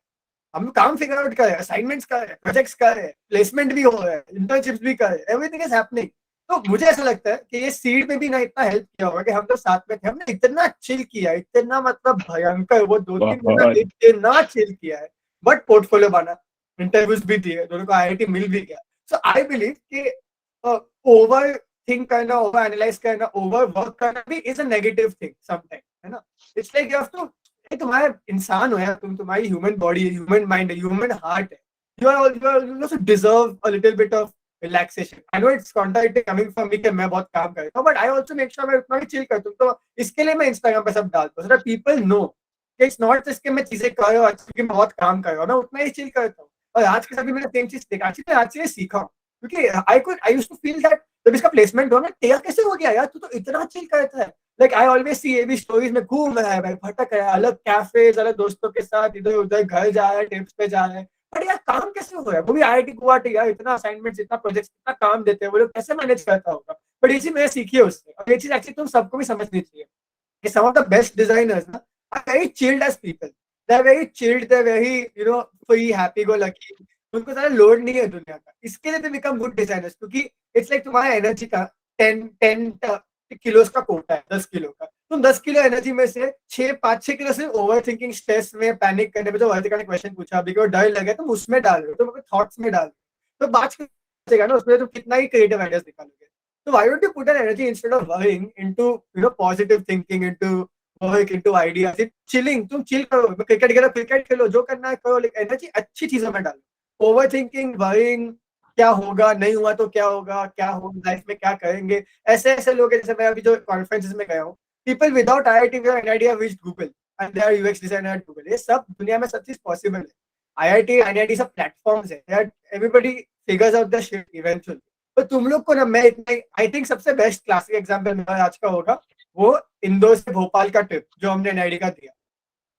हम काम फिगर आउट कर रहे हैं, असाइनमेंट्स कर रहे हैं, प्रोजेक्ट्स कर रहे हैं, प्लेसमेंट भी हो रहा है, इंटर्नशिप्स भी कर रहे हैं, एवरीथिंग इज हैपनिंग. तो मुझे ऐसा लगता है कि ये सीड में भी ना इतना हेल्प किया होगा कि हम लोग साथ में थे, हमने इतना चिल किया, इतना मतलब भयंकर, वो 2-3 महीना बहुत इतना चिल किया है, बट पोर्टफोलियो बना, इंटरव्यूज भी दिए, दोनों को आईआईटी मिल भी गया। सो आई बिलीव कि ओवर थिंक करना, ओवर एनालाइज करना, ओवर वर्क करना भी is a negative thing sometime, है ना। It's like you have to, तुम्हारे इंसान हो यार, तुम्हारी ह्यूमन बॉडी है, ह्यूमन माइंड है, ह्यूमन हार्ट है, you also deserve a little bit of relaxation. I know it's contradicting coming from me कि मैं बहुत काम करता हूँ, but I also make sure मैं उतना भी chill करता हूँ। तो इसके लिए मैं इंस्टाग्राम पे सब डालता हूँ, so that people know कि it's not just कि मैं चीजें कर रहा हूँ क्योंकि मैं बहुत काम कर रहा हूँ, मैं उतना ही chill करता हूँ। और आज के साथ भी मैंने सेम चीज देखा, एक्चुअली आज से सीखा हूँ, क्योंकि I used to feel that जब इसका प्लेसमेंट हुआ ना, तेरा कैसे हो गया यार, तू तो इतना चिल करता है। लाइक आई ऑलवेज सी ये भी स्टोरीज में घूम रहा है भाई, भटक रहा है, अलग कैफेज, अलग दोस्तों के साथ इधर उधर, घर जा रहा है, ट्रिप्स पे जा रहा है, बट यार काम कैसे हो रहा है, वो भी आईआईटी गुवाहाटी यार, इतना असाइनमेंट्स, इतना प्रोजेक्ट्स, इतना काम देते हैं वो लोग, कैसे मैनेज करता होगा। बट ये चीज मैंने सीखी है उससे, और ये चीज एक्चुअली तुम सबको भी समझनी चाहिए कि some of the best designers na, are very chilled as people. They're very chilled, they're very, free, happy go lucky. उनको ज़्यादा लोड नहीं है दुनिया का, इसके लिए they become good designers, क्योंकि it's like तुम्हारा एनर्जी का 10 किलोस का कोटा है, 10 किलो का, तुम 10 किलो एनर्जी में से 5-6 किलो सिर्फ ओवर थिंकिंग, स्ट्रेस में, पैनिक करने में, जो वर्तिका ने क्वेश्चन पूछा अभी, डर लगे तुम उसमें डाल रहे हो, तुम थॉट्स में डाल रहे हो, तो बात बचेगा ना उसमें, तुम कितना ही क्रिएटिव आइडियाज निकालोगे। So why don't you put an energy instead of worrying into positive thinking, into work, into ideas, chilling, तुम chill करो, क्रिकेट खेलो, क्रिकेट खेलो, जो करना है करो, लेकिन एनर्जी अच्छी चीजों में डालो। ओवर थिंकिंग, वरिंग, क्या होगा, नहीं हुआ तो क्या होगा, क्या होगा लाइफ में, क्या करेंगे, ऐसे ऐसे लोग हैं, जैसे मैं अभी जो कॉन्फ्रेंसेस में गया हूँ, people without IIT without an idea which Google and they are UX designer at Google. ये सब दुनिया में सब चीज पॉसिबल है। आईआईटी एनआईटी सब प्लेटफॉर्म्स है, everybody figures out the shit eventually. तो तुम लोग को ना, मैं इतने आई थिंक सबसे बेस्ट क्लासिक एग्जांपल मेरा आज का होगा वो इंदौर से भोपाल का ट्रिप जो हमने एनआईडी का दिया।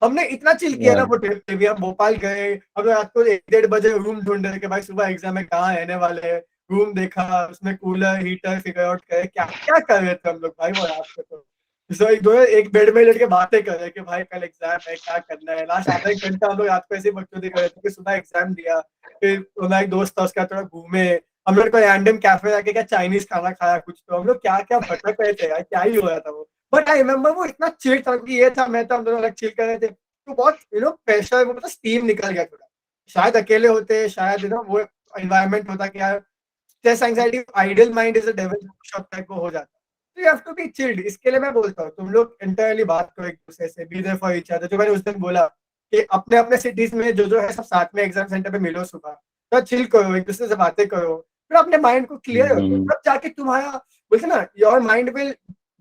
हमने इतना चिल किया ना वो ट्रिप पे भी, हम भोपाल गए, हम रात को 1-1:30 बजे रूम ढूंढ रहे कि भाई सुबह एग्जाम में कहाँ रहने वाले हैं, रूम देखा, उसमें कूलर हीटर फिगर आउट करे, क्या क्या कर रहे थे हम लोग भाई वो रात को। तो एक बेड में लेट के बातें कर रहे कि भाई कल एग्जाम है, क्या करना है। लास्ट आधा एक घंटा हम लोग रात को ऐसे बकचोदी कर रहे थे कि सुबह एग्जाम दिया, फिर हमारा एक दोस्त था उसका थोड़ा घूमे, हम लोग को रैंडम कैफे जाके क्या चाइनीज खाना खाया कुछ, तो हम लोग क्या क्या भटक रहे थे यार, क्या ही हो रहा था वो। बट आई रिमेम्बर वो इतना चिल था कि ये था, मैं था, हम दोनों अलग चिल कर रहे थे, तो बहुत प्रेशर, वो मतलब स्टीम निकल गया थोड़ा। शायद अकेले होते, शायद वो एनवायरनमेंट होता कि यार stress anxiety, ideal mind is a devil shop type को हो जाता। तो you have to be chilled. इसके लिए मैं बोलता हूँ तुम लोग इंटरनली बात करो एक दूसरे से, be there for each other. जो मैंने उस दिन बोला कि अपने अपने सिटीज में जो है सब साथ में एग्जाम सेंटर पे मिलो सुबह, तो चिल करो, एक दूसरे से बातें करो, फिर अपने माइंड को क्लियर रखो, तब जाके तुम्हारा बोलते ना, your mind will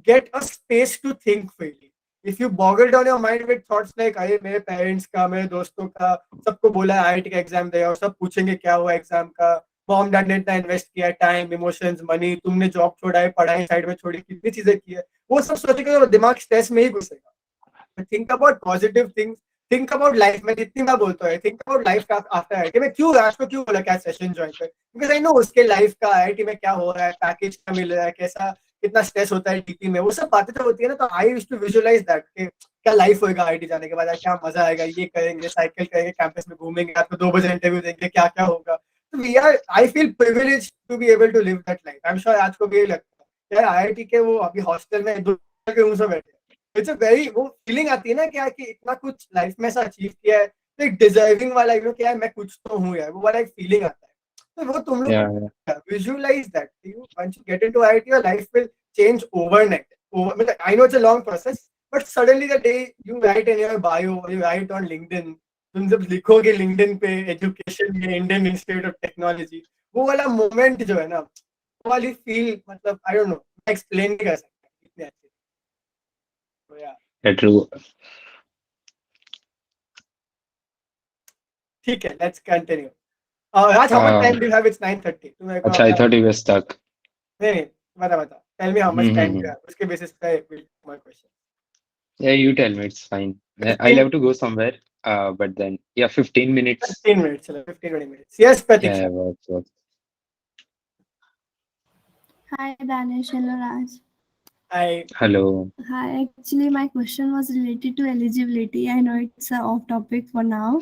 get a space to think freely. If you boggle down your mind with thoughts like अरे मेरे पेरेंट्स का, मेरे दोस्तों का, सबको बोला है आईआईटी का एग्जाम दे, और सब पूछेंगे क्या हुआ एग्जाम का, मॉम डैड ने इतना इन्वेस्ट किया, टाइम, इमोशंस, मनी, तुमने जॉब छोड़ा है, पढ़ाई साइड में छोड़ी, कितनी चीजें की है, वो सब सोचेंगे तो दिमाग स्ट्रेस में ही घुसेगा। Think about positive things, think about life. मैं जितनी बार बोलता है think about life after IIT. मैं क्यों राज को क्यों बोला क्या सेशन ज्वाइन कर, बिकॉज आई नो उसके लाइफ का आईआईटी में क्या हो रहा है, पैकेज क्या मिल रहा है, कैसा कितना स्ट्रेस होता है डीपी में, वो सब बातें जो होती है ना, तो I used to visualise that कि क्या लाइफ होगा आईआईटी जाने के बाद, क्या मजा आएगा, ये करेंगे, साइकिल करेंगे, कैंपस में घूमेंगे, रात को 2 बजे इंटरव्यू देंगे, क्या क्या होगा। तो we are, I feel privileged to be able to live that life. I am sure आज को भी यही लगता है यार, आईआईटी के वो अभी हॉस्टल में के रूम से बैठे, इट्स अ वेरी, वो फीलिंग आती है ना क्या कि इतना कुछ लाइफ में ऐसा अचीव किया है, तो एक डिजर्विंग वाला क्या है, मैं कुछ तो हूँ यार, वो वाला एक फीलिंग आता है। तो वो तुम लोग visualise that, you once you get into IIT your life will change overnight. मतलब I know it's a long process, but suddenly the day you write in your bio or you write on LinkedIn, तुम जब लिखोगे LinkedIn पे एजुकेशन में इंडियन इंस्टीट्यूट ऑफ टेक्नोलॉजी, वो वाला मोमेंट जो है ना, वो वाली फील, मतलब आई डोंट नो, मैं एक्सप्लेन नहीं कर सकता इतने अच्छे। तो यार ट्रू। ठीक है, let's continue. Raj, how much time do you have? It's 9:30। तुम एक अच्छा, 30 बजे तक। नहीं, बता, tell me how much time you have, उसके बेसिस पे will my question. Yeah, you tell me, it's fine. I'll have to go somewhere, but then, yeah, 15 minutes. 15 minutes, चलो 15-20 minutes। Yes, Pratik. Yeah, works. Hi, Danish. Hello, Raj. Hi. Hello. Hi. Actually, my question was related to eligibility. I know it's off topic for now,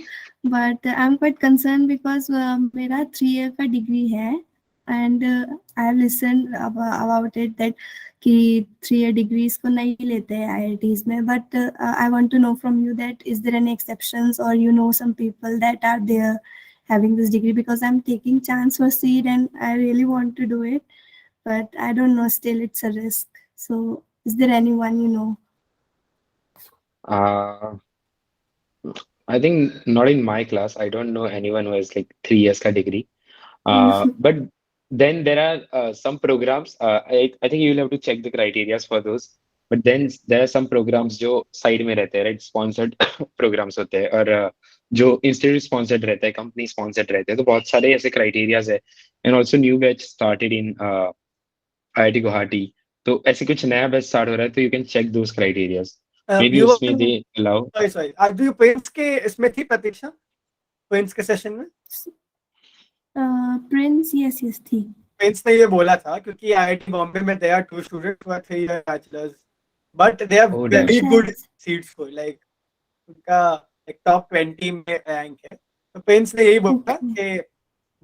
but I'm quite concerned because मेरा 3 year का degree है, and I have listened about it that कि 3 year degrees को नहीं लेते हैं IITs में, but I want to know from you that is there any exceptions or you know some people that are there having this degree, because I'm taking chance for CEED and I really want to do it, but I don't know, still it's a risk. So is there anyone you know? I think not in my class. I don't know anyone who has like 3 years ka degree. But then there are some programs. I think you will have to check the criteria for those. But then there are some programs जो side में रहते हैं, right? Sponsored programs होते हैं, और जो institute sponsored रहते हैं, company sponsored रहते हैं, तो बहुत सारे ऐसे criterias है. And also new batch started in IIT Guwahati. तो ऐसे कुछ नया batch start हो रहा है, तो you can check those criterias. Maybe You उसमें they allow. sorry. आज भी Prince के इसमें थी प्रतीक्षा? Prince के सेशन में? Prince, yes थी. Prince ने ये बोला था क्योंकि IIT बॉम्बे में there are 2 students who are 3-year bachelors, but they have Oh, very damn. good seat score, like उनका like top 20 में rank है. तो Prince ने यही बोला कि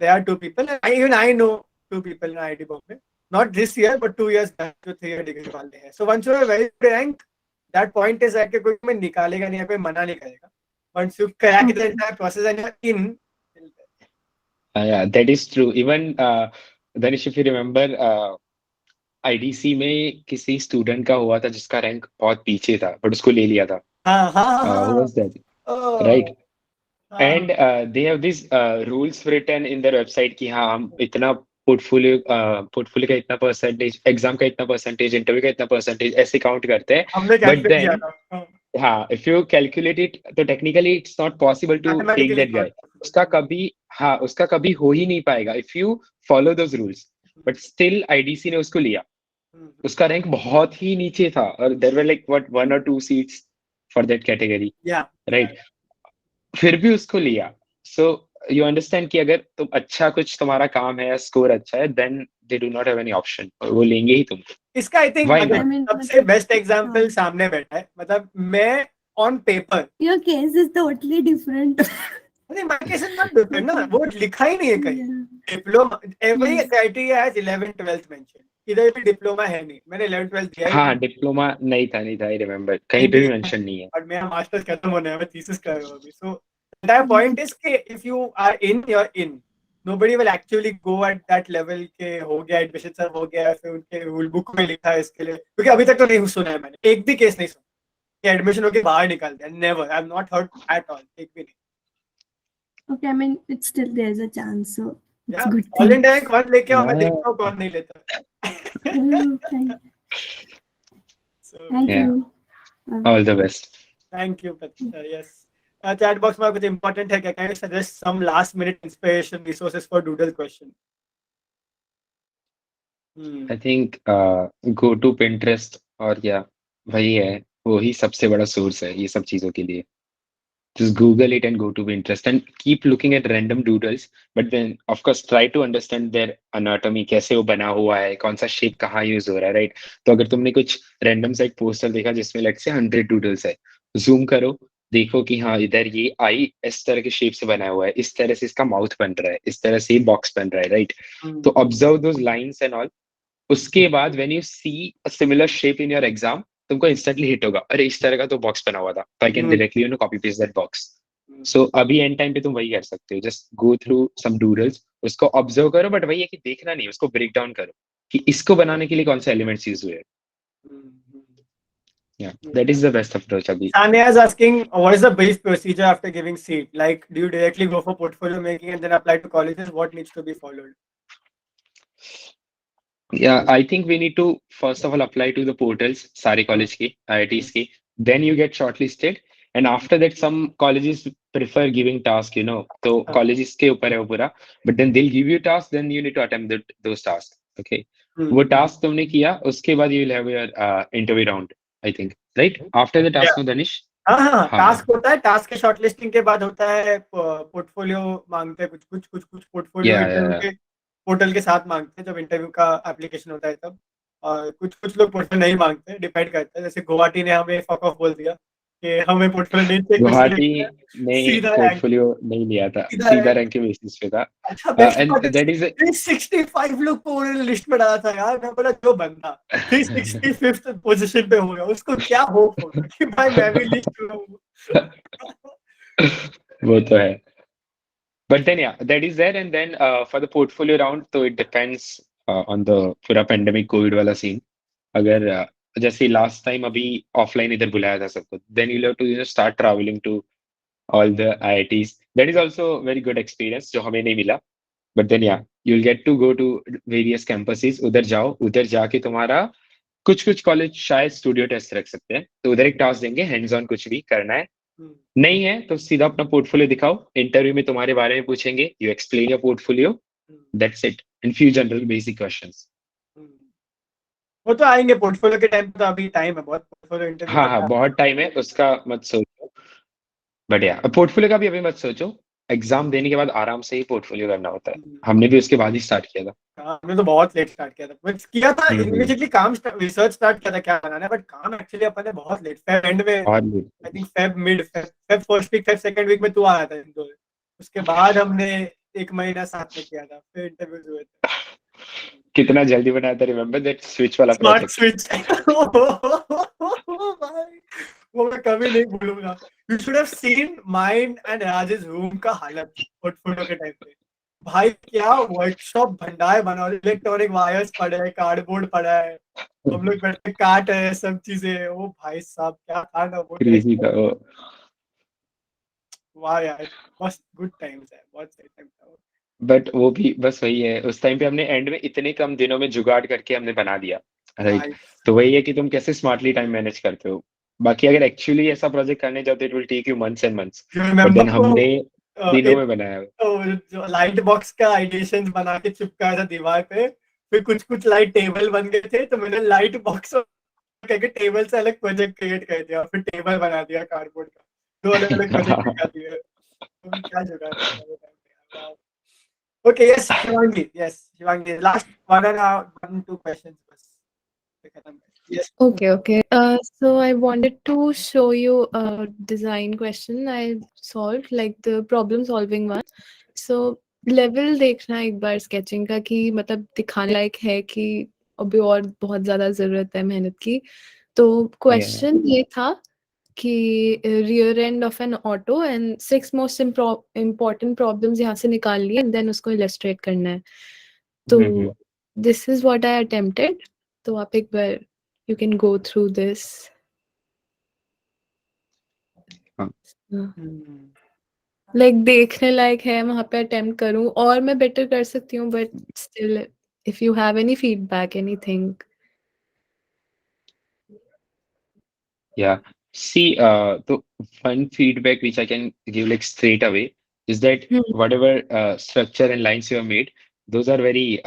there are 2 people, and even I know 2 people in IIT Bombay, not this year but 2 years back जो 3-year degree वाले हैं. So once you have a very good rank, that point is that कोई में निकालेगा नहीं, कोई मना नहीं करेगा. Once you crack the entire process and you're in. Yeah, that is true. Even Dhanish, if you remember, IDC में किसी स्टूडेंट का हुआ था जिसका रैंक बहुत पीछे था, बट उसको ले लिया था. Who was that? Right. And they have these rules written in their website कि हाँ हम इतना पोर्टफोलियो का इतना परसेंटेज, एग्जाम का इतना परसेंटेज, इंटरव्यू का इतना परसेंटेज ऐसे काउंट करते हैं. हमने But calculate किया then था. हाँ, if you calculate it, तो technically it's not possible to take Mathematically that guy. उसका कभी हो ही नहीं पाएगा if you follow those rules. But still IDC ने उसको लिया. उसका रैंक बहुत ही नीचे था, और there were like what 1 or 2 seats for that category. Yeah. Right. फिर भी उसको लिया. So you understand कि अगर तुम अच्छा कुछ तुम्हारा काम है, स्कोर अच्छा है, then they do not have any option. वो लेंगे ही तुमको. इसका I think Why not? सबसे बेस्ट एग्जांपल सामने बैठा है. मतलब मैं on paper. Your case is totally different. नहीं, my case is not different ना. वो लिखा ही नहीं है कहीं. Diploma. Every criteria has 11th 12th mentioned. इधर भी डिप्लोमा है नहीं. मैंने 11th 12th दिया है. हाँ, डिप्लोमा नहीं था. I remember. कहीं पे भी मेंशन नहीं है. और मेरा मास्टर्स खत्म होने है, मैं थीसिस कर रहा हूँ अभी. So the entire point is कि if you are in, you're in. Nobody will actually go at that level के हो गया एडमिशन सर हो गया, फिर उनके रूल बुक में लिखा है इसके लिए, क्योंकि अभी तक तो नहीं सुना है मैंने. एक भी केस नहीं सुना कि एडमिशन होके बाहर निकाल दिया. Never. I have not heard at all. एक भी नहीं. Okay, I mean it's still there's a chance, so it's Yeah. good All thing. India rank 1 लेके आओ, मैं देखता हूँ कौन नहीं लेता. Thank Yeah. you. All the best. Thank you, Pratisha. Yes. Chat box में कुछ important है क्या? Can you suggest some last minute inspiration resources for doodle question? I think go to Pinterest, और या वही है, वही सबसे बड़ा सोर्स है ये सब चीजों के लिए. Just Google it and go to Pinterest and keep looking at random doodles, but then of course try to understand their anatomy, कैसे वो बना हुआ है, कौन सा शेप कहाँ यूज हो रहा है, राइट. तो अगर तुमने कुछ रैंडम सा एक पोस्टर देखा जिसमें लेट्स से 100 डूडल्स है, जूम करो, देखो कि हाँ इधर ये आई इस तरह के शेप से बना हुआ है, इस तरह से इसका माउथ बन रहा है, इस तरह से बॉक्स बन रहा है, राइट. तो observe those lines and all. उसके बाद when you see a similar shape in your exam, तुमको इंस्टेंटली हिट होगा, अरे इस तरह का तो बॉक्स बना हुआ था, तो I can directly copy paste that box. So अभी एंड टाइम पे तुम वही कर सकते हो. Just go through some doodles, उसको ऑब्जर्व करो, बट वही है कि देखना नहीं, उसको ब्रेक डाउन करो कि इसको बनाने के लिए कौन से एलिमेंट्स यूज हुए. Yeah, that is the best approach abhi. Sanya is asking, what is the brief procedure after giving seat? Like, do you directly go for portfolio making and then apply to colleges? What needs to be followed? Yeah, I think we need to first of all apply to the portals, सारे college की, IITs की. Then you get shortlisted, and after that some colleges prefer giving task, तो colleges के ऊपर है वो पूरा. But then they'll give you task, then you need to attempt those tasks. Okay. वो task तुमने किया, उसके बाद you will have your interview round, I think, right? After the task, no, Dhanish? हाँ, टास्क होता है. टास्क के शॉर्टलिस्टिंग के बाद होता है पोर्टफोलियो मांगते हैं, कुछ पोर्टफोलियो इंटरव्यू के पोर्टल के साथ मांगते हैं जब इंटरव्यू का एप्लीकेशन होता है तब, और कुछ लोग पोर्टल नहीं मांगते, डिपेंड करता है. जैसे गुवाहाटी ने हमें फक ऑफ बोल दिया, कि हमें पोर्टफोलियो नहीं चाहिए, कुछ गुवाहाटी नहीं, ने सीधा रैंक, पोर्टफोलियो नहीं लिया था, सीधा सीधा रैंक। रैंक के बेसिस पे था। अच्छा best and part that is 365 लोग को उन्होंने लिस्ट में डाला था यार। मैं बोला जो बंदा 365th पोजीशन पे हो गया, उसको क्या होप होगा कि भाई मैं भी लिस्ट में हूँ। वो तो है। But then yeah, that is there. And then for the portfolio round, so it depends on the पूरा pandemic COVID वाला scene. अगर जैसे लास्ट टाइम अभी ऑफलाइन इधर बुलाया था सबको, then you'll have to start traveling to all the IITs. That is also very good experience जो हमें नहीं मिला. But then yeah, you'll get to go to various campuses. उधर जाओ, उधर जाके तुम्हारा कुछ कुछ कॉलेज शायद स्टूडियो टेस्ट रख सकते हैं, तो उधर एक टास्क देंगे, हैंड्स ऑन कुछ भी करना है। नहीं है तो सीधा अपना पोर्टफोलियो दिखाओ, इंटरव्यू में तुम्हारे बारे में पूछेंगे, you explain your portfolio, that's it, and few general basic questions. वो तो आएंगे पोर्टफोलियो के टाइम पे, तो अभी टाइम है बहुत पोर्टफोलियो इंटरव्यू हाँ हाँ, बहुत टाइम है, उसका मत सोचो। बट यार पोर्टफोलियो का भी अभी मत सोचो, एग्जाम देने के बाद आराम से ही पोर्टफोलियो करना होता है। हमने भी उसके बाद ही स्टार्ट किया था। हमने तो बहुत लेट स्टार्ट किया था, बट किया था इमीडिएटली काम रिसर्च स्टार्ट किया था क्या बनाना है, बट काम एक्चुअली अपन ने बहुत लेट फेब एंड में, I think Feb mid Feb first week Feb second week में तू आया था तो उसके बाद हमने 1 महीना साथ में किया था, फिर इंटरव्यूज हुए थे। कितना जल्दी बनाया था, रिमेंबर दैट स्विच वाला स्मार्ट प्रोजेक्ट? स्विच भाई वो मैं कभी नहीं भूलूंगा। You should have seen mine and Rajesh room का हालत पोर्टफोलियो के टाइम पे। भाई क्या वर्कशॉप भंडार बना, इलेक्ट्रॉनिक वायर्स पड़े हैं, कार्डबोर्ड पड़ा है, हम लोग बैठे काट है सब चीजें। वो भाई साहब क्या था ना वो क्रेजी था वो। वाह यार, बस गुड टाइम्स है, बहुत सही टाइम था वो। बट वो भी बस वही है, उस टाइम पे हमने एंड में इतने कम दिनों में जुगाड़ करके हमने बना दिया, राइट? तो वही है कि तुम कैसे स्मार्टली टाइम मैनेज करते हो। बाकी अगर एक्चुअली ऐसा प्रोजेक्ट करने जाओ तो it will take you months and months, but then हमने दिनों में बनाया। जो लाइट बॉक्स का आइडिएशन बना के चिपकाया था दीवार पे, फिर कुछ कुछ लाइट टेबल बन गए थे, तो मैंने लाइट बॉक्स करके टेबल से अलग प्रोजेक्ट क्रिएट कर दिया, फिर टेबल बना दिया कार्डबोर्ड का, 2 अलग अलग प्रोजेक्ट निकाल दिए। तो क्या जुगाड़ था। Okay yes Shivangi last 1 2 questions बस खत्म। Yes. Okay. So I wanted to show you a design question I solved, like the problem solving one. So level देखना एक बार sketching का कि मतलब दिखाने लायक है कि अभी और बहुत ज़्यादा ज़रूरत है मेहनत की। तो question ये था कि rear end of an auto and 6 most important problems यहाँ से निकाल लिए and then उसको illustrate करना है। तो this is what I attempted. तो आप एक बार you can go through this. Like देखने लायक है, वहाँ पे attempt करूँ और मैं better कर सकती हूँ, but still if you have any feedback, anything. Yeah. See, so one feedback which I can give like straight away is that whatever structure and lines you have made, those are very,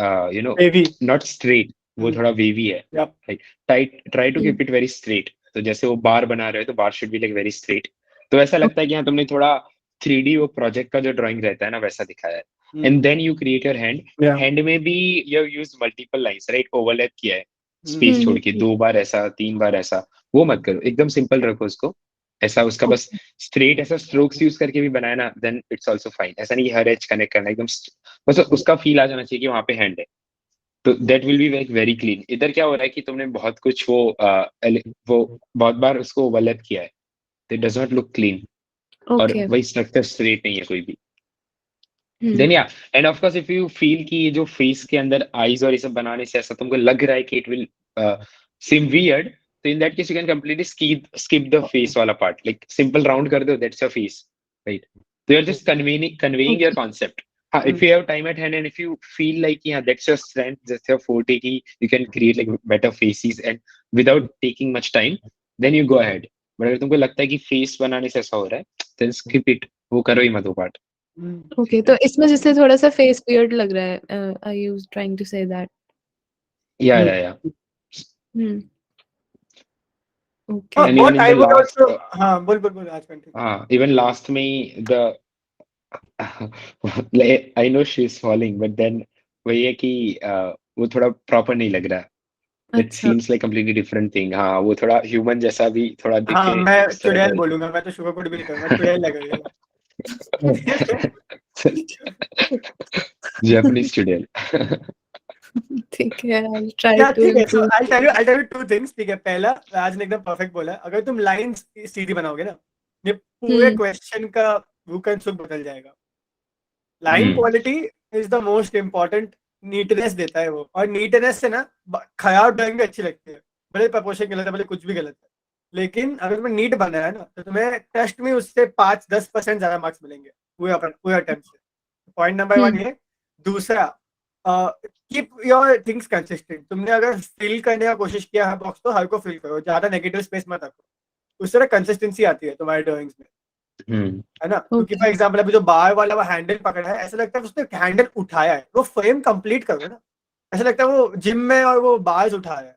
Wavy. not straight. वो थोड़ा wavy है. Yep. Like try to keep it very straight. तो जैसे वो बार बना रहे हो तो बार should be like very straight. तो ऐसा लगता है कि हाँ तुमने थोड़ा 3D वो प्रोजेक्ट का जो ड्राइंग रहता है ना वैसा दिखाया है. And then you create your hand. Yeah. Hand में भी you have used multiple lines, right? Overlap किया है. स्पेस छोड़ के 2 बार ऐसा 3 बार ऐसा, वो मत करो, एकदम सिंपल रखो उसको ऐसा, उसका बस स्ट्रेट ऐसा स्ट्रोक्स यूज करके भी बनाया ना, देन इट्स आल्सो फाइन। ऐसा नहीं कि हर एज कनेक्ट करना, एकदम बस उसका फील आ जाना चाहिए कि वहां पे हैंड है, तो that will be very clean. इधर क्या हो रहा है कि तुमने बहुत कुछ वो बहुत बार उसको ओवरलैप किया है, तो it does not look clean, और वही स्ट्रक्चर स्ट्रेट नहीं है कोई भी। देन या and of course if you feel कि ये जो फेस के अंदर आईज और ये सब बनाने से ऐसा तुमको लग रहा है कि it will seem weird, so in that case you can completely skip the face वाला part, like simple round कर दो, that's your face, right? So you're just conveying your concept. If you have time at hand and if you feel like yeah that's your strength, that's your forte, you can create like better faces and without taking much time, then you go ahead. But अगर तुमको लगता है कि face बनाने से ऐसा हो रहा है, then skip it, वो करो ही मत वो part. Okay, तो इसमें जैसे थोड़ा सा face weird लग रहा है, are you trying to say that? Yeah. Okay. And even in the last, बोल आज कंटिन्यू। even last में the like, I know she's falling, but then वही है कि वो थोड़ा proper नहीं लग रहा है। इट अच्छा seems like completely different thing. हाँ, वो थोड़ा ह्यूमन जैसा भी थोड़ा हाँ दिखे मैं उस तरह चुड़ैल का। बोलूंगा, मैं तो शुगर कोट भी नहीं करूंगा, चुड़ैल लगेगा। जापानीज चुड़ैल। ठीक है, I'll try या to ठीक है, so improve. I'll tell you two things, ठीक है। पहला, राज ने एकदम परफेक्ट बोला, अगर तुम लाइन सीधी बनाओगे ना, ये पूरे क्वेश्चन का रुख एंड सुख बदल जाएगा। Line quality is the most important, neatness देता है वो, और नीटनेस से ना खराब ड्राइंग भी अच्छी लगती है, भले प्रपोर्शन गलत है, भले कुछ भी गलत है, लेकिन अगर तुम्हें नीट बना है ना, तो तुम्हें टेस्ट में उससे 5-10% ज्यादा मार्क्स मिलेंगे पूरे अटेम्प्ट से। पॉइंट नंबर 1 ये। दूसरा, कीप योर थिंग्स कंसिस्टेंट। तुमने अगर फिल करने का कोशिश किया है बॉक्स, तो हर को फिल करो, ज्यादा नेगेटिव स्पेस मत रखो, उस तरह कंसिस्टेंसी आती है तुम्हारे ड्राइंग्स में, है ना। क्योंकि फॉर एग्जांपल अभी जो बाहर वाला वो हैंडल पकड़ा है, ऐसा लगता है उसने हैंडल उठाया है, वो फ्रेम कंप्लीट करो ना, ऐसा लगता है वो जिम में और वो बार्स उठा है।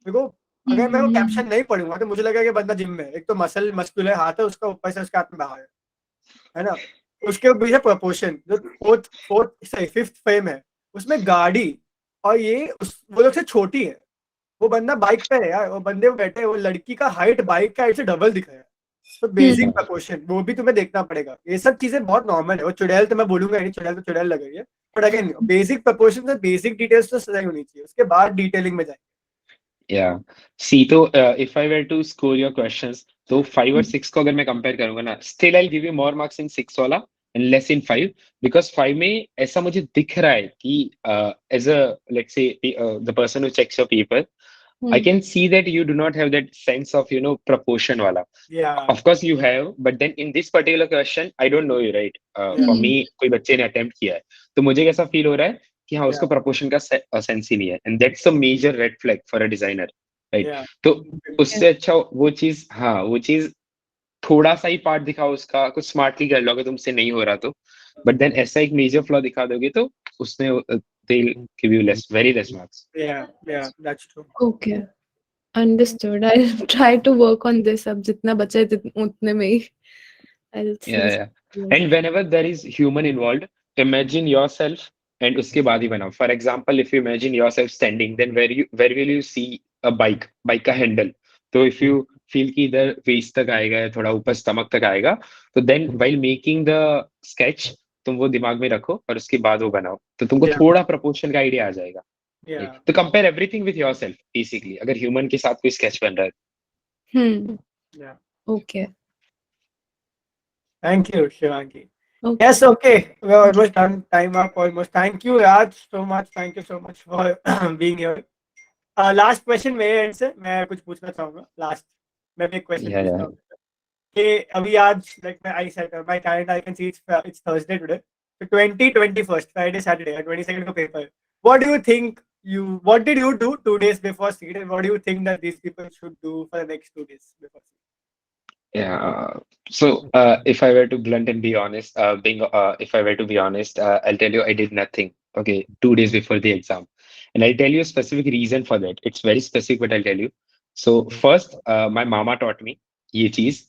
देखो, अगर मैं वो कैप्शन नहीं पढ़ूंगा तो मुझे लगेगा कि बंदा जिम में है। एक तो मस्कुलर हाथ है उसका, ऊपर से उसका हाथ में बाहर है ना। उसके पीछे प्रपोर्शन जो फिफ्थ फ्रेम है, उसमें गाड़ी और ये वो लोग से छोटी है, वो बंदा बाइक पे है यार, वो बंदे बैठे, वो लड़की का हाइट बाइक का हाइट से डबल दिख रहा है। तो बेसिक प्रपोर्शन वो भी तुम्हें देखना पड़ेगा। ये सब चीजें बहुत नॉर्मल है। वो चुड़ैल तो मैं बोलूंगा नहीं, चुड़ैल तो चुड़ैल लग रही है, बट अगेन बेसिक प्रपोर्शन से बेसिक डिटेल्स तो सही होनी चाहिए, उसके बाद डिटेलिंग में जाए। Yeah. See, तो if I were to score your questions, तो 5 और 6 को अगर मैं कंपेयर करूंगा ना, still I'll give you more marks in 6 वाला and less in 5, because 5 में ऐसा मुझे दिख रहा है कि as a let's say the person who checks your paper, I can see that you do not have that sense of proportion wala. Yeah. Of course you have, but then in this particular question I don't know you, right? For me, कोई बच्चे ने attempt किया है, तो मुझे कैसा फील हो रहा है कि हाँ, उसको proportion का सेंस ही नहीं है, and that's a major red flag for a designer, right? Yeah. तो उससे अच्छा वो चीज, हाँ, वो चीज थोड़ा सा ही पार्ट दिखाओ उसका, कुछ स्मार्टली कर लो अगर तुमसे नहीं हो रहा तो, बट देन ऐसा एक मेजर फ्लॉ दिखा दोगे तो उसमें they'll give you very less marks. Yeah, that's true. Okay, understood. I'll try to work on this. अब जितना बचा है उतने में ही I'll see. Yeah. And whenever there is human involved, imagine yourself and उसके बाद ही बनाओ. For example, if you imagine yourself standing, then where will you see a bike का handle? तो if you feel कि इधर waist तक आएगा या थोड़ा ऊपर stomach तक आएगा, तो then while making the sketch तुम वो दिमाग में रखो और उसके बाद वो बनाओ, तो तुमको थोड़ा proportion का आइडिया आ जाएगा. Yeah. तो compare everything with yourself basically. अगर human के साथ कोई sketch बन रहा है. Yeah. Okay. Thank you, Shivangi. Okay. Yes, okay. We're almost done. Time up almost. Thank you, Raj, so much. Thank you so much for being here. Last question मेरे end से मैं कुछ पूछना चाहूँगा. Last, मैं भी एक question पूछता हूँ. कि अभी आज, like I said, my calendar I can see it's Thursday today. So 21st, Friday, Saturday, 22nd का paper. What do you think? What did you do 2 days before CEED, and what do you think that these people should do for the next 2 days before CEED? Yeah. So if I were to blunt and be honest, if I were to be honest, I'll tell you I did nothing. Okay, 2 days before the exam, and I'll tell you a specific reason for that. It's very specific, but I'll tell you. So first, my mama taught me ये चीज,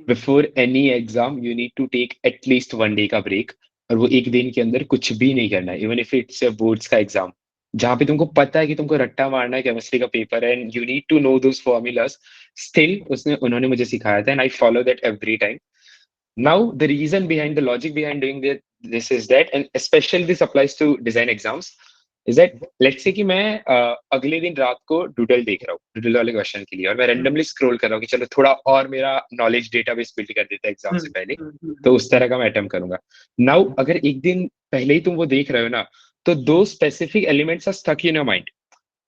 before any exam you need to take at least 1 day का break, और वो एक दिन के अंदर कुछ भी नहीं करना है, even if it's a boards का exam, जहाँ पे तुमको पता है कि तुमको रट्टा मारना है, केमिस्ट्री का पेपर है, and you need to know those formulas. Still उन्होंने मुझे सिखाया था, and I follow that every time. Now the reason behind, the logic behind doing this is that, and specially this applies to design exams, is that let's say कि मैं अगले दिन रात को डूडल देख रहा हूँ, डूडल वाले क्वेश्चन के लिए, और मैं रैंडमली स्क्रॉल कर रहा हूँ कि चलो थोड़ा और मेरा नॉलेज डेटाबेस बिल्ड कर देता है एग्जाम से पहले, तो उस तरह का मैं अटेम्प्ट करूंगा. नाउ अगर एक दिन पहले ही तुम वो देख रहे हो ना, तो दो specific elements are stuck in your mind.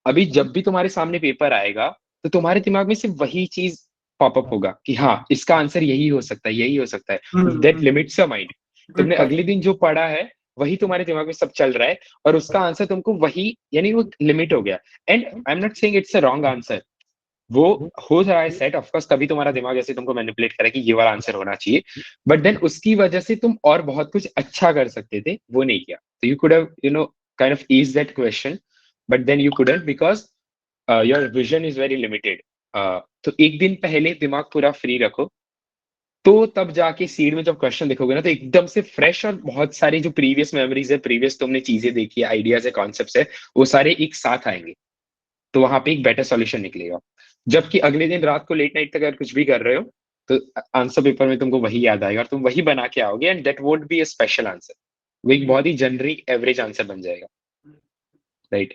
अभी जब भी तुम्हारे सामने पेपर आएगा, तो तुम्हारे दिमाग में सिर्फ वही चीज पॉपअप होगा कि हाँ, इसका आंसर यही हो सकता है, यही हो सकता है. That limits your mind. तुमने अगले दिन जो पढ़ा है वही तुम्हारे दिमाग में सब चल रहा है, और उसका आंसर तुमको वही, यानी वो लिमिट हो गया. And I am not saying it's a wrong answer, वो हो रहा है सेट, ऑफकोर्स कभी तुम्हारा दिमाग ऐसे तुमको मैनिपुलेट करे कि ये वाला आंसर होना चाहिए, बट देन उसकी वजह से तुम और बहुत कुछ अच्छा कर सकते थे, वो नहीं किया. तो you could have kind of ease that question, but then you couldn't, because your vision is very limited. तो एक दिन पहले दिमाग पूरा फ्री रखो, तो तब जाके सीड में जब क्वेश्चन देखोगे ना, तो एकदम से फ्रेश, और बहुत सारी जो प्रीवियस मेमोरीज है, प्रीवियस तुमने चीजें देखी है, आइडियाज है, कॉन्सेप्ट्स है, वो सारे एक साथ आएंगे. तो वहां पे एक बेटर सॉल्यूशन निकलेगा। जबकि अगले दिन रात को लेट नाइट तक अगर कुछ भी कर रहे हो तो आंसर पेपर में तुमको वही याद आएगा और तुम वही बना के आओगे, and that won't be a special answer, वो एक बहुत ही जेनरिक एवरेज आंसर बन जाएगा, राइट।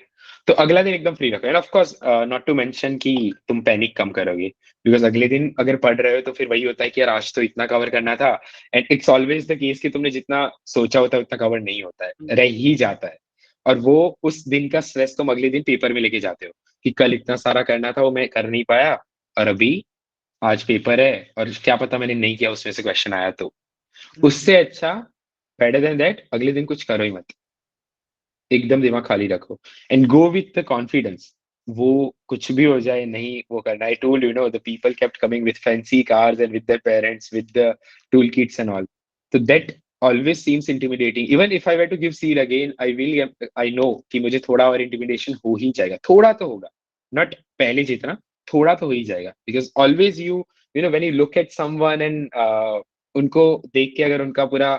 तो अगला दिन एकदम फ्री रखो, and of course not to mention कि तुम पैनिक कम करोगे, बिकॉज अगले दिन अगर पढ़ रहे हो तो फिर वही होता है कि यार आज तो इतना कवर करना था, and it's always the case कि तुमने जितना सोचा होता है उतना कवर नहीं होता है, रह ही जाता है। और वो उस दिन का स्ट्रेस तुम अगले दिन पेपर में लेके जाते हो कि कल इतना सारा करना था वो मैं कर नहीं पाया, और अभी आज पेपर है और क्या पता मैंने नहीं किया उसमें से क्वेश्चन आया तो। उससे अच्छा, बेटर देन दैट, अगले दिन कुछ करो ही मत, एकदम दिमाग खाली रखो and go with the confidence. वो कुछ भी हो जाए नहीं वो करना। I told you know the people kept coming with fancy cars and with their parents with the tool Kitts and all, तो that always seems intimidating. Even if I were to give seed again, I know कि मुझे थोड़ा और intimidation हो ही जाएगा, थोड़ा तो होगा, not पहले जितना, थोड़ा तो हो ही जाएगा, because always you know when you look at someone and उनको देख के अगर उनका पूरा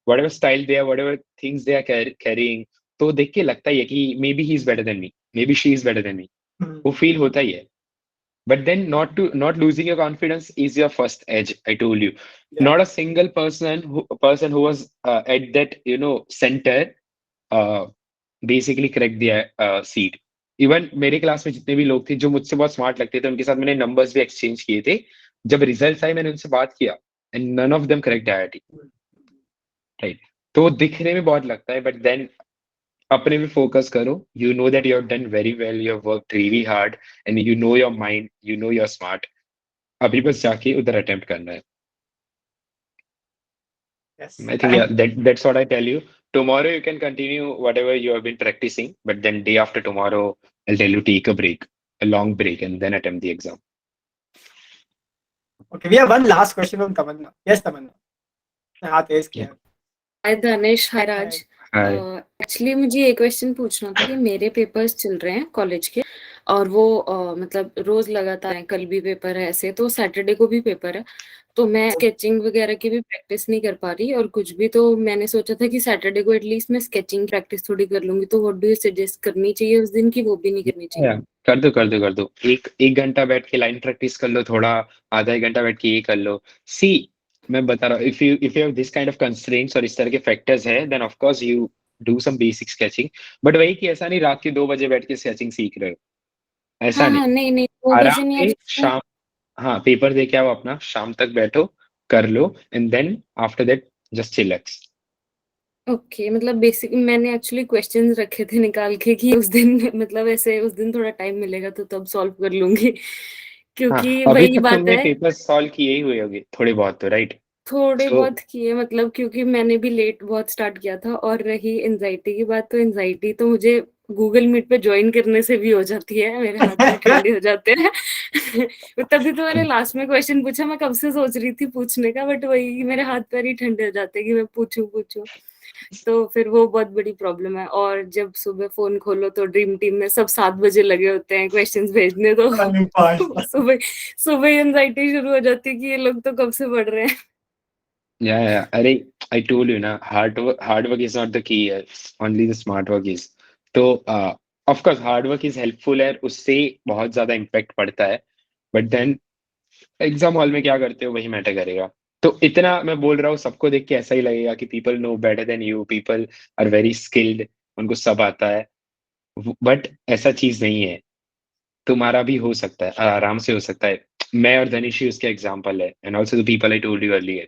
whatever style they are, whatever things they are carrying, तो देख के लगता ही है कि maybe he is better than me, maybe she is better than me, वो फील होता ही है। But then not losing your confidence is your first edge. I told you, not a single person who was at that center basically cracked the seat. Even मेरे क्लास में जितने भी लोग थे जो मुझसे बहुत स्मार्ट लगते थे, उनके साथ मैंने नंबर्स भी एक्सचेंज किए थे, जब रिजल्ट आए मैंने उनसे बात किया and none of them cracked IIT, right. तो वो दिखने में बहुत लगता है, बट देन अपने पे फोकस करो, you know that you have done very well, you have worked really hard and you know your mind, you know your smart, अभी बस जाके उधर अटेम्प्ट करना है। Yes. I think yeah, that's what I tell you. Tomorrow you can continue whatever you have been practicing, but then day after tomorrow I'll tell you take a break, a long break, and then attempt the exam. Okay, we have one last question from Tamanna. Yes, Tamanna. हाथ रेज किया। हाय धनेश, हाय राज। Hi. एक्चुअली मुझे ये क्वेश्चन पूछना था कि मेरे पेपर्स चल रहे हैं कॉलेज के, और वो मतलब रोज लगातार है, कल भी पेपर है, ऐसे तो सैटरडे को भी पेपर है, तो मैं स्केचिंग वगैरह की भी प्रैक्टिस नहीं कर पा रही और कुछ भी, तो मैंने सोचा था कि सैटरडे को एटलीस्ट मैं स्केचिंग प्रैक्टिस थोड़ी कर लूंगी, तो व्हाट डू यू सजेस्ट, करनी चाहिए उस दिन की वो भी नहीं करनी चाहिए? Yeah, कर दो, एक घंटा बैठ के लाइन प्रैक्टिस कर लो, थोड़ा आधा एक घंटा बैठ के ये कर लो। सी मैं बता रहा हूँ, if you have this kind of constraints और इस तरह के फैक्टर्स है, then of course you do some basic sketching, but वही कि ऐसा नहीं रात के 2 बजे बैठ के स्केचिंग सीख रहे हो, ऐसा हाँ नहीं। हाँ, नहीं नहीं, 2 आराम बजे नहीं, से अब शाम, हाँ पेपर दे के आओ अपना, शाम तक बैठो कर लो, and then after that just chillax. Okay, मतलब बेसिक मैंने एक्चुअली क्वेश्चंस रखे थे निकाल के कि उस दिन मतलब ऐसे उस दिन थोड़ा टाइम मिलेगा तो तब सॉल्व कर लूंगी, हाँ, क्योंकि अभी वही तक बात तुमने है, पेपर सॉल्व किए ही हुए होंगे थोड़े बहुत तो, राइट? थोड़े सो बहुत किए, मतलब क्योंकि मैंने भी लेट बहुत स्टार्ट किया था। और रही एंजाइटी की बात, तो एंजाइटी तो मुझे गूगल मीट पे ज्वाइन करने से भी हो जाती है, मेरे हाथ पैर ठंडे हो जाते हैं। तभी तो मैंने लास्ट में क्वेश्चन पूछा, मैं कब से सोच रही थी पूछने का, बट वही मेरे हाथ पैर ही ठंडे हो जाते हैं कि मैं पूछूं, तो फिर वो बहुत बड़ी प्रॉब्लम है। और जब सुबह फोन खोलो तो ड्रीम टीम में सब 7 बजे लगे होते हैं क्वेश्चंस भेजने, तो सुबह सुबह एंजाइटी शुरू हो जाती है कि ये लोग तो कब से पढ़ रहे हैं। yeah, अरे I told you ना, hard work is not the key है, only the smart work is. तो of course hard work is helpful है, उससे बहुत ज्यादा इम्पैक्ट पड़ता है, बट देन एग्जाम हॉल में क्या करते हो वही मैटर करेगा। तो इतना मैं बोल रहा हूँ, सबको देख के ऐसा ही लगेगा कि people know better than you, people are very skilled, उनको सब आता है, बट ऐसा चीज नहीं है। तुम्हारा भी हो सकता है, आराम से हो सकता है। मैं और धनीश ही उसके एग्जाम्पल है, and also the people I told you earlier.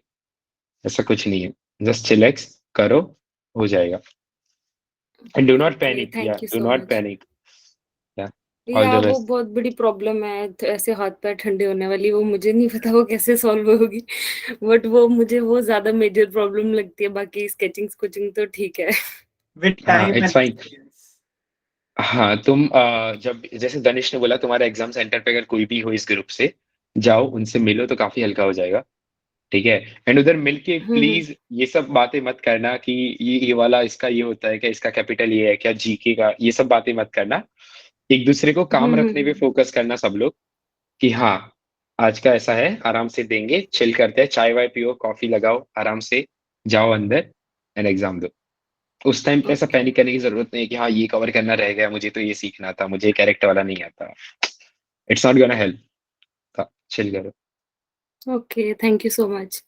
ऐसा कुछ नहीं है, जस्ट चिलैक्स करो, हो जाएगा। एंड डू नॉट पैनिक, या thank you do so not much. Panic, या ऑल या द वो बेस्ट। बहुत बड़ी प्रॉब्लम है, तो ऐसे हाथ पैर ठंडे होने वाली, वो मुझे नहीं पता वो कैसे सॉल्व होगी, बट वो मुझे वो ज्यादा मेजर प्रॉब्लम लगती है, बाकी स्केचिंग स्केचिंग तो ठीक है। With हाँ time it's and fine. experience. हाँ तुम जब जैसे धनिश ने बोला तुम्हारा एग्जाम सेंटर पे अगर कोई भी हो इस ग्रुप से, जाओ उनसे मिलो तो काफी हल्का हो जाएगा, ठीक है? एंड उधर मिलके हम्म प्लीज ये सब बातें मत करना कि ये वाला इसका ये होता है क्या, इसका कैपिटल ये है क्या, जीके का, ये सब बातें मत करना। एक दूसरे को काम रखने पे हम्म। फोकस करना सब लोग, कि हाँ आज का ऐसा है, आराम से देंगे, चिल करते हैं, चाय वाय पियो, कॉफी लगाओ, आराम से जाओ अंदर एंड एग्जाम दो। उस टाइम पे ऐसा पैनिक करने की जरूरत नहीं है कि हाँ ये कवर करना रह गया, मुझे तो ये सीखना था, मुझे कैरेक्टर वाला नहीं आता. It's not gonna help. Chill करो. Okay, thank you so much.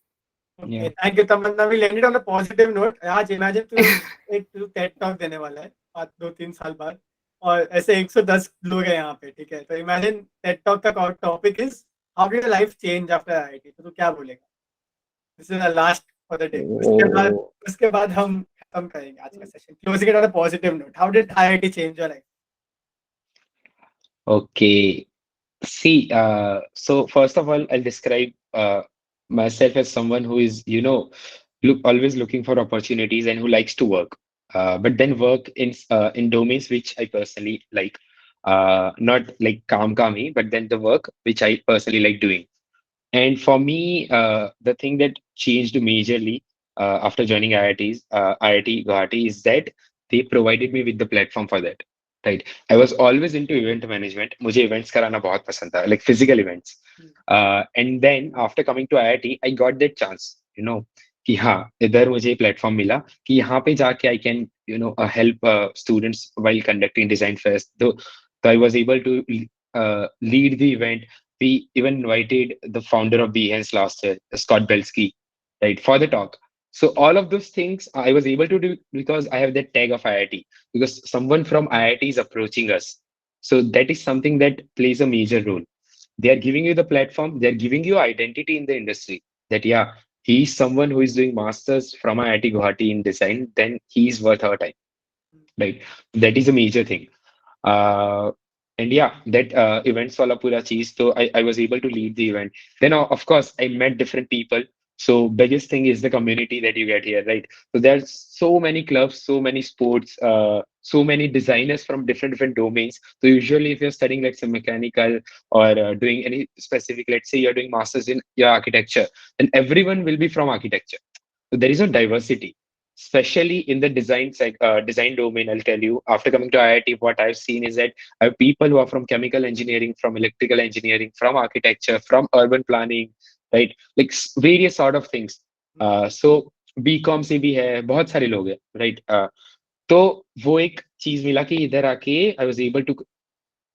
Okay, Yeah. thank you Tamanna. We ended on a positive note. आज imagine तू TED talk देने वाला है आज 2-3 साल बाद, और ऐसे 110 लोग हैं यहाँ पे, ठीक है? तो imagine TED talk का topic is how did your life change after IIT? तो तू क्या बोलेगा? This is the last for the day. उसके बाद हम खत्म करेंगे आज का session. Closing it on a positive note. How did IIT change your life? Okay. See, so first of all, I'll describe myself as someone who is, always looking for opportunities and who likes to work. But then work in domains which I personally like. Not like calm he, but then the work which I personally like doing. And for me, the thing that changed majorly after joining IIT Guwahati is that they provided me with the platform for that. Right. I was always into event management. मुझे events कराना बहुत पसंद था, like physical events. And then after coming to IIT, I got that chance, कि हाँ इधर मुझे platform मिला कि यहाँ पे जाके I can, help students while conducting design fest. So I was able to lead the event. We even invited the founder of Behance last year, Scott Belsky, right, for the talk. So all of those things I was able to do because I have that tag of IIT, because someone from IIT is approaching us. So that is something that plays a major role. They are giving you the platform, they're giving you identity in the industry that, yeah, he's someone who is doing masters from IIT Guwahati in design, then he's worth our time, right? That is a major thing. Uh, and yeah, that events wala pura cheese. So I was able to lead the event. Then of course I met different people. So biggest thing is the community that you get here, right? So there's so many clubs, so many sports, so many designers from different domains. So usually if you're studying, let's say, mechanical or doing any specific, let's say you're doing masters in your architecture, then everyone will be from architecture. So there is no diversity, especially in the design domain. I'll tell you, after coming to IIT, what I've seen is that I have people who are from chemical engineering, from electrical engineering, from architecture, from urban planning, right? Like various sort of things. So BCom से भी है, बहुत सारे लोग हैं, right? तो वो एक चीज मिला कि इधर आके I was able to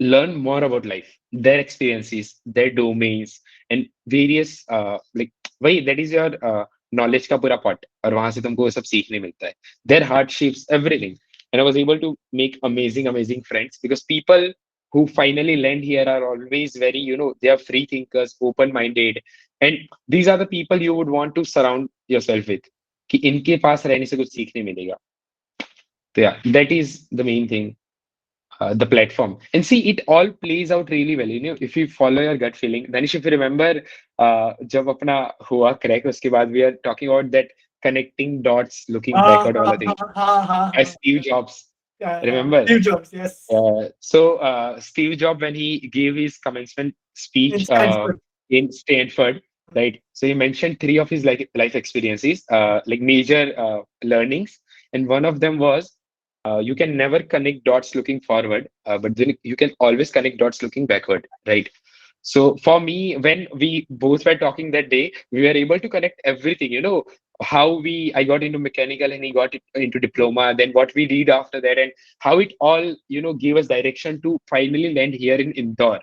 learn more about life, their experiences, their domains, and various like वही that is your knowledge का पूरा pot, और वहां से तुमको वो सब सीखने मिलता है. Their hardships, everything, and I was able to make amazing friends, because people who finally land here are always very, they are free thinkers, open minded, and these are the people you would want to surround yourself with, कि इनके पास रहने से कुछ सीखने मिलेगा. So yeah, that is the main thing. The platform, and see, it all plays out really well, if you follow your gut feeling. Danish, if you remember, जब अपना हुआ crack, उसके बाद we are talking about that connecting dots, looking backward वाला thing. As Steve Jobs, remember? Steve Jobs, yes. Steve Jobs, when he gave his commencement speech In Stanford. in Stanford, right? So he mentioned 3 of his life experiences, like major learnings, and one of them was, you can never connect dots looking forward, but then you can always connect dots looking backward, right? So for me, when we both were talking that day, we were able to connect everything, how I got into mechanical and he got into diploma, then what we did after that, and how it all, gave us direction to finally land here in Indore,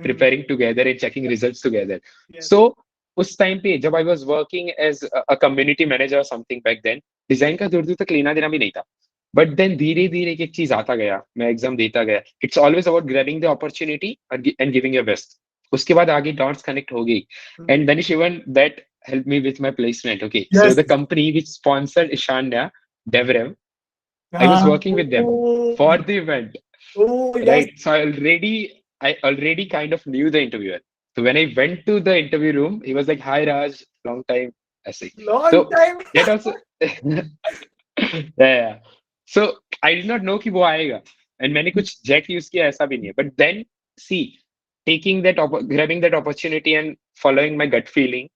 preparing together and checking results together. Yes. So उस टाइम पे जब I was working as a community manager or something back then, design का दूर दूर तक लेना देना भी नहीं था. बट देन धीरे धीरे एक चीज आता गया, मैं एग्जाम देता गया. It's always about grabbing the opportunity and giving your best. उसके बाद आगे डॉट्स कनेक्ट हो गई, and Danish, even that helped me with my placement. Okay, so Yes. the company which sponsored Ishanya, Devrev, I was working with them for the event. Yes. Right, so I already kind of knew the interviewer. So when I went to the interview room, he was like, "Hi Raj, long time." I say, Long time. that also yeah. So I did not know कि वो आएगा, and मैंने कुछ jet use किया ऐसा भी नहीं है. But then see, grabbing that opportunity and following my gut feeling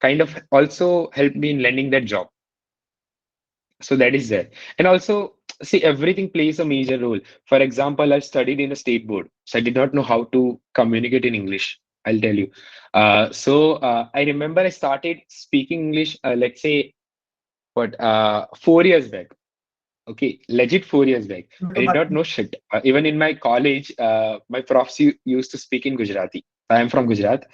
kind of also helped me in landing that job. So that is there. And also, see, everything plays a major role. For example, I studied in a state board, so I did not know how to communicate in English. I'll tell you. I remember I started speaking English, let's say, 4 years back. Okay, legit 4 years back. I did not know shit. Even in my college, my profs used to speak in Gujarati. I am from Gujarat.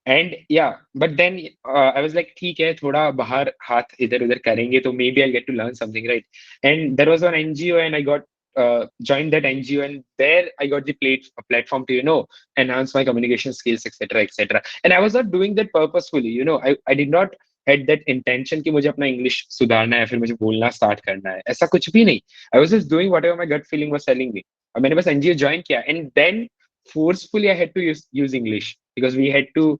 And yeah, but then I was like, ठीक है, थोड़ा बाहर हाथ इधर उधर करेंगे तो maybe I'll get to learn something, right? And there was an NGO, and I got joined that NGO, and there I got the platform to enhance my communication skills, etc., etc. And I was not doing that purposefully. I did not had that intention कि मुझे अपना इंग्लिश सुधारना है, फिर मुझे बोलना स्टार्ट करना है, ऐसा कुछ भी नहीं. I was just doing whatever my gut feeling was telling me. और मैंने बस NGO ज्वाइन किया, and then forcefully I had to use English because we had to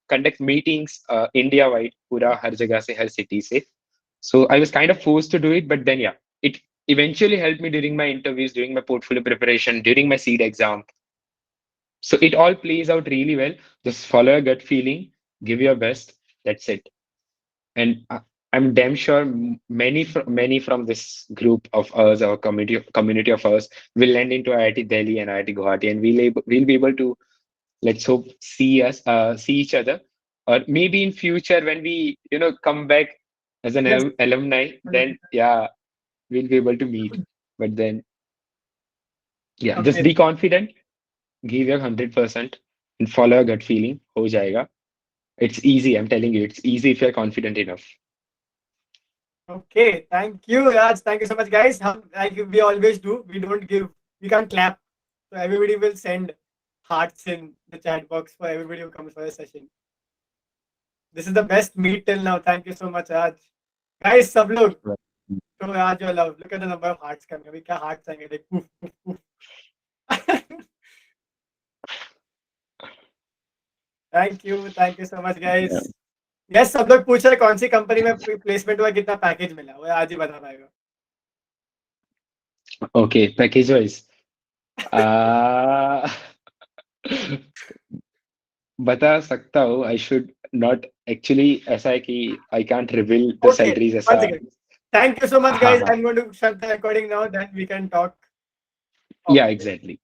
conduct meetings India wide, पूरा हर जगह से, हर city से. So I was kind of forced to do it, but then yeah, it eventually helped me during my interviews, during my portfolio preparation, during my CEED exam. So it all plays out really well. Just follow your gut feeling, give your best. That's it. And I'm damn sure many from this group of us, our community of us, will land into IIT Delhi and IIT Guwahati, and we'll be able to, let's hope, see each other, or maybe in future when we come back as an alumni, then yeah, we'll be able to meet. But then yeah, just be confident, give your 100%, and follow your gut feeling. हो जाएगा. It's easy. I'm telling you, it's easy if you're confident enough. Okay, thank you, Raj. Thank you so much, guys. Like we always do, we can't clap. So everybody will send hearts in the chat box for everybody who comes for a session. This is the best meet till now. Thank you so much, Raj. Guys, sab log. So Raj, your love. Look at the number of hearts coming. Abhi kya hearts आएंगे? Like poof, poof, poof. Thank you so much, guys. Yes, सब लोग पूछ रहे कौन सी कंपनी में प्लेसमेंट हुआ, कितना पैकेज मिला, वो आज ही बता पाएगा. Okay, package wise. बता सकता हूँ. I should not actually. ऐसा है कि I can't reveal the salaries ऐसा. Thank you so much, guys. I'm going to shut the recording now. Then we can talk. Yeah, exactly.